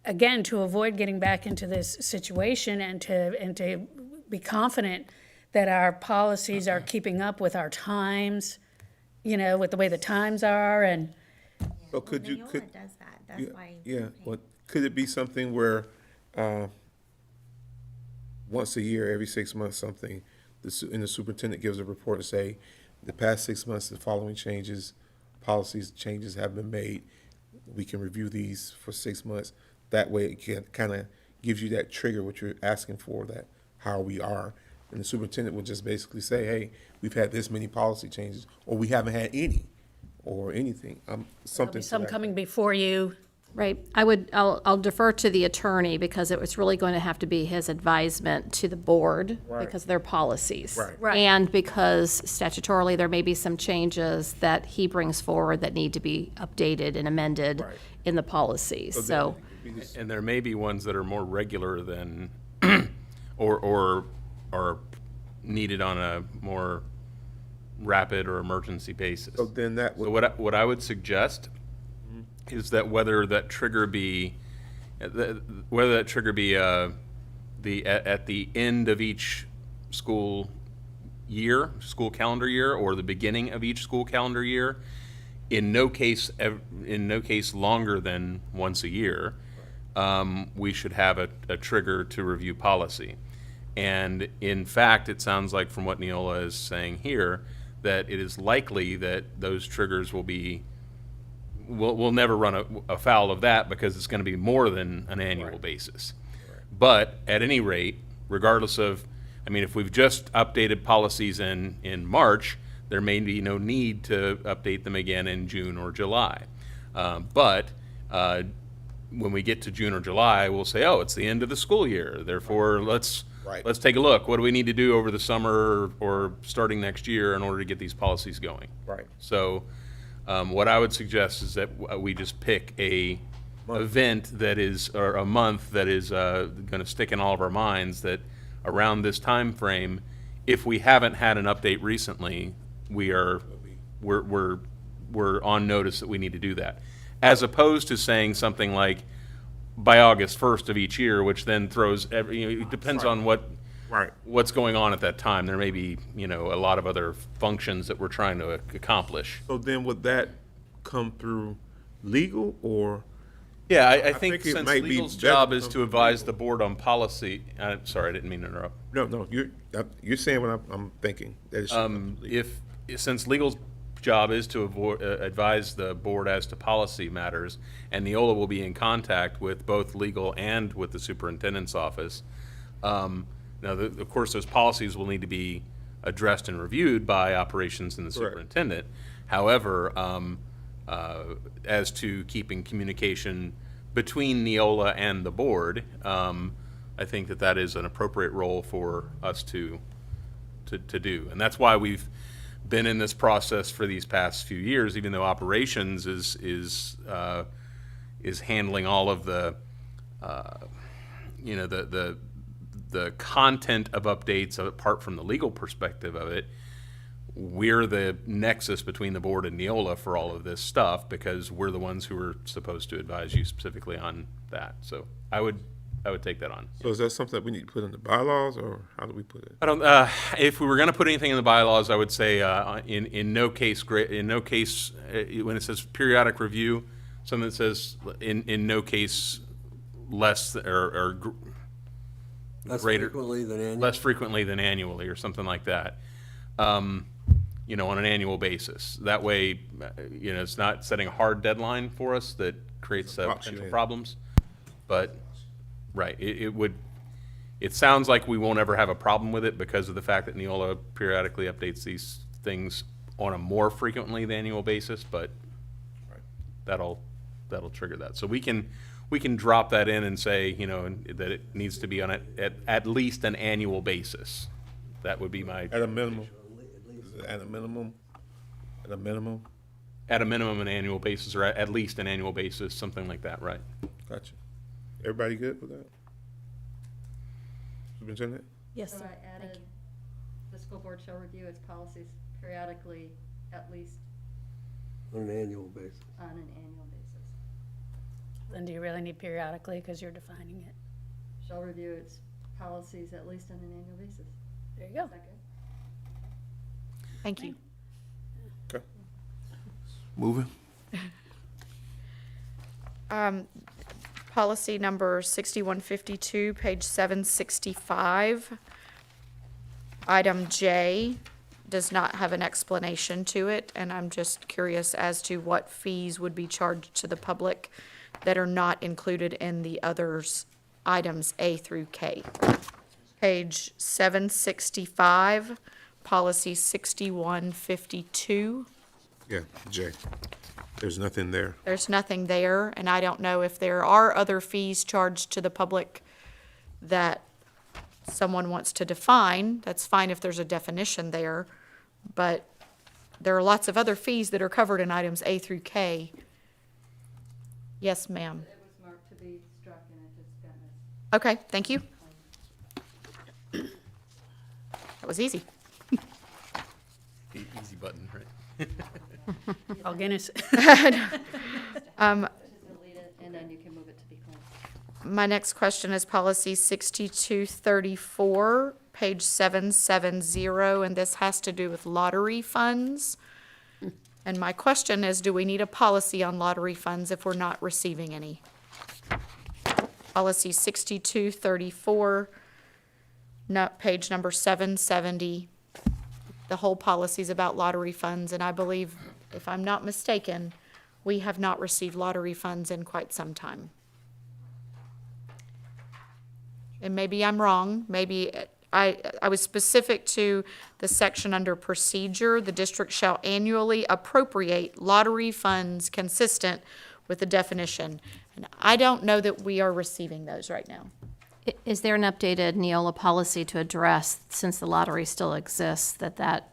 again, to avoid getting back into this situation and to be confident that our policies are keeping up with our times, with the way the times are, and So could you, Neola could, does that, that's yeah, why. yeah, well, could it be something where, once a year, every 6 months, something, and the superintendent gives a report to say, the past 6 months, the following policies, changes have been made. We can review these for 6 months. That way it can kind of gives you that trigger, what you're asking for, that how we are. And the superintendent would just basically say, hey, we've had this many policy changes, or we haven't had any, or anything, there'll something be to some that. coming before you. Right. I'll defer to the attorney, because it was really going to have to be his advisement to the board Right. because of their policies. Right. Right. And because statutorily, there may be some changes that he brings forward that need to be updated and amended Right. in the policies. So, And there may be ones that are more regular than, or are needed on a more rapid or emergency basis. So then that So would, what I would suggest is that whether that trigger be, at the end of each school calendar year, or the beginning of each school calendar year, in no case longer than once a year, we should have a trigger to review policy. And in fact, it sounds like from what Neola is saying here, that it is likely that those triggers we'll never run afoul of that, because it's going to be more than an annual basis. But at any rate, regardless of, if we've just updated policies in March, there may be no need to update them again in June or July. But when we get to June or July, we'll say, oh, it's the end of the school year. Therefore, let's take a look. What do we need to do over the summer or starting next year in order to get these policies going? Right. So what I would suggest is that we just pick a event that is, or a month that is going to stick in all of our minds, that around this time frame, if we haven't had an update recently, we're on notice that we need to do that, as opposed to saying something like by August 1st of each year, which then throws it depends on what's going on at that time. There may be a lot of other functions that we're trying to accomplish. so then would that come through legal, or? Yeah, I think think it since might be legal's better job to is come to from advise legal. the board on policy, sorry, I didn't mean to interrupt. No, you're saying what I'm thinking. That it should come through legal. Since legal's job is to advise the board as to policy matters, and Neola will be in contact with both legal and with the superintendent's office. Now, of course, those policies will need to be addressed and reviewed by operations and the Correct. superintendent. However, as to keeping communication between Neola and the board, I think that is an appropriate role for us to do. And that's why we've been in this process for these past few years, even though operations is handling all of the the content of updates apart from the legal perspective of it. We're the nexus between the board and Neola for all of this stuff, because we're the ones who are supposed to advise you specifically on that. So I would take that on. So is that something that we need to put in the bylaws, or how do we put it? I don't. If we were going to put anything in the bylaws, I would say in no case when it says periodic review, something that says in no case less or Less greater, frequently than annual? less frequently than annually, or something like that. On an annual basis. That way, it's not setting a hard deadline for us that creates potential problems. But, right, it sounds like we won't ever have a problem with it because of the fact that Neola periodically updates these things on a more frequently than annual basis, but that'll trigger that. So we can drop that in and say, that it needs to be on at least an annual basis. That would be my. At a minimum? At a minimum? At a minimum? At a minimum, an annual basis, or at least an annual basis, something like that, right? Gotcha. Everybody good with that? Superintendent? Yes, So sir. I added, the school board shall review its policies periodically, at least On an annual basis. on an annual basis. Then do you really need periodically, because you're defining it? Shall review its policies at least on an annual basis. There you go. Is that good? Thank you. Okay. Moving. Policy number 6152, page 765. Item J does not have an explanation to it, and I'm just curious as to what fees would be charged to the public that are not included in the others, items A through K. Page 765, policy 6152. Yeah, Jay. There's nothing there. There's nothing there, and I don't know if there are other fees charged to the public that someone wants to define. That's fine if there's a definition there, but there are lots of other fees that are covered in items A through K. Yes, ma'am. It was marked to be struck and it just got missed. Okay, thank you. That was easy. Easy button, right? Oh, Guinness. Just delete it and then you can move it to be clean. My next question is policy 6234, page 770, and this has to do with lottery funds. And my question is, do we need a policy on lottery funds if we're not receiving any? Policy 6234, page number 770. The whole policy is about lottery funds, and I believe, if I'm not mistaken, we have not received lottery funds in quite some time. And maybe I'm wrong, maybe I was specific to the section under procedure. The district shall annually appropriate lottery funds consistent with the definition. And I don't know that we are receiving those right now. Is there an updated Neola policy to address, since the lottery still exists, that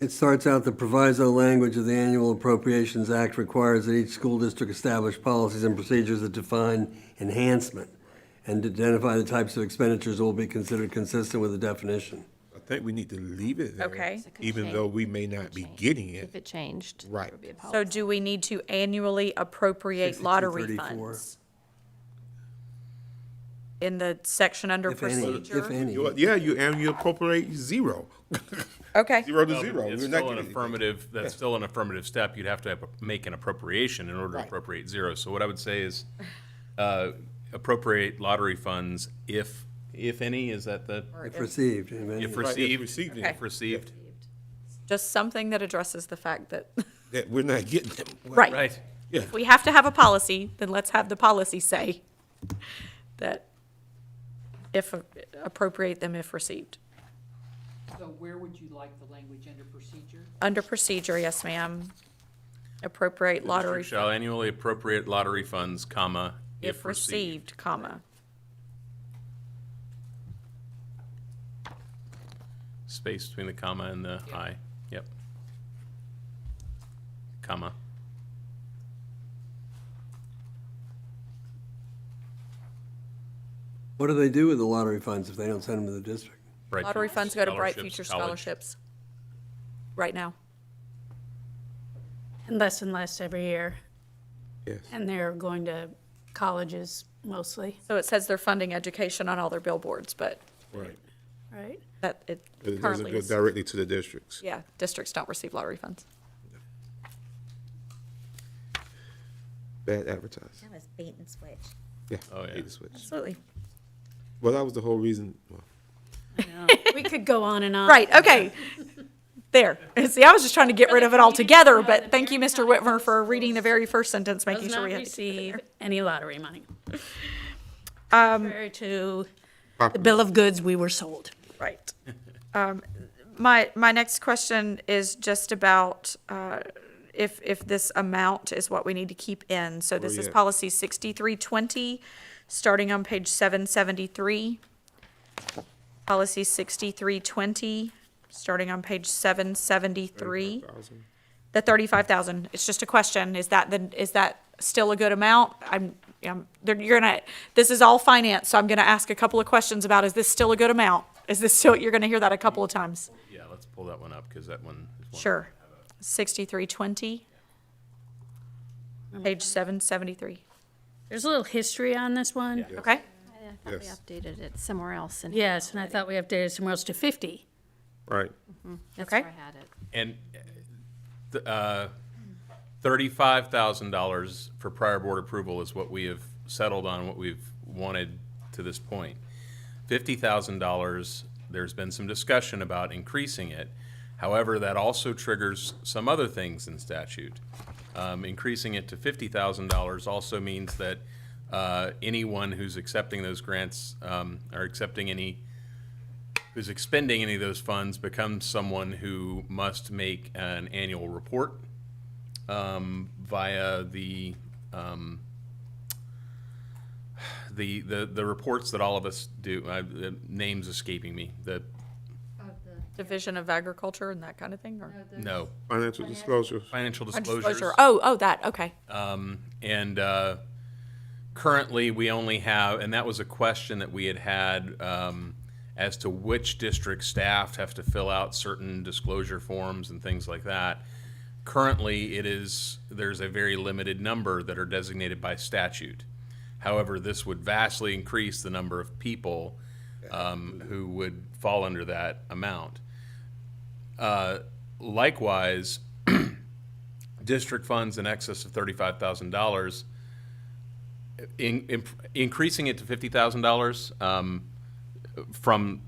It starts out, the proviso language of the Annual Appropriations Act requires that each school district establish policies and procedures that define enhancement and identify the types of expenditures that will be considered consistent with the definition. I think we need to leave it there. Okay. Even though we may not be getting it. if it changed? Right. there would be a So policy. do we need to annually appropriate lottery 6234. funds? In the section under If any, procedure? if any. Yeah, you appropriate zero. Okay. Zero to Well, zero. It's We're not still an getting it. affirmative, that's still an affirmative step. You'd have to make an appropriation in order to Right. appropriate zero. So what I would say is, appropriate lottery funds if any, is that the, If received. if any. if Right, if received? received, Okay. If received, Just something that addresses the fact that, that we're not getting them. right. right. Yeah. If we have to have a policy, then let's have the policy say that if, appropriate them if received. So where would you like the language under procedure? Under procedure, yes, ma'am. Appropriate lottery District shall annually appropriate lottery funds, comma, if received, comma. Space between the comma and the I. Yep. Comma. What do they do with the lottery funds if they don't send them to the district? Bright Lottery Futures funds go to Bright Scholarships, Future college. Scholarships right now. And less every year. Yes. And they're going to colleges mostly, So it says they're funding education on all their billboards, but Right. right? that it But it doesn't currently go is, directly to the districts. yeah, districts don't receive lottery funds. Bad advertising. That was bait and switch. Yeah. Oh, yeah. hate to switch. Absolutely. Well, that was the whole reason. Well, We could go on and on. Right, okay. There. See, I was just trying to get rid of it altogether, but thank you, Mr. Whitmer, for reading the very first sentence, making Does sure not we had to keep it receive there. any lottery money. Contrary to the property. bill of goods we were sold. Right. My next question is just about if this amount is what we need to keep in. So this is yeah. policy 6320, starting on page 773. Policy 6320, starting on page 773. 35,000. The 35,000, it's just a question, is that still a good amount? This is all finance, so I'm gonna ask a couple of questions about, is this still a good amount? Is this still, you're gonna hear that a couple of times? Yeah, let's pull that one up, because that one is one. Sure. 6320. Page 773. There's a little history on this one. Okay? I thought we Yes. updated it somewhere else. And Yes, and I thought we updated somewhere else to 50. Right. that's Okay. where I had it. And $35,000 for prior board approval is what we have settled on, what we've wanted to this point. $50,000, there's been some discussion about increasing it. However, that also triggers some other things in statute. Increasing it to $50,000 also means that anyone who's accepting those grants, who's expending any of those funds becomes someone who must make an annual report via the reports that all of us do. The name's escaping me. Of the, Division of Agriculture and that kind of thing, or? No, Financial disclosures. financial disclosures. Disclosure. Oh, that, okay. And currently, we only have, and that was a question that we had as to which district staff have to fill out certain disclosure forms and things like that. Currently, there's a very limited number that are designated by statute. However, this would vastly increase the number of people who would fall under that amount. Likewise, district funds in excess of $35,000, increasing it to $50,000, from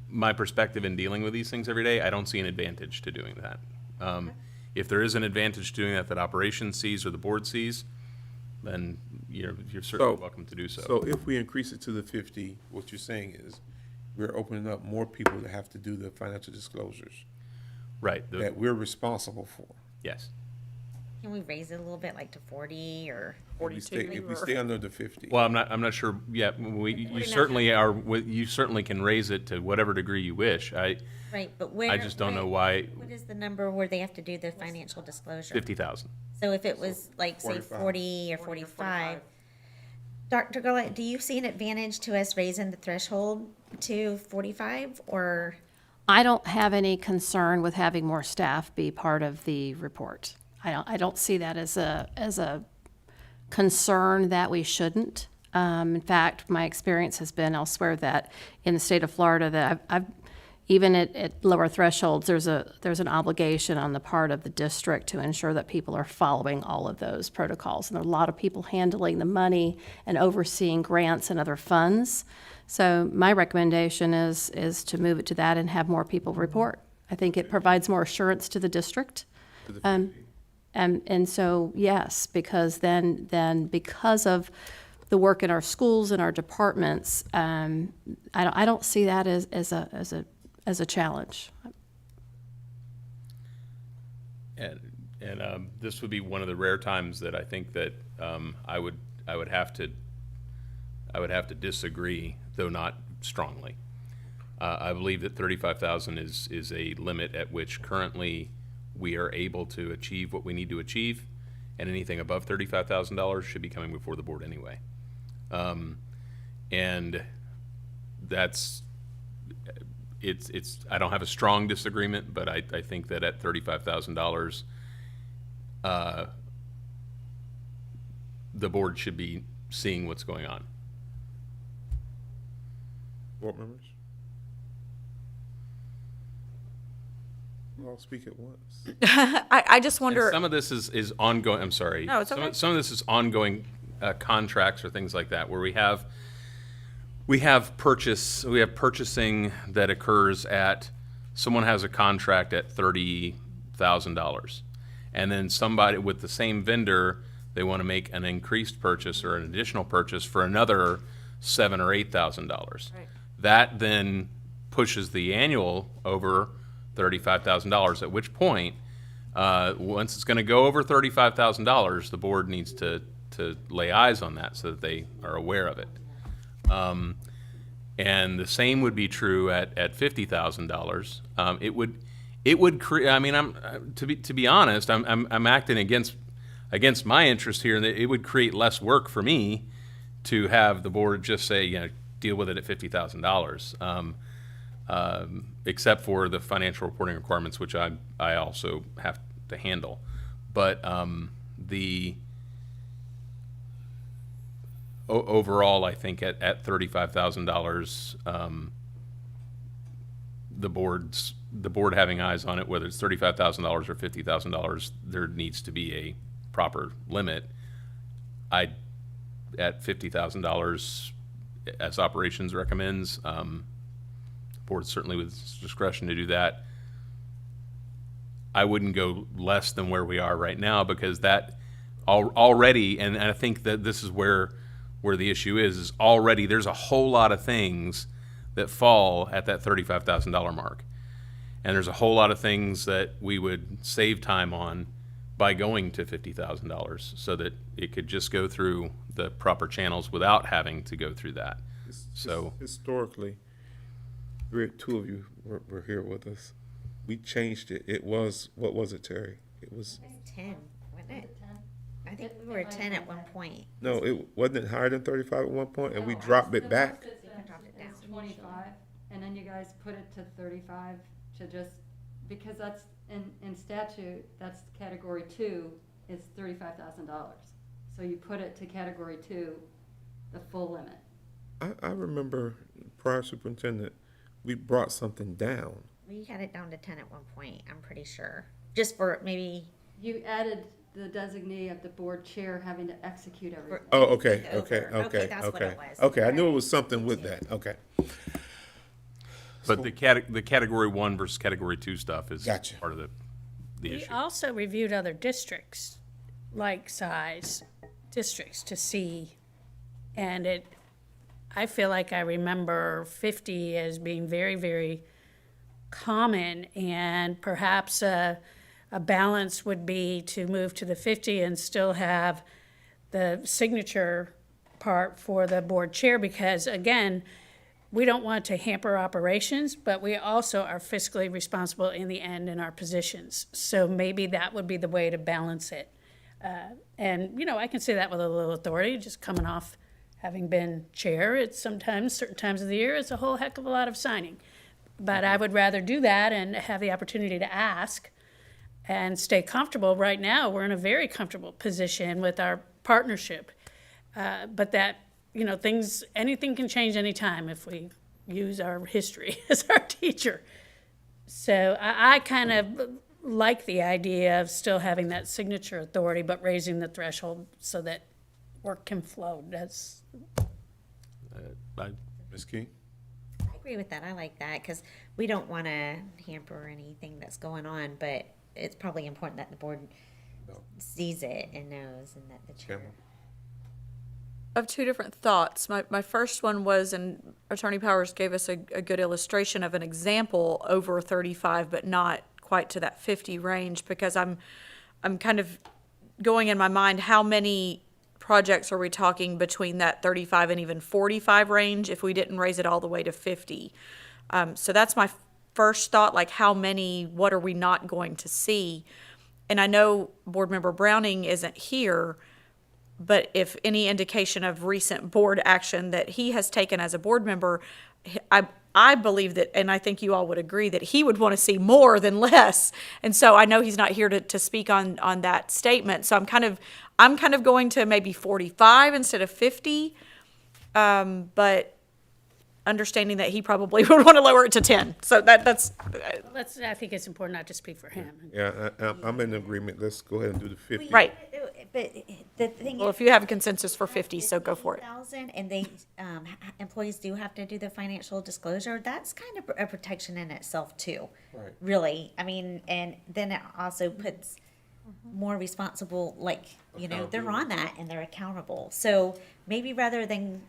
my perspective in dealing with these things every day, I don't see an advantage to doing that. If there is an advantage to doing that operations sees or the board sees, then you're certainly welcome to do so. So if we increase it to the 50, what you're saying is we're opening up more people to have to do the financial disclosures Right. that we're responsible for. Yes. Can we raise it a little bit, like to 40 or? If we stay under the 50. Well, I'm not sure yet. You certainly are, you certainly can raise it to whatever degree you wish. Right, but where? I just don't know why What is the number where they have to do the financial disclosure? 50,000. So if it was like, say, 45. 40 or 45, Dr. Gullett, do you see an advantage to us raising the threshold to 45 or? I don't have any concern with having more staff be part of the report. I don't see that as a concern that we shouldn't. In fact, my experience has been elsewhere that in the state of Florida that I've even at lower thresholds, there's an obligation on the part of the district to ensure that people are following all of those protocols. And there are a lot of people handling the money and overseeing grants and other funds. So my recommendation is to move it to that and have more people report. I think it provides more assurance to the district. And so, yes, because then because of the work in our schools and our departments, I don't see that as a challenge. And this would be one of the rare times that I think that I would have to disagree, though not strongly. I believe that 35,000 is a limit at which currently we are able to achieve what we need to achieve, and anything above $35,000 should be coming before the board anyway. And that's it's I don't have a strong disagreement, but I think that at $35,000, the board should be seeing what's going on. Board members? All speak at once. I just wonder. And some of this is ongoing. I'm sorry. No, it's okay. Some of this is ongoing contracts or things like that, where we have purchasing that occurs at, someone has a contract at $30,000, and then somebody with the same vendor, they want to make an increased purchase or an additional purchase for another $7,000 or $8,000. Right. That then pushes the annual over $35,000, at which point, once it's going to go over $35,000, the board needs to lay eyes on that so that they are aware of it. And the same would be true at $50,000. It would create, I mean, to be honest, I'm acting against my interest here, and it would create less work for me to have the board just say, you know, deal with it at $50,000. Except for the financial reporting requirements, which I also have to handle. But overall, I think at $35,000, the board having eyes on it, whether it's $35,000 or $50,000, there needs to be a proper limit. At $50,000, as operations recommends, board certainly with discretion to do that. I wouldn't go less than where we are right now, because that already, and I think that this is where the issue is already there's a whole lot of things that fall at that $35,000 mark. And there's a whole lot of things that we would save time on by going to $50,000 so that it could just go through the proper channels without having to go through that. So Historically, two of you were here with us. We changed it. It was, what was it, Terry? It was, 10, wasn't it? I think we were at 10 at one point. no, it wasn't higher than 35 at one point, and we dropped it back. It's 25, and then you guys put it to 35 to just, because that's, in statute, that's category 2 is $35,000. So you put it to category 2, the full limit. I remember prior superintendent, we brought something down. We had it down to 10 at one point, I'm pretty sure. Just for maybe. You added the designee of the board chair having to execute everything. Oh, okay, Okay, that's what it was. Okay, I knew it was something with that, okay. but the category 1 versus category 2 stuff is Gotcha. part of the We issue. also reviewed other districts, like size districts, to see, and I feel like I remember 50 as being very, very common, and perhaps a balance would be to move to the 50 and still have the signature part for the board chair, because again, we don't want to hamper operations, but we also are fiscally responsible in the end in our positions. So maybe that would be the way to balance it. And, you know, I can say that with a little authority, just coming off having been chair. It's sometimes, certain times of the year, it's a whole heck of a lot of signing. But I would rather do that and have the opportunity to ask and stay comfortable. Right now, we're in a very comfortable position with our partnership. But that, you know, anything can change anytime if we use our history as our teacher. So I kind of like the idea of still having that signature authority, but raising the threshold so that work can flow. That's Ms. King? I agree with that. I like that because we don't want to hamper anything that's going on, but it's probably important that the board sees it and knows, and that the chair. I have two different thoughts. My first one was, and Attorney Powers gave us a good illustration of an example over 35, but not quite to that 50 range, because I'm kind of going in my mind, how many projects are we talking between that 35 and even 45 range if we didn't raise it all the way to 50? So that's my first thought, like how many, what are we not going to see? And I know Board Member Browning isn't here, but if any indication of recent board action that he has taken as a board member, I believe that, and I think you all would agree, that he would want to see more than less. And so I know he's not here to speak on that statement. So I'm kind of going to maybe 45 instead of 50, but understanding that he probably would want to lower it to 10. So that's. I think it's important not to speak for him. Yeah, I'm in agreement. Let's go ahead and do the 50. Right. But the thing Well, is, if you have a consensus for 50, so go for it. 50,000, and they employees do have to do the financial disclosure. That's kind of a protection in itself too. Right. Really, I mean, and then it also puts more responsible, like, you know, they're on that and they're accountable. So maybe rather than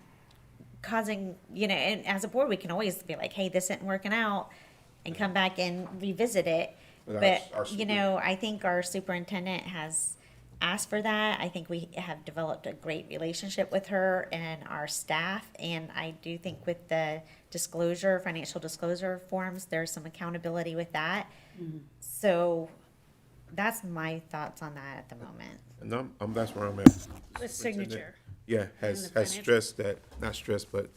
causing, you know, and as a board, we can always be like, hey, this isn't working out, and come back and revisit it. But But, our you know, I think our superintendent has ask for that. I think we have developed a great relationship with her and our staff, and I do think with the disclosure, financial disclosure forms, there's some accountability with that. So that's my thoughts on that at the moment. And that's where I'm at. With signature. Yeah, has the financial- stressed that, not stressed, but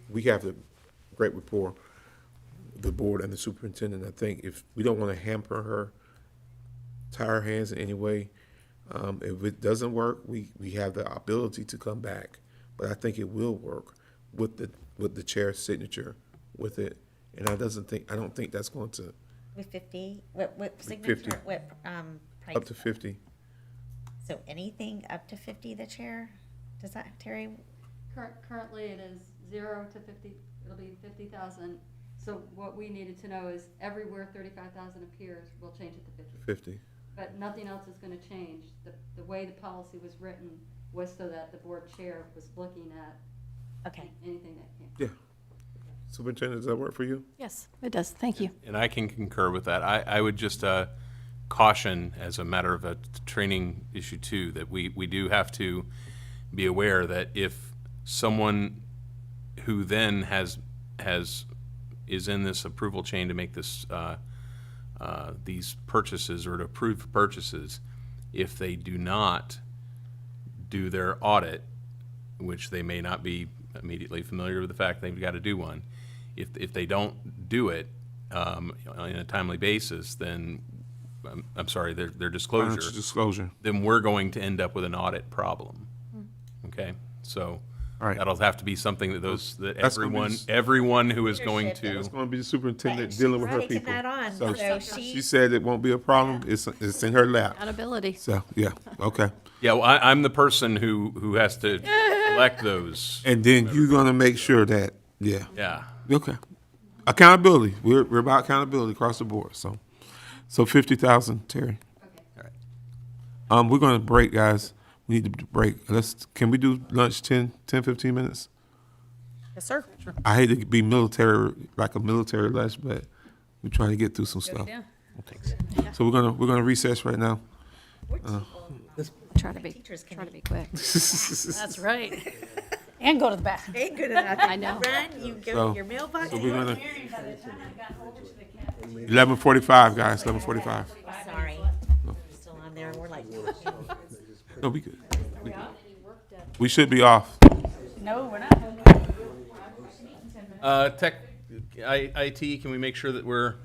we have the great rapport, the board and the superintendent. I think if we don't want to hamper her, tie her hands in any way, if it doesn't work, we have the ability to come back. But I think it will work with the chair's signature with it. And I don't think that's going to, With 50, what signature, 50. what, price? up to 50. So anything up to 50, the chair? Does that, Terry? Currently, it is 0 to 50, it'll be 50,000. So what we needed to know is everywhere 35,000 appears, we'll change it to 50. 50. But nothing else is gonna change. The way the policy was written was so that the board chair was looking at Okay. anything that came. Yeah. Superintendent, does that work for you? Yes, it does. Thank you. And I can concur with that. I would just caution, as a matter of a training issue too, that we do have to be aware that if someone who then is in this approval chain to make this these purchases or to approve purchases, if they do not do their audit, which they may not be immediately familiar with the fact they've got to do one, if they don't do it on a timely basis, then I'm sorry, their Financial disclosure, disclosure. then we're going to end up with an audit problem. Okay, so All right. that'll have to be something that That's gonna be everyone who is going Leadership, to. It's going to be the superintendent But dealing with she's her taking people. that on, So so she she- said it won't be a problem. It's in her lap. Accountability. So, yeah, okay. Yeah, well, I'm the person who has to elect those. And then you're going to make sure that, yeah. Yeah. Okay. Accountability. We're about accountability across the board. So 50,000, Terry. We're going to break, guys. We need to break. Can we do lunch 10, 15 minutes? Yes, sir. I hate to be military, like a military lunch, but we're trying to get through some stuff. Yeah. So we're gonna recess right now. Try to be quick. That's right. And go to the bathroom. Ain't good enough. I know. Run, you go So- to your mailbox. So we're gonna 11:45, guys. 11:45. Sorry. Still on there, we're like. No, we good. We should be off. No, we're not. IT, can we make sure that we're,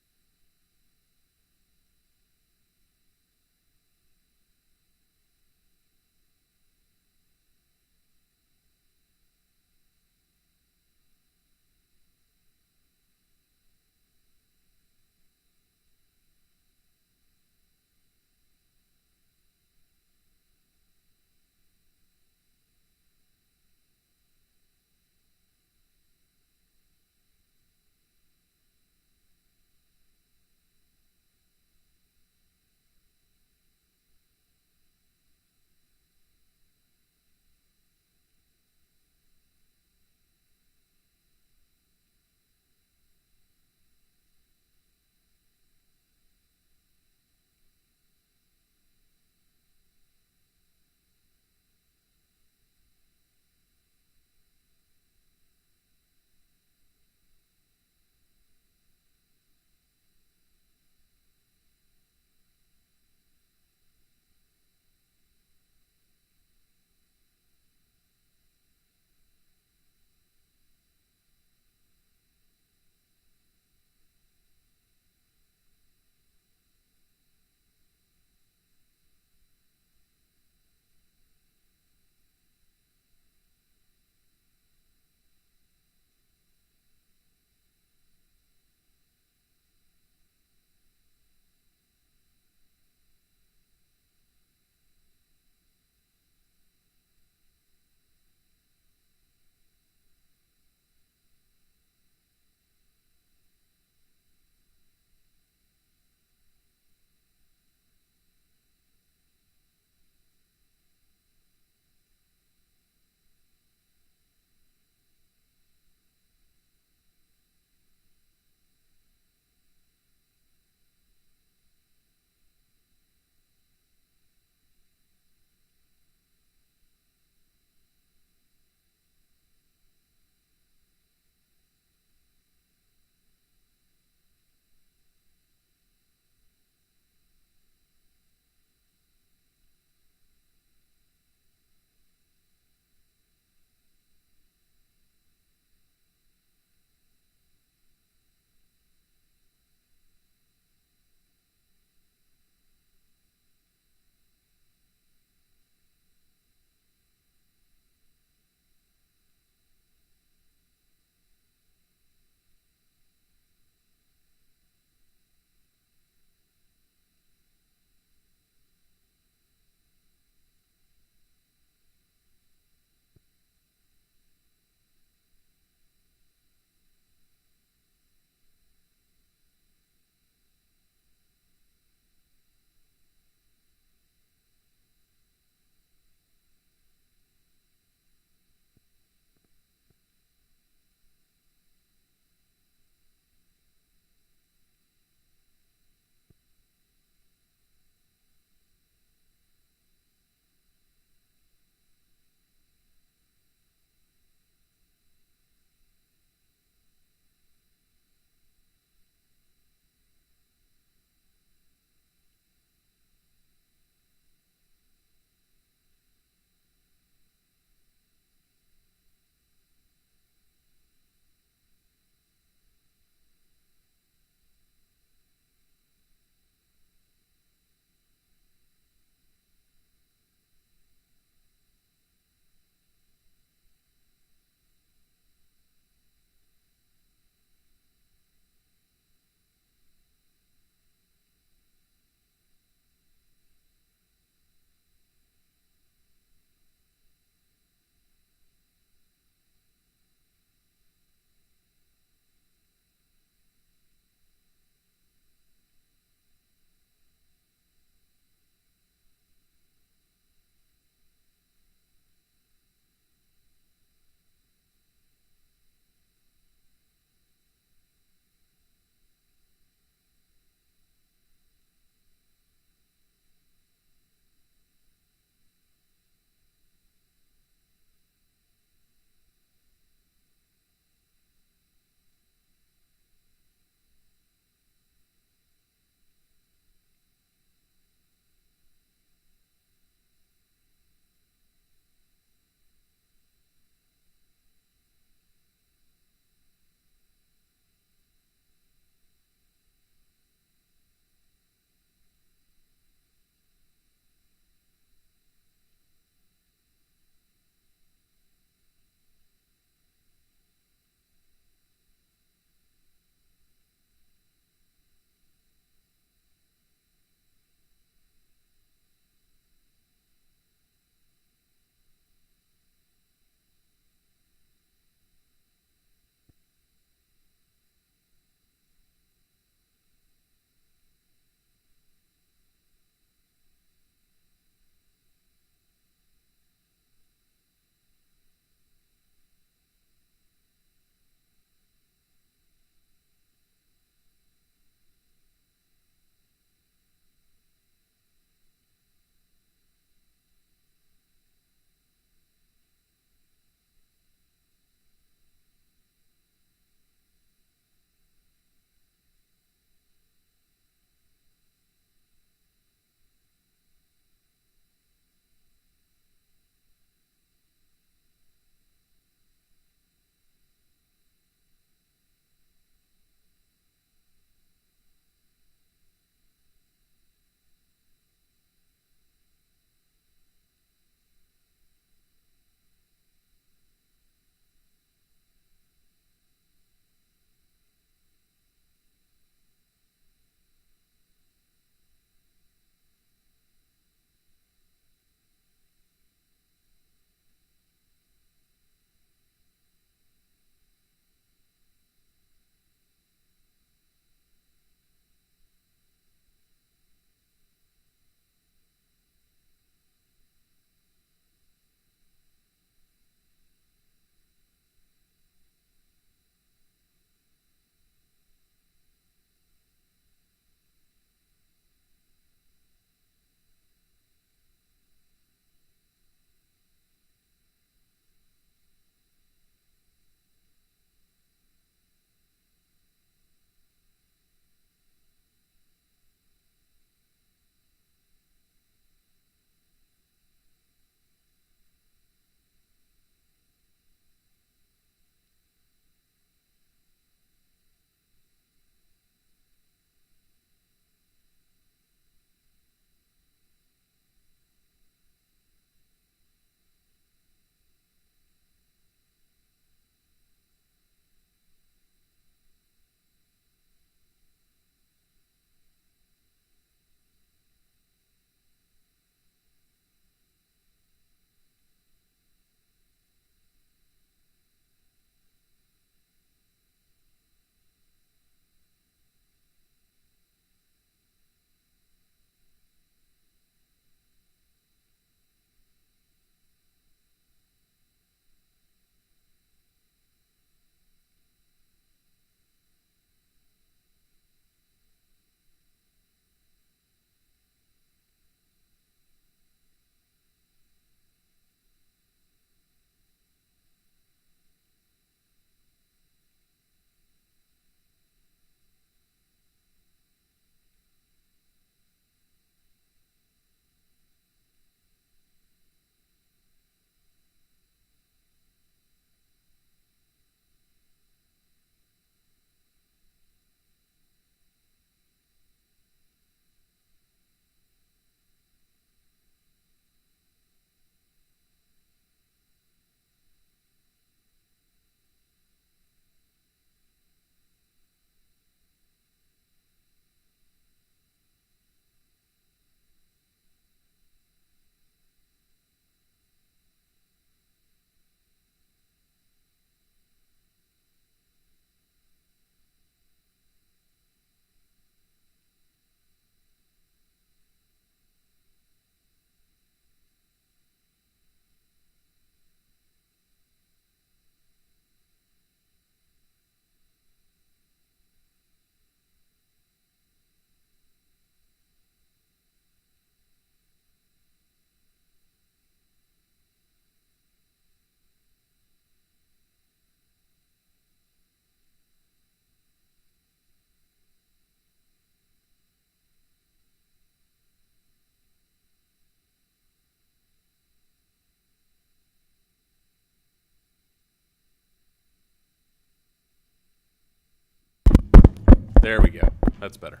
There we go. That's better.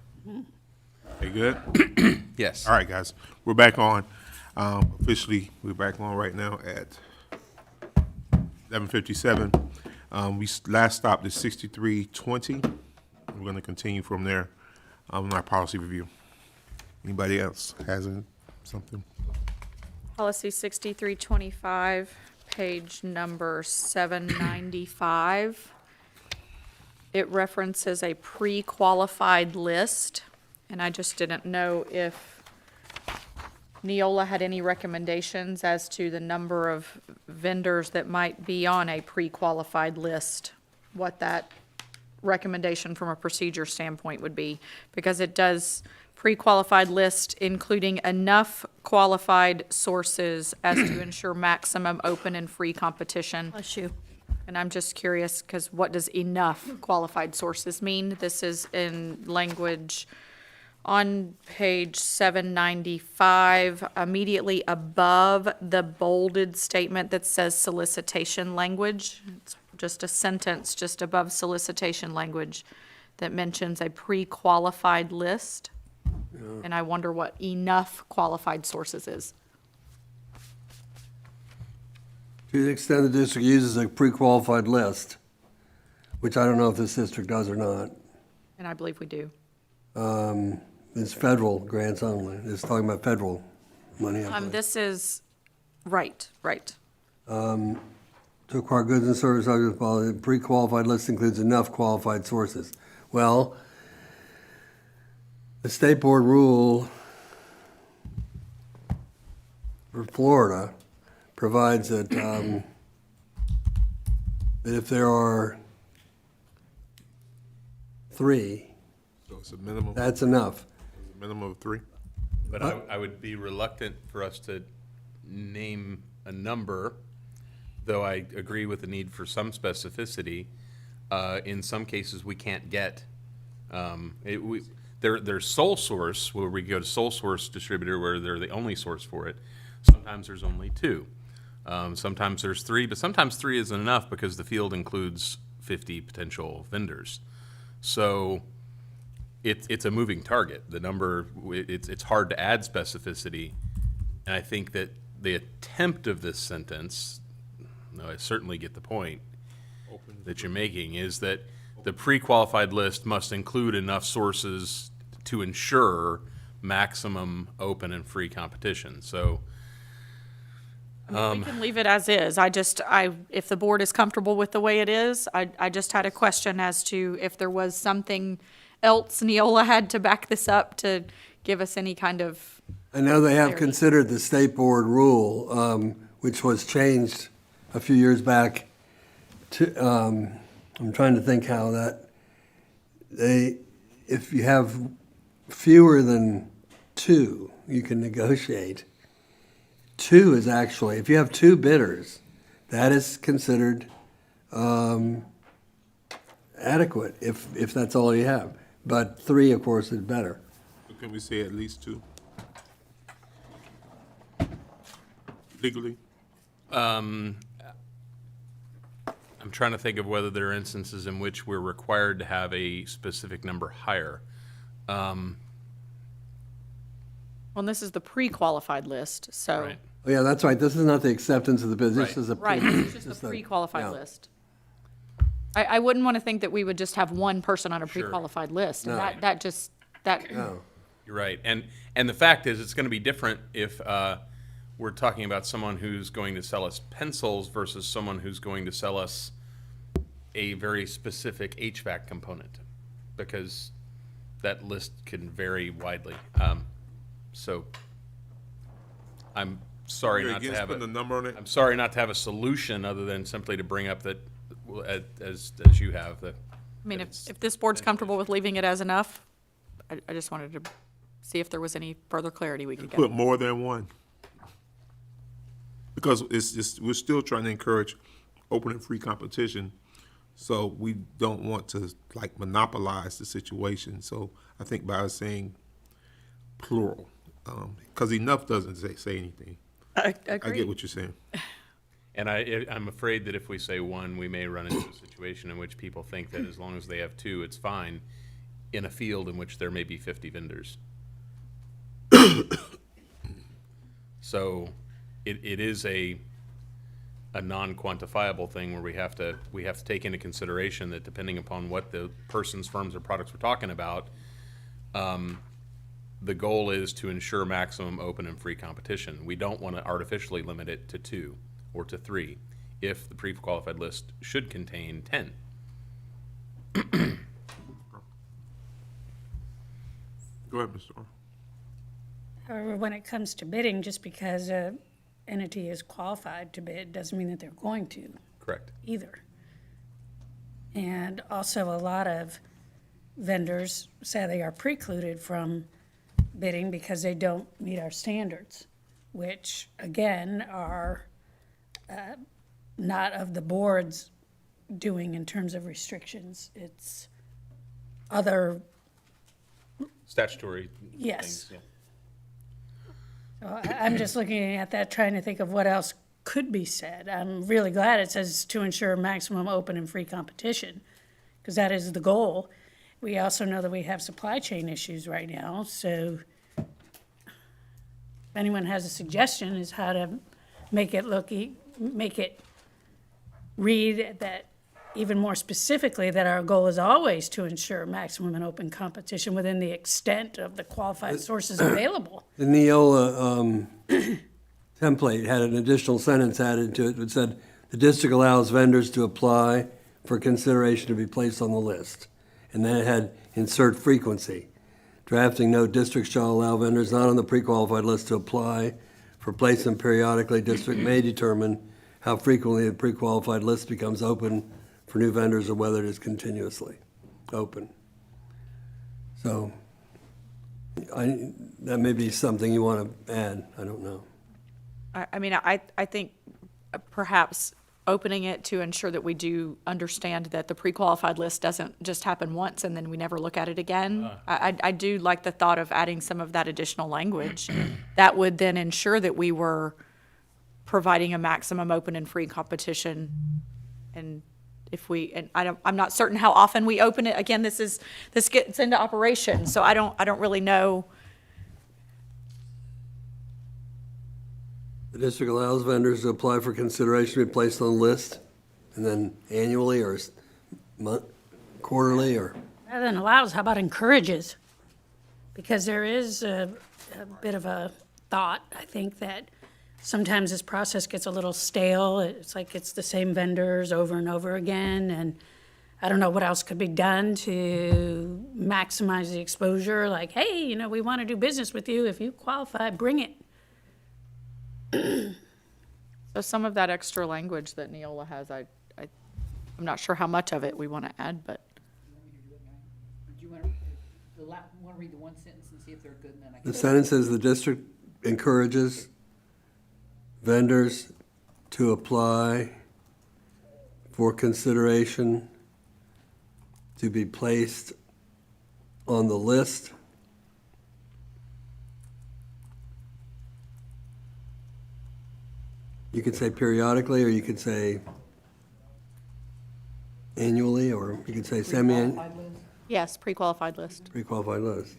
Okay, good? Yes. All right, guys, we're back on. Officially, we're back on right now at 11:57. We last stopped at 6320. We're going to continue from there on our policy review. Anybody else has something? Policy 6325, page number 795. It references a pre-qualified list, and I just didn't know if Neola had any recommendations as to the number of vendors that might be on a pre-qualified list, what that recommendation from a procedure standpoint would be, because it does pre-qualified list including enough qualified sources as to ensure maximum open and free competition. Bless you. And I'm just curious, because what does enough qualified sources mean? This is in language on page 795, immediately above the bolded statement that says solicitation language. It's just a sentence just above solicitation language that mentions a pre-qualified list. And I wonder what enough qualified sources is. To the extent the district uses a pre-qualified list, which I don't know if this district does or not, And I believe we do. it's federal grants only. It's talking about federal money. I believe. This is, right. To acquire goods and services, the pre-qualified list includes enough qualified sources. Well, the state board rule for Florida provides that, that if there are 3, So it's a minimum, that's enough. minimum of 3? But I would be reluctant for us to name a number, though I agree with the need for some specificity. In some cases, we can't get, there's sole source, where we go to sole source distributor, where they're the only source for it. Sometimes there's only 2. Sometimes there's 3, but sometimes 3 isn't enough because the field includes 50 potential vendors. So it's a moving target. The number, it's hard to add specificity. And I think that the attempt of this sentence, no, I certainly get the point that you're making, is that the pre-qualified list must include enough sources to ensure maximum open and free competition. So We can leave it as is. If the board is comfortable with the way it is, I just had a question as to if there was something else Neola had to back this up to give us any kind of. I know they have clarity. considered the state board rule, which was changed a few years back to, I'm trying to think how that, if you have fewer than 2, you can negotiate. 2 is actually, if you have 2 bidders, that is considered adequate if that's all you have. But 3, of course, is better. So can we say at least 2? Legally? I'm trying to think of whether there are instances in which we're required to have a specific number higher. Well, this is the pre-qualified list, so. Right. Oh, yeah, that's right. This is not the acceptance of the bid. This Right. is a. Right, this is just just the a- pre-qualified yeah. list. I wouldn't want to think that we would just have one person on a Sure. pre-qualified list. And No. that No. You're right. And the fact is, it's going to be different if we're talking about someone who's going to sell us pencils versus someone who's going to sell us a very specific HVAC component, because that list can vary widely. So I'm sorry You're not to against have putting a number on it? I'm sorry not to have a solution other than simply to bring up that, well, as you have, that. I mean, that it's- if this board's comfortable with leaving it as enough, I just wanted to see if there was any further clarity we could get. Put more than 1. Because it's just, we're still trying to encourage open and free competition. So we don't want to like monopolize the situation. So I think by saying plural, because enough doesn't say anything. I get what you're saying. And I'm afraid that if we say 1, we may run into a situation in which people think that as long as they have 2, it's fine. in a field in which there may be 50 vendors. So it is a non-quantifiable thing where we have to take into consideration that depending upon what the person's, firms, or products we're talking about, the goal is to ensure maximum open and free competition. We don't want to artificially limit it to 2 or to 3 if the pre-qualified list should contain 10. Go ahead, Mr. Orr. However, when it comes to bidding, just because an entity is qualified to bid doesn't mean that they're going to Correct. either. And also, a lot of vendors say they are precluded from bidding because they don't meet our standards, which, again, are not of the board's doing in terms of restrictions. It's other, Statutory Yes. things. Yeah. I'm just looking at that, trying to think of what else could be said. I'm really glad it says to ensure maximum open and free competition, because that is the goal. We also know that we have supply chain issues right now, so if anyone has a suggestion is how to make it make it read that even more specifically, that our goal is always to ensure maximum and open competition within the extent of the qualified sources available. The Neola template had an additional sentence added to it that said, the district allows vendors to apply for consideration to be placed on the list. And then it had insert frequency. Drafting note, district shall allow vendors not on the pre-qualified list to apply for placement periodically. District may determine how frequently the pre-qualified list becomes open for new vendors or whether it is continuously open. So that may be something you want to add, I don't know. I mean, I think perhaps opening it to ensure that we do understand that the pre-qualified list doesn't just happen once and then we never look at it again. I do like the thought of adding some of that additional language. That would then ensure that we were providing a maximum open and free competition. And if we, and I'm not certain how often we open it. Again, this gets into operation, so I don't really know. The district allows vendors to apply for consideration to be placed on the list, and then annually or quarterly or? Rather than allows, how about encourages? Because there is a bit of a thought, I think, that sometimes this process gets a little stale. It's like it's the same vendors over and over again, and I don't know what else could be done to maximize the exposure. Like, hey, we want to do business with you. If you qualify, bring it. So some of that extra language that Neola has, I'm not sure how much of it we want to add, but. Do you want to read the one sentence and see if they're good, and then I can. The sentence says the district encourages vendors to apply for consideration to be placed on the list. You could say periodically, or you could say annually, or you could say semi-annual, Qualified list? Yes, pre-qualified list. pre-qualified list.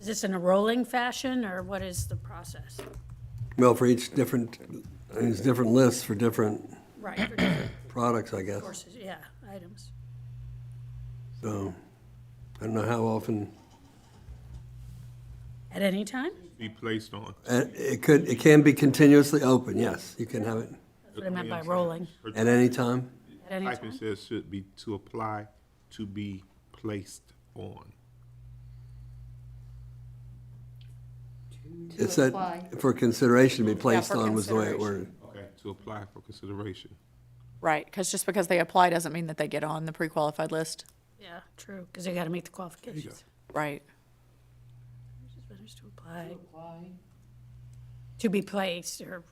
Is this in a rolling fashion, or what is the process? Well, for each different, there's different lists for different Right, for different products, I guess. sources, yeah, items. So, I don't know how often, At any time? Be placed on. it can be continuously open, yes, you can have it That's what I meant by rolling. at any time. At any Typing time? says should be to apply, to be placed on. It said apply. for consideration to be placed for on was the way it consideration. worded. Okay, to apply for consideration. Right, because just because they apply doesn't mean that they get on the pre-qualified list. Yeah, true, because they got to meet the qualifications. Right. Vendors to apply, Apply. to be placed, or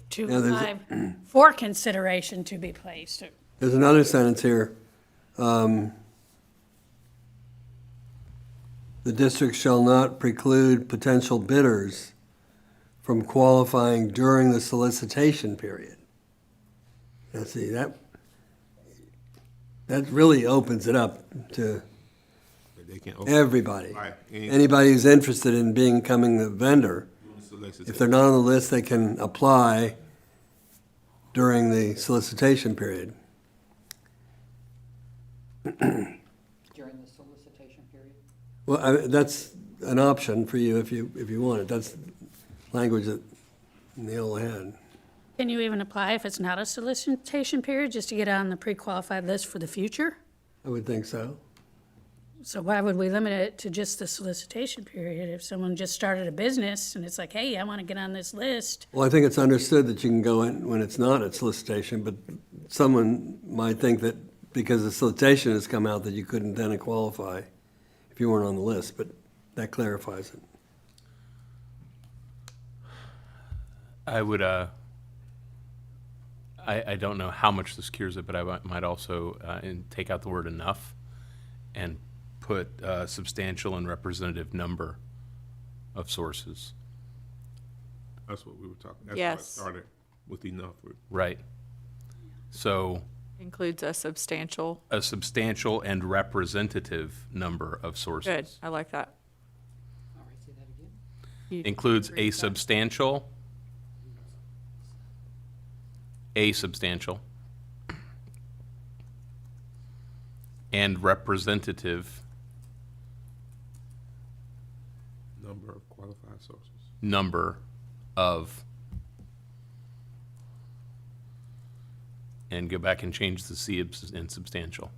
to Yeah, there's apply for consideration to be placed. There's another sentence here. The district shall not preclude potential bidders from qualifying during the solicitation period. Now, see, that really opens it up to They can open. Everybody. Right. Anybody who's interested in becoming a vendor, if they're not on the list, they can apply during the solicitation period. During the solicitation period? Well, that's an option for you if you want it. That's language that Neola had. Can you even apply if it's not a solicitation period, just to get on the pre-qualified list for the future? I would think so. So why would we limit it to just the solicitation period? If someone just started a business and it's like, hey, I want to get on this list. Well, I think it's understood that you can go in when it's not a solicitation, but someone might think that because the solicitation has come out that you couldn't then qualify if you weren't on the list, but that clarifies it. I would, I don't know how much this cures it, but I might also take out the word enough and put substantial and representative number of sources. That's what we were talking. That's Yes. why I started with enough. Right. So Includes a substantial. and representative number of sources. Good, I like that. All right, say that again. You Includes agree a with that? substantial, and representative Number of qualified sources. number of, and go back and change the C in substantial.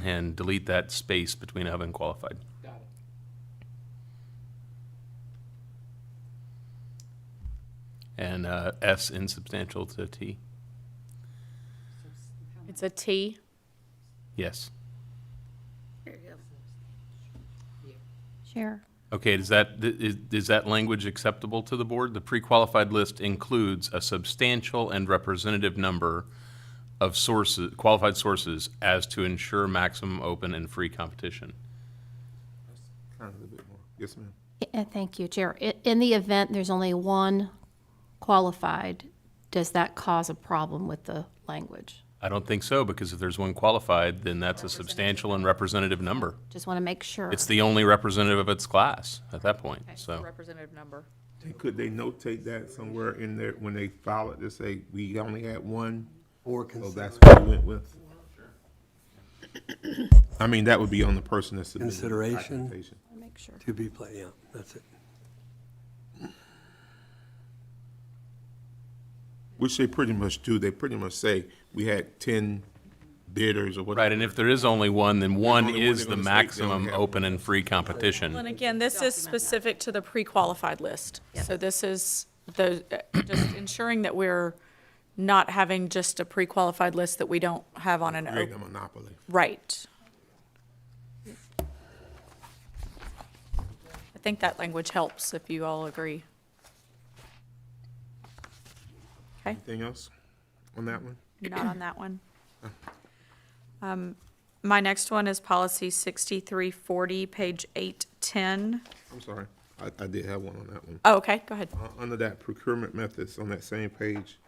And delete that space between of and qualified. Got it. And S insubstantial to T. It's a T. Yes. There you go. Share. Okay, is that language acceptable to the board? The pre-qualified list includes a substantial and representative number of sources, qualified sources, as to ensure maximum open and free competition. Kind of a little bit more. Yes, ma'am. Thank you, Chair. In the event there's only one qualified, does that cause a problem with the language? I don't think so, because if there's one qualified, then that's a substantial and representative number. Just want to make sure. It's the only representative of its class at that point, so. Representative number. Could they notate that somewhere in there when they file it to say we only had one? Or So consider that's what we went with. I mean, that would be on the person that submitted the Consideration. application. Make sure. to be played, yeah, that's it. Which they pretty much do. They pretty much say we had 10 bidders or whatever. Right, and if there is only one, then one only one, is they're the gonna state they only maximum have open and free competition. And again, this is specific to the pre-qualified list. So this is the, just ensuring that we're not having just a pre-qualified list that we don't have on an Creating open. a monopoly. Right. I think that language helps, if you all agree. Okay, Anything else on that one? not on that one. My next one is policy 6340, page 810. I'm sorry. I did have one on that one. Oh, okay, go ahead. Under that procurement methods on that same page,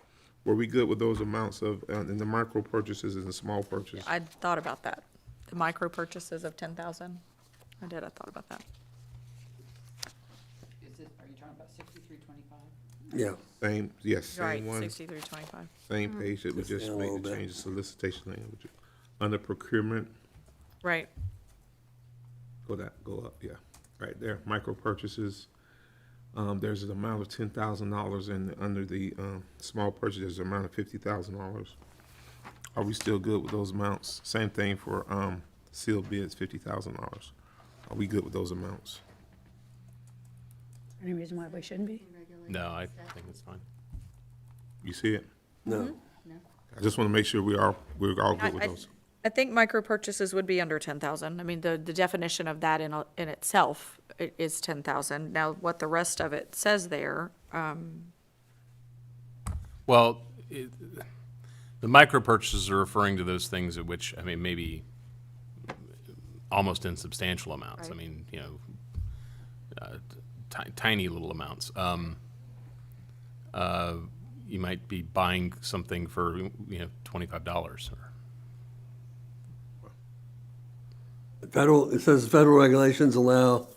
were we good with those amounts of, in the micro purchases and the small purchases? I thought about that. The micro purchases of 10,000. I thought about that. Is it, are you talking about 6325? Yeah, Same, yes, Right, same one, 6325. same page that we Just just down a made little the bit. change of solicitation language. Under procurement, Right, go up, yeah, right there, micro purchases. There's an amount of $10,000 and under the, small purchase, there's an amount of $50,000. Are we still good with those amounts? Same thing for, sealed bids, $50,000. Are we good with those amounts? Any reason why we shouldn't be? No, I think it's fine. You see it? no, I just want to make sure we're all good with I- those. I think micro purchases would be under 10,000. I mean, the definition of that in itself is 10,000. Now, what the rest of it says there, Well, the micro purchases are referring to those things at which, I mean, maybe almost insubstantial amounts. I Right. mean, you know, tiny little amounts. You might be buying something for, $25 or. it says federal regulations allow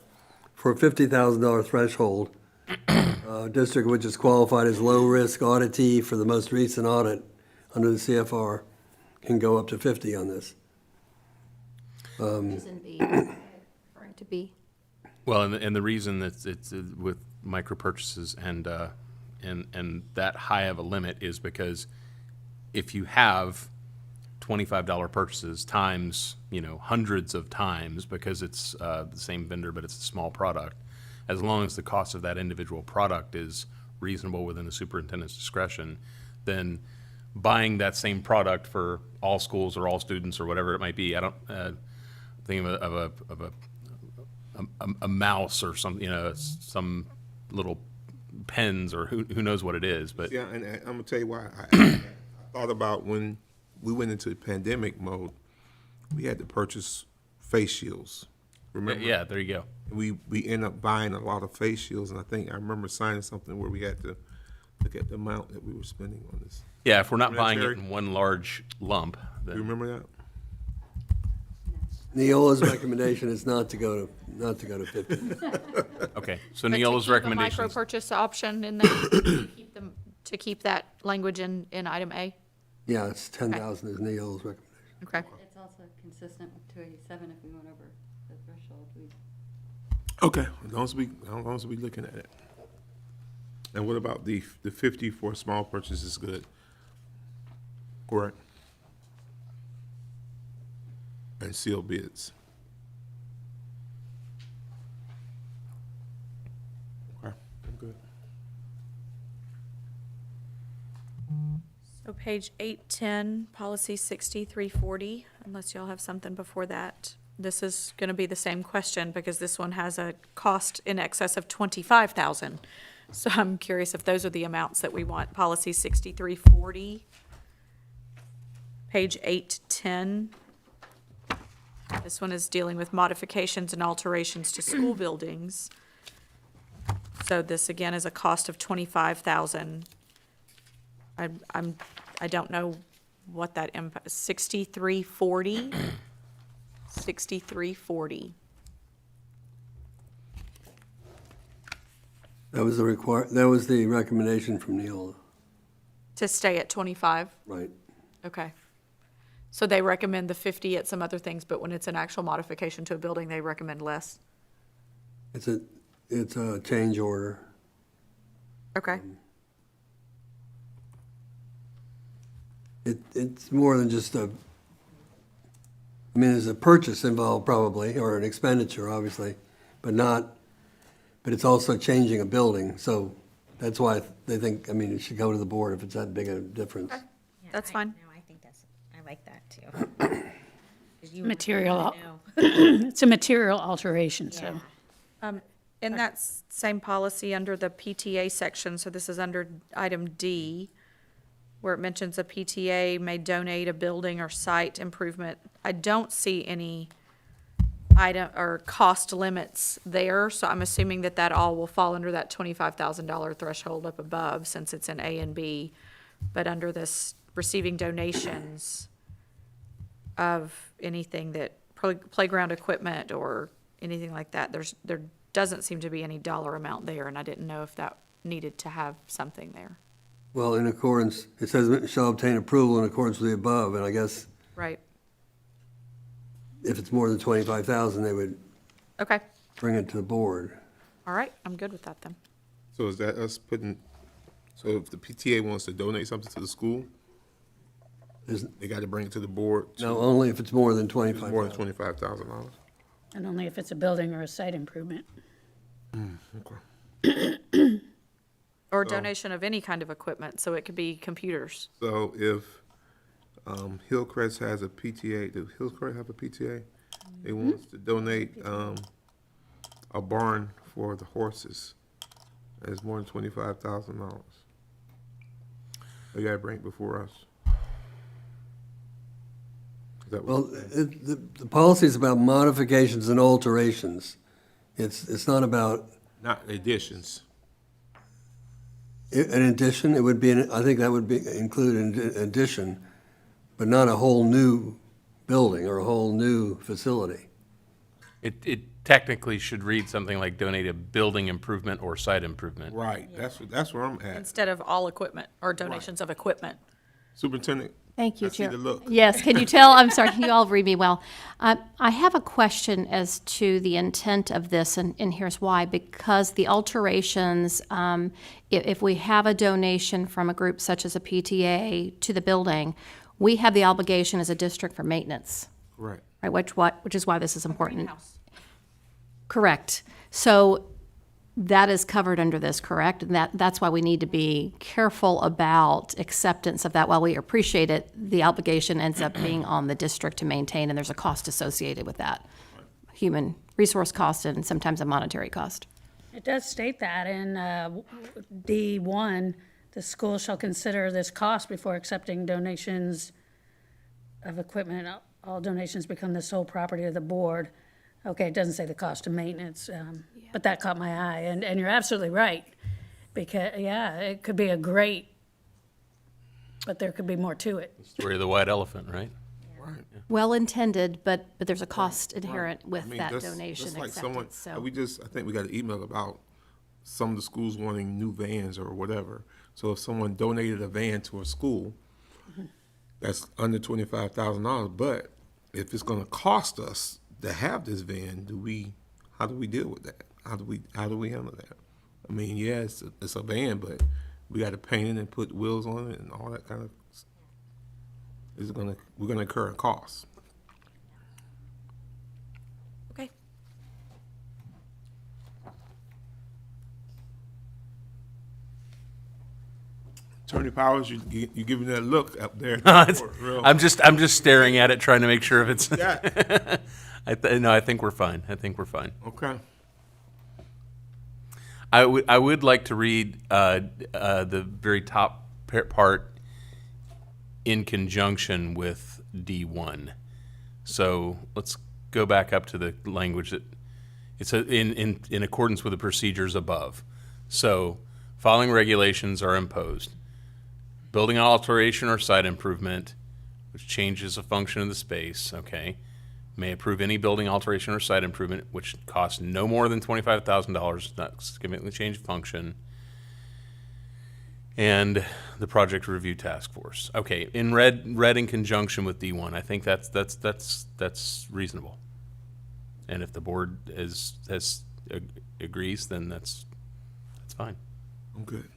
for a $50,000 threshold. District which is qualified as low-risk auditee for the most recent audit under the CFR can go up to 50 on this. Reason B, referring to B. Well, and the reason that it's with micro purchases and that high of a limit is because if you have $25 purchases times, hundreds of times, because it's the same vendor but it's a small product, as long as the cost of that individual product is reasonable within the superintendent's discretion, then buying that same product for all schools or all students or whatever it might be, I don't think of a mouse or some some little pens or who knows what it is, but Yeah, and I'm gonna tell you why. I thought about when we went into pandemic mode, we had to purchase face shields. Remember? yeah, there you go. We ended up buying a lot of face shields, and I remember signing something where we had to look at the amount that we were spending on this. Yeah, if we're not Remember that, buying it Terry? in one large lump, Do you then remember that? Neola's recommendation is not to go to 50. okay. So But to Neola's keep a recommendation. micro purchase option in there, to keep that language in item A? Yeah, it's 10,000 is Neola's recommendation. Okay. It's also consistent with 287 if we went over the threshold. Okay, as long as we looking at it. And what about the 50 for small purchase is good? Correct. And sealed bids. Okay, I'm good. So page 810, policy 6340, unless y'all have something before that. This is going to be the same question because this one has a cost in excess of 25,000. So I'm curious if those are the amounts that we want. Policy 6340, page 810. This one is dealing with modifications and alterations to school buildings. So this again is a cost of 25,000. I don't know what that impact, 6340? 6340. That was the recommendation from Neola, To stay at 25? right? Okay. So they recommend the 50 at some other things, but when it's an actual modification to a building, they recommend less? It's a change order. Okay. It's more than just there's a purchase involved probably, or an expenditure, obviously, but it's also changing a building, so that's why they think, it should go to the board if it's that big a difference. Yeah, That's fine. No, I think I like that too. 'Cause you Material, wanna know. it's a material alteration, so. Yeah. In that same policy, under the PTA section, so this is under item D, where it mentions a PTA may donate a building or site improvement. I don't see any item or cost limits there, so I'm assuming that all will fall under that $25,000 threshold up above, since it's in A and B. But under this receiving donations of anything that playground equipment or anything like that, there doesn't seem to be any dollar amount there, and I didn't know if that needed to have something there. Well, in accordance, it says shall obtain approval in accordance with the above, and I guess Right. if it's more than 25,000, they would Okay. bring it to the board. All right. I'm good with that then. So is that us so if the PTA wants to donate something to the school, they got to bring it to the board? No, only if it's more than It's more than $25,000. $25,000. And only if it's a building or a site improvement. Okay. Or donation of any kind of equipment, so it could be computers. So if Hillcrest has a PTA, does Hillcrest have a PTA? They wants to donate a barn for the horses. It's more than $25,000. They got to bring it before us. Is that Well, what- the policy is about modifications and alterations. It's not about, Not additions. in addition, it would be, I think that would be included in addition, but not a whole new building or a whole new facility. It technically should read something like donate a building improvement or site improvement. Right, that's where I'm at. Instead of all equipment or donations of equipment. Superintendent? Thank you, I see Chair. the look. Yes, can you tell? I'm sorry, can you all read me well? I have a question as to the intent of this, and here's why. Because the alterations, if we have a donation from a group such as a PTA to the building, we have the obligation as a district for maintenance, Right. right? Which is why this is important. Greenhouse. Correct. So that is covered under this, correct? And that's why we need to be careful about acceptance of that. While we appreciate it, the obligation ends up being on the district to maintain, and there's a cost associated with that. Human resource cost and sometimes a monetary cost. It does state that in D1, the school shall consider this cost before accepting donations of equipment. All donations become the sole property of the board. Okay, it doesn't say the cost of maintenance, but that caught my eye, and you're absolutely right. Because, yeah, it could be a great, but there could be more to it. Story of the white elephant, right? Right. Well intended, but there's a cost inherent with I mean, that that's- donation that's like someone- acceptance, so. I think we got an email about some of the schools wanting new vans or whatever. So if someone donated a van to a school, that's under $25,000, but if it's gonna cost us to have this van, how do we deal with that? How do we handle that? I mean, yeah, it's a van, but we gotta paint it and put wheels on it and all that kind of, we're gonna incur a cost. Okay. Attorney Powers, you giving that look up there. Real- I'm just staring at it, trying to make sure if it's. Yeah. No, I think we're fine. I think we're fine. Okay. I would like to read the very top part in conjunction with D1. So let's go back up to the language that it's in accordance with the procedures above. So following regulations are imposed. Building alteration or site improvement, which changes the function of the space, okay, may approve any building alteration or site improvement which costs no more than $25,000, not significantly change function, and the project review task force. Okay, in read in conjunction with D1, I think that's reasonable. And if the board agrees, then that's fine. I'm good.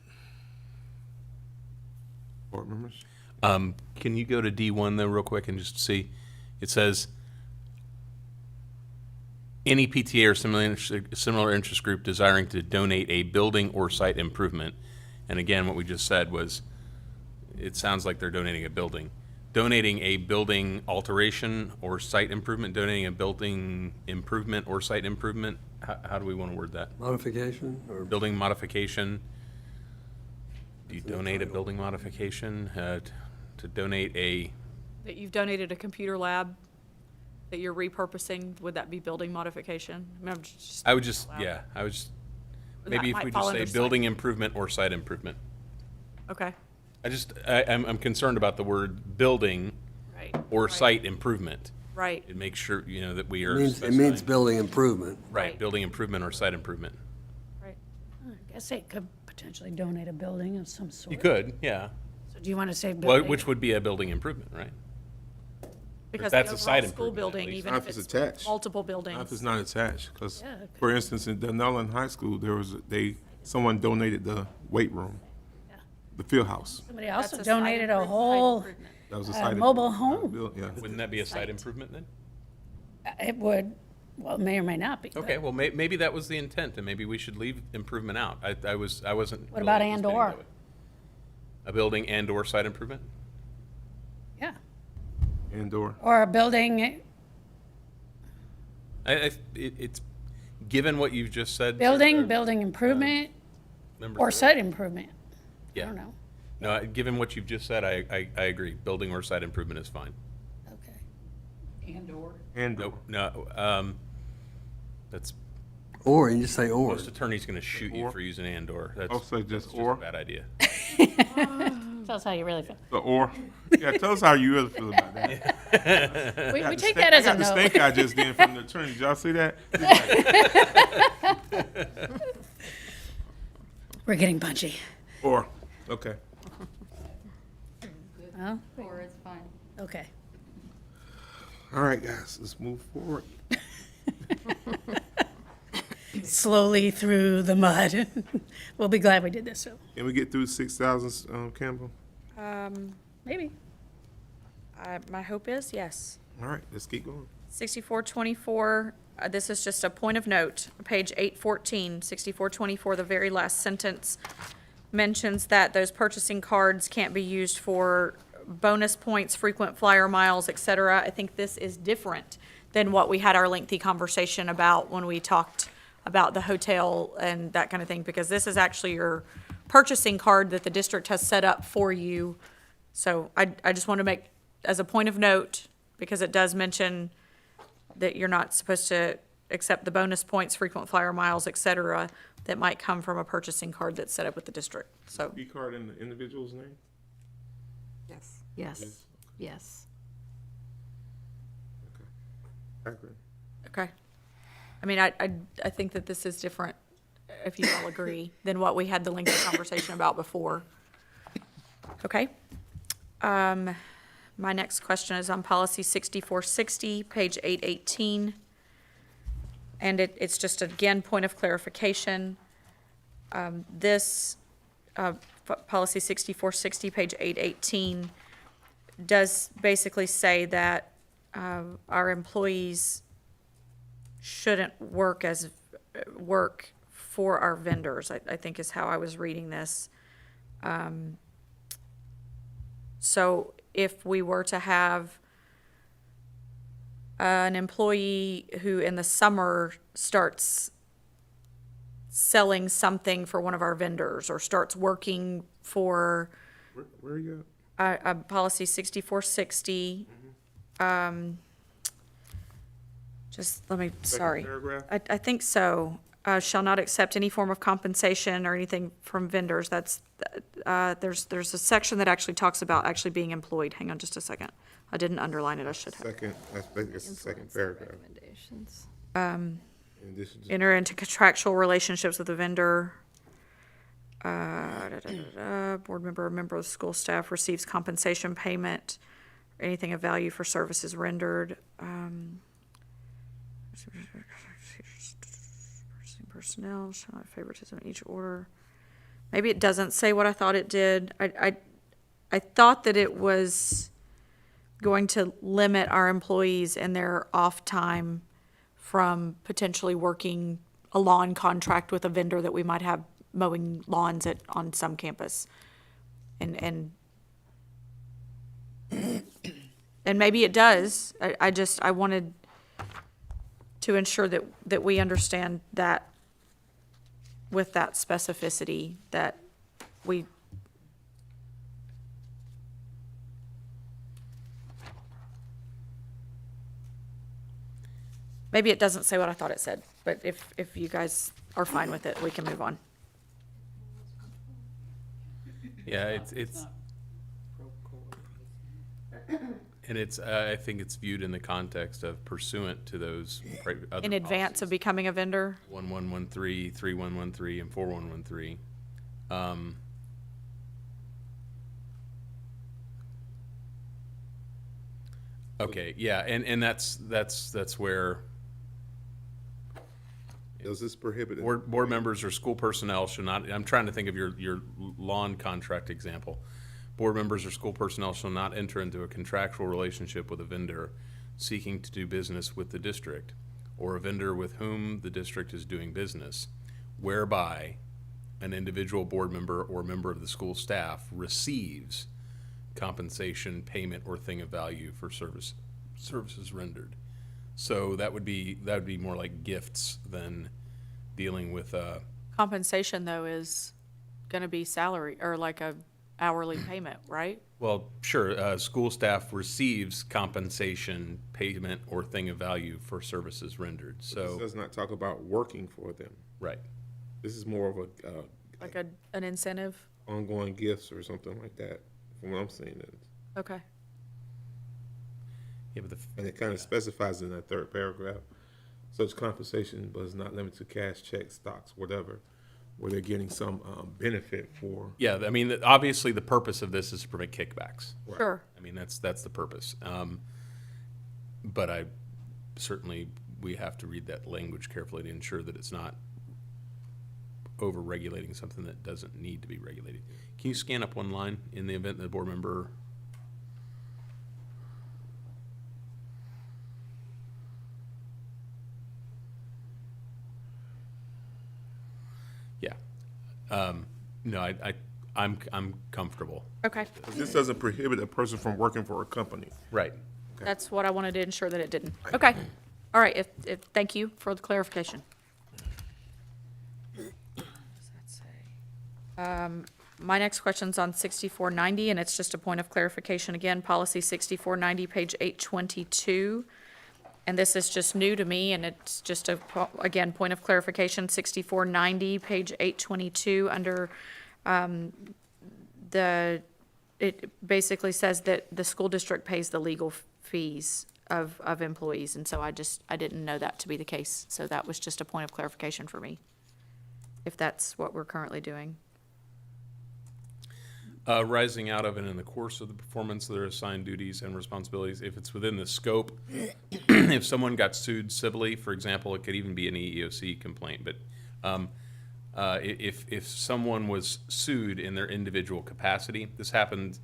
Board members? Can you go to D1 though real quick and just see? It says, any PTA or similar interest group desiring to donate a building or site improvement. And again, what we just said was, it sounds like they're donating a building. Donating a building alteration or site improvement, donating a building improvement or site improvement. How do we want to word that? Modification or? Building modification. Do you donate a building modification? To donate a, That you've donated a computer lab that you're repurposing, would that be building modification? I mean, I would just, maybe if might we fall just say under site. building improvement or site improvement. Okay, I'm concerned about the word building right. or right, site improvement. Right, And make sure, that we are It means specifying. building improvement. Right, building improvement or site improvement. right. I guess they could potentially donate a building of some sort. You could, yeah. So do you want to say Well, building? which would be a building improvement, right? Because that's the a site overall school improvement, at building, least. even Not if if it's it's attached. multiple Not if it's buildings. not attached, because, Yeah, it for instance, in Dunellen High School, someone donated the weight room, the field house. Somebody That's also a site donated a improvement, site whole, improvement. That was a Uh, site. mobile improvement, home. build- Yeah. Wouldn't that be a site improvement then? it would, well, it may or may not be. but Okay, well, maybe that was the intent, and maybe we should leave improvement out. I wasn't. What about really anticipating and/or? that way. A building and/or site improvement? Yeah, Indoor. or a building, It's, given what you've just said. building improvement Member or Sarah? site improvement. Yeah. I don't know. No, given what you've just said, I agree. Building or site improvement is fine. Okay. And/or. Indoor. No, that's, Or, you just say or. most attorney's gonna shoot you Or. for using and/or. That's Also just that's or. a bad idea. Tell us how you really feel. The or. Yeah, tell us how you really feel about that. We take that as a I got the no. stink eye just then from the attorney. Did y'all see that? We're getting punchy. Or, okay. Well, Or it's fine. okay. All right, guys, let's move forward. Slowly through the mud. We'll be glad we did this, so Can we get through 6,000, Campbell? maybe. My hope is yes. All right, let's keep going. 6424, this is just a point of note, page 814, 6424, the very last sentence mentions that those purchasing cards can't be used for bonus points, frequent flyer miles, et cetera. I think this is different than what we had our lengthy conversation about when we talked about the hotel and that kind of thing, because this is actually your purchasing card that the district has set up for you. So I just want to make, as a point of note, because it does mention that you're not supposed to accept the bonus points, frequent flyer miles, et cetera, that might come from a purchasing card that's set up with the district, so. B card in the individual's name? Yes. Yes, yes. I agree. Okay. I mean, I think that this is different, if you all agree, than what we had the lengthy conversation about before. Okay. My next question is on policy 6460, page 818. And it's just, again, point of clarification. This, policy 6460, page 818, does basically say that our employees shouldn't work for our vendors, I think is how I was reading this. So if we were to have an employee who in the summer starts selling something for one of our vendors or starts working for Where are you policy 6460, just let me, sorry. paragraph? I think so. Shall not accept any form of compensation or anything from vendors. That's, there's a section that actually talks about actually being employed. Hang on just a second. I didn't underline it. I should have. Second, I think it's the second paragraph. Recommendations. In addition to Enter into contractual relationships with the vendor. Board member or member of the school staff receives compensation payment, or anything of value for services rendered. Personnel shall not favoritism in each order. Maybe it doesn't say what I thought it did. I thought that it was going to limit our employees and their off time from potentially working a lawn contract with a vendor that we might have mowing lawns on some campus. And maybe it does. I wanted to ensure that we understand that with that specificity, that we maybe it doesn't say what I thought it said, but if you guys are fine with it, we can move on. Yeah, it's, and it's, I think it's viewed in the context of pursuant to those other In advance of becoming a vendor. 1113, 3113, and 4113. Okay, yeah, and that's where Does this prohibit it? board members or school personnel should not, I'm trying to think of your lawn contract example. Board members or school personnel shall not enter into a contractual relationship with a vendor seeking to do business with the district, or a vendor with whom the district is doing business, whereby an individual board member or member of the school staff receives compensation, payment, or thing of value for services rendered. So that would be more like gifts than dealing with Compensation, though, is gonna be salary, or like a hourly payment, right? well, sure, school staff receives compensation, payment, or thing of value for services rendered. This So, does not talk about working for them. right. This is more of a Like an incentive? ongoing gifts or something like that, from what I'm seeing. Okay. Yeah, but And it kind of specifies in that third paragraph, such compensation was not limited to cash, checks, stocks, whatever, where they're getting some benefit for. yeah, I mean, obviously the purpose of this is to prevent kickbacks. Sure. I mean, that's the purpose. But I certainly, we have to read that language carefully to ensure that it's not over-regulating something that doesn't need to be regulated. Can you scan up one line in the event that the board member? Yeah. No, I'm comfortable. Okay. This doesn't prohibit a person from working for a company. Right. That's what I wanted to ensure that it didn't. Okay. All right, thank you for the clarification. My next question's on 6490, and it's just a point of clarification again, policy 6490, page 822. And this is just new to me, and it's just again, point of clarification, 6490, page 822, under it basically says that the school district pays the legal fees of employees, and so I didn't know that to be the case. So that was just a point of clarification for me, if that's what we're currently doing. Rising out of and in the course of the performance of their assigned duties and responsibilities, if it's within the scope, if someone got sued civilly, for example, it could even be an EEOC complaint, but if someone was sued in their individual capacity, this happened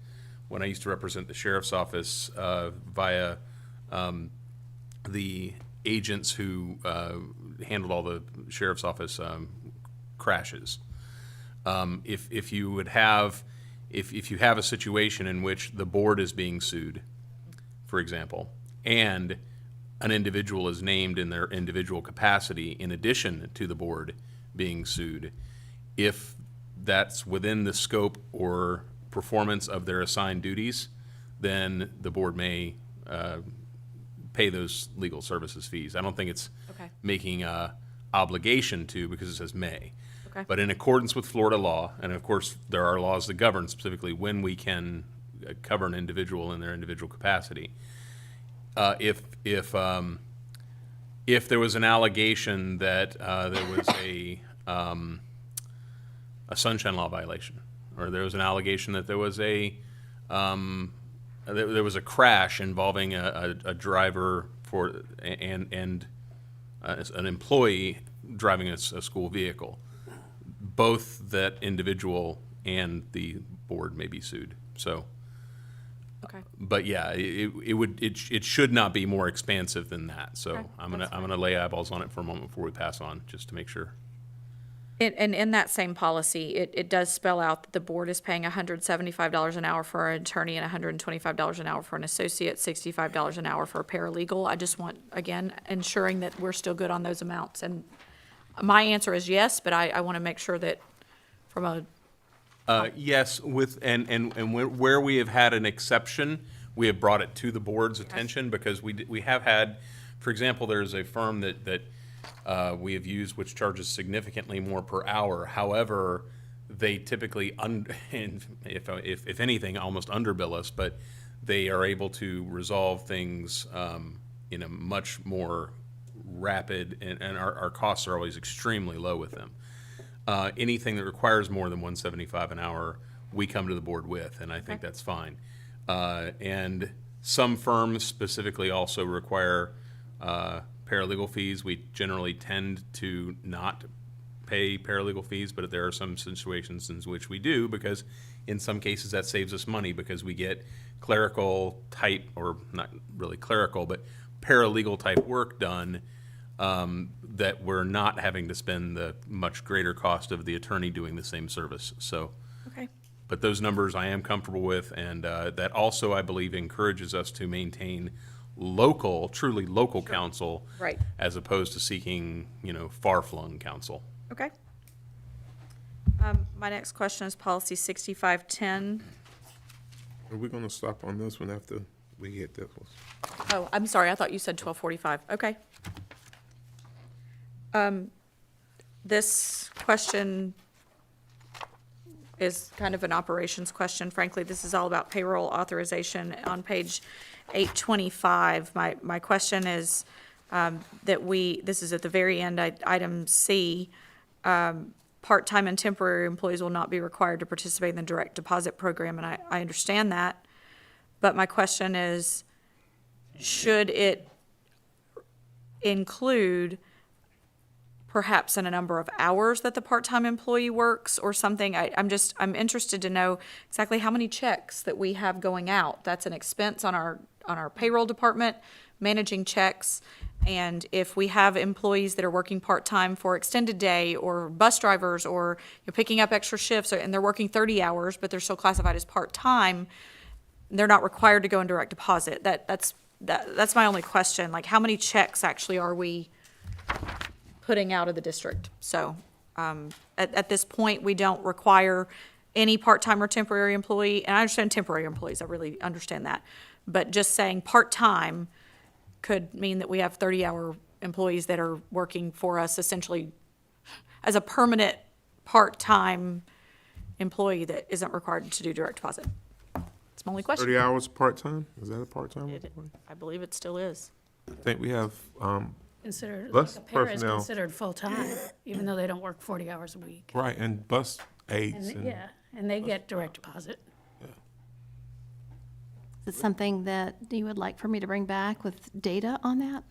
when I used to represent the sheriff's office via the agents who handled all the sheriff's office crashes. If you would have, if you have a situation in which the board is being sued, for example, and an individual is named in their individual capacity in addition to the board being sued, if that's within the scope or performance of their assigned duties, then the board may pay those legal services fees. I don't think it's Okay. making a obligation to, because it says may. Okay. But in accordance with Florida law, and of course, there are laws that govern specifically when we can cover an individual in their individual capacity. If there was an allegation that there was a sunshine law violation, or there was an allegation that there was a crash involving a driver and an employee driving a school vehicle, both that individual and the board may be sued. So, Okay. but yeah, it should not be more expansive than that. So Okay, I'm gonna lay eyeballs on it for a moment before we pass on, just to make sure. And in that same policy, it does spell out that the board is paying $175 an hour for an attorney and $125 an hour for an associate, $65 an hour for a paralegal. I just want, again, ensuring that we're still good on those amounts. And my answer is yes, but I want to make sure that from a, Yes, and where we have had an exception, we have brought it to the board's attention, because we have had, for example, there's a firm that we have used which charges significantly more per hour. However, they typically, if anything, almost underbill us, but they are able to resolve things in a much more rapid, and our costs are always extremely low with them. Anything that requires more than $175 an hour, we come to the board with, and I think that's fine. And some firms specifically also require paralegal fees. We generally tend to not pay paralegal fees, but there are some situations in which we do, because in some cases that saves us money, because we get clerical type, or not really clerical, but paralegal type work done that we're not having to spend the much greater cost of the attorney doing the same service. So, okay. but those numbers I am comfortable with, and that also, I believe, encourages us to maintain local, truly local counsel, Right. as opposed to seeking, far-flung counsel. Okay. My next question is policy 6510. Are we gonna stop on this one after we get this one? Oh, I'm sorry, I thought you said 1245. Okay. This question is kind of an operations question. Frankly, this is all about payroll authorization on page 825. My question is this is at the very end, item C, part-time and temporary employees will not be required to participate in the direct deposit program, and I understand that. But my question is, should it include perhaps in a number of hours that the part-time employee works or something? I'm interested to know exactly how many checks that we have going out. That's an expense on our payroll department, managing checks. And if we have employees that are working part-time for extended day, or bus drivers, or you're picking up extra shifts, and they're working 30 hours, but they're still classified as part-time, they're not required to go in direct deposit. That's my only question. Like, how many checks actually are we putting out of the district? So at this point, we don't require any part-time or temporary employee, and I understand temporary employees, I really understand that. But just saying part-time could mean that we have 30-hour employees that are working for us essentially as a permanent part-time employee that isn't required to do direct deposit. That's my only question. 30 hours part-time? Is that a part-time employee? I believe it still is. I think we have, Considered, Bus like a para is personnel. considered full-time, even though they don't work 40 hours a week. right, and bus aides. And, yeah, and they get direct deposit. Is it something that you would like for me to bring back with data on that?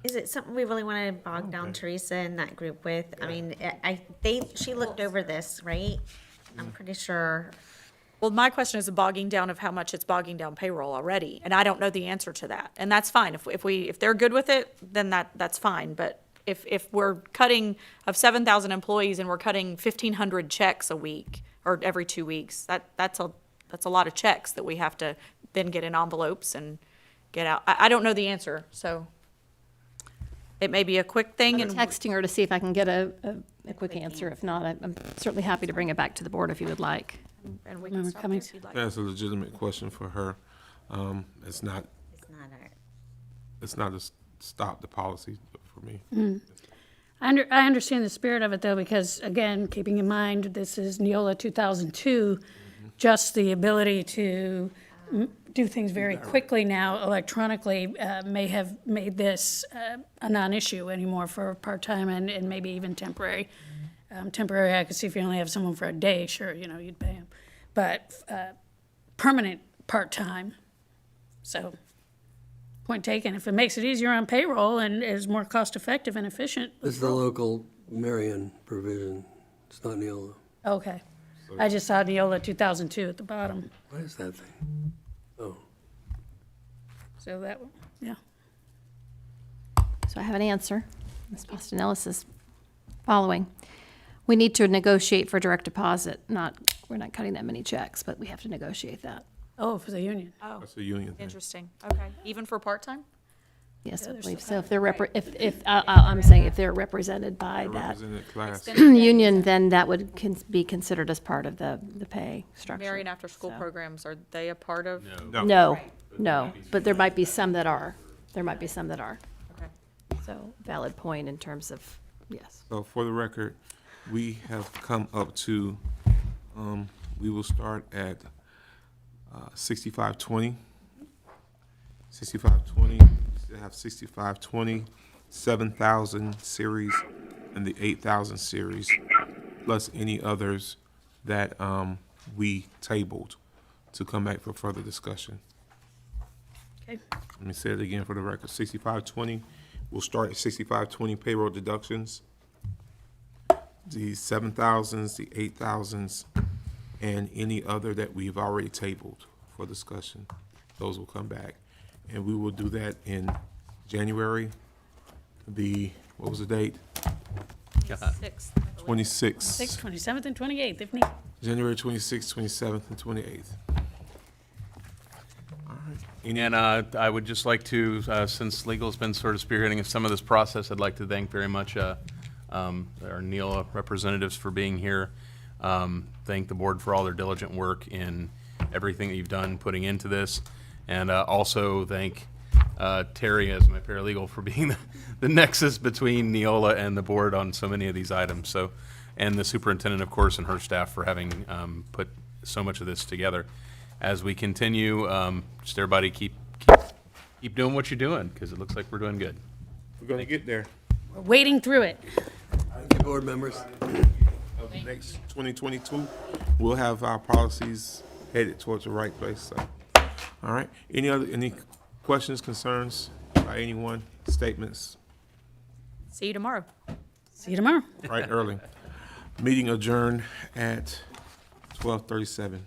Is it something we really want to bog down Teresa and that group with? I mean, she looked over this, right? I'm pretty sure. Well, my question is the bogging down of how much it's bogging down payroll already, and I don't know the answer to that. And that's fine. If they're good with it, then that's fine. But if we're cutting of 7,000 employees and we're cutting 1,500 checks a week or every 2 weeks, that's a lot of checks that we have to then get in envelopes and get out. I don't know the answer, so it may be a quick thing. I'm texting her to see if I can get a quick answer. If not, I'm certainly happy to bring it back to the board if you would like. And we can stop there if you'd like. That's a legitimate question for her. It's not to stop the policy for me. I understand the spirit of it, though, because, again, keeping in mind, this is Neola 2002, just the ability to do things very quickly now electronically may have made this a non-issue anymore for part-time and maybe even temporary. Temporary, I could see if you only have someone for a day, sure, you'd pay them. But permanent part-time, so point taken. If it makes it easier on payroll and is more cost-effective and efficient. This is the local Marion provision. It's not Neola. Okay. I just saw Neola 2002 at the bottom. What is that thing? Oh. So that, yeah. So I have an answer. Ms. Postonellis is following. We need to negotiate for direct deposit. We're not cutting that many checks, but we have to negotiate that. Oh, for the union. Oh, That's a union thing. interesting. Okay, even for part-time? Yes, I they're believe still so. If they're I'm saying if they're represented by that Represented class. union, then that would be considered as part of the pay structure. Marion after-school So- programs, are they a part of? No, but there might be some that are. Okay. So valid point in terms of, yes. So for the record, we have come up to, we will start at 6520. 6520, still have 6520, 7,000 series, and the 8,000 series, plus any others that we tabled to come back for further discussion. Okay. Let me say it again for the record. 6520, we'll start at 6520 payroll deductions. The 7,000s, the 8,000s, and any other that we've already tabled for discussion. Those will come back. And we will do that in January, what was the date? 6th. 26th. 6th, 27th, and 28th, if needed. January 26th, 27th, and 28th. All right. And I would just like to, since legal has been sort of spearheading some of this process, I'd like to thank very much our Neola representatives for being here. Thank the board for all their diligent work in everything that you've done putting into this. And also thank Terry as my paralegal for being the nexus between Neola and the board on so many of these items. So, and the superintendent, of course, and her staff for having put so much of this together. As we continue, just everybody keep doing what you're doing, because it looks like we're doing good. We're gonna get there. We're wading through it. Thank you, board members. Of the next 2022, we'll have our policies headed towards the right place, so. All right, any questions, concerns by anyone, statements? See you tomorrow. See you tomorrow. Right early. Meeting adjourned at 12:37.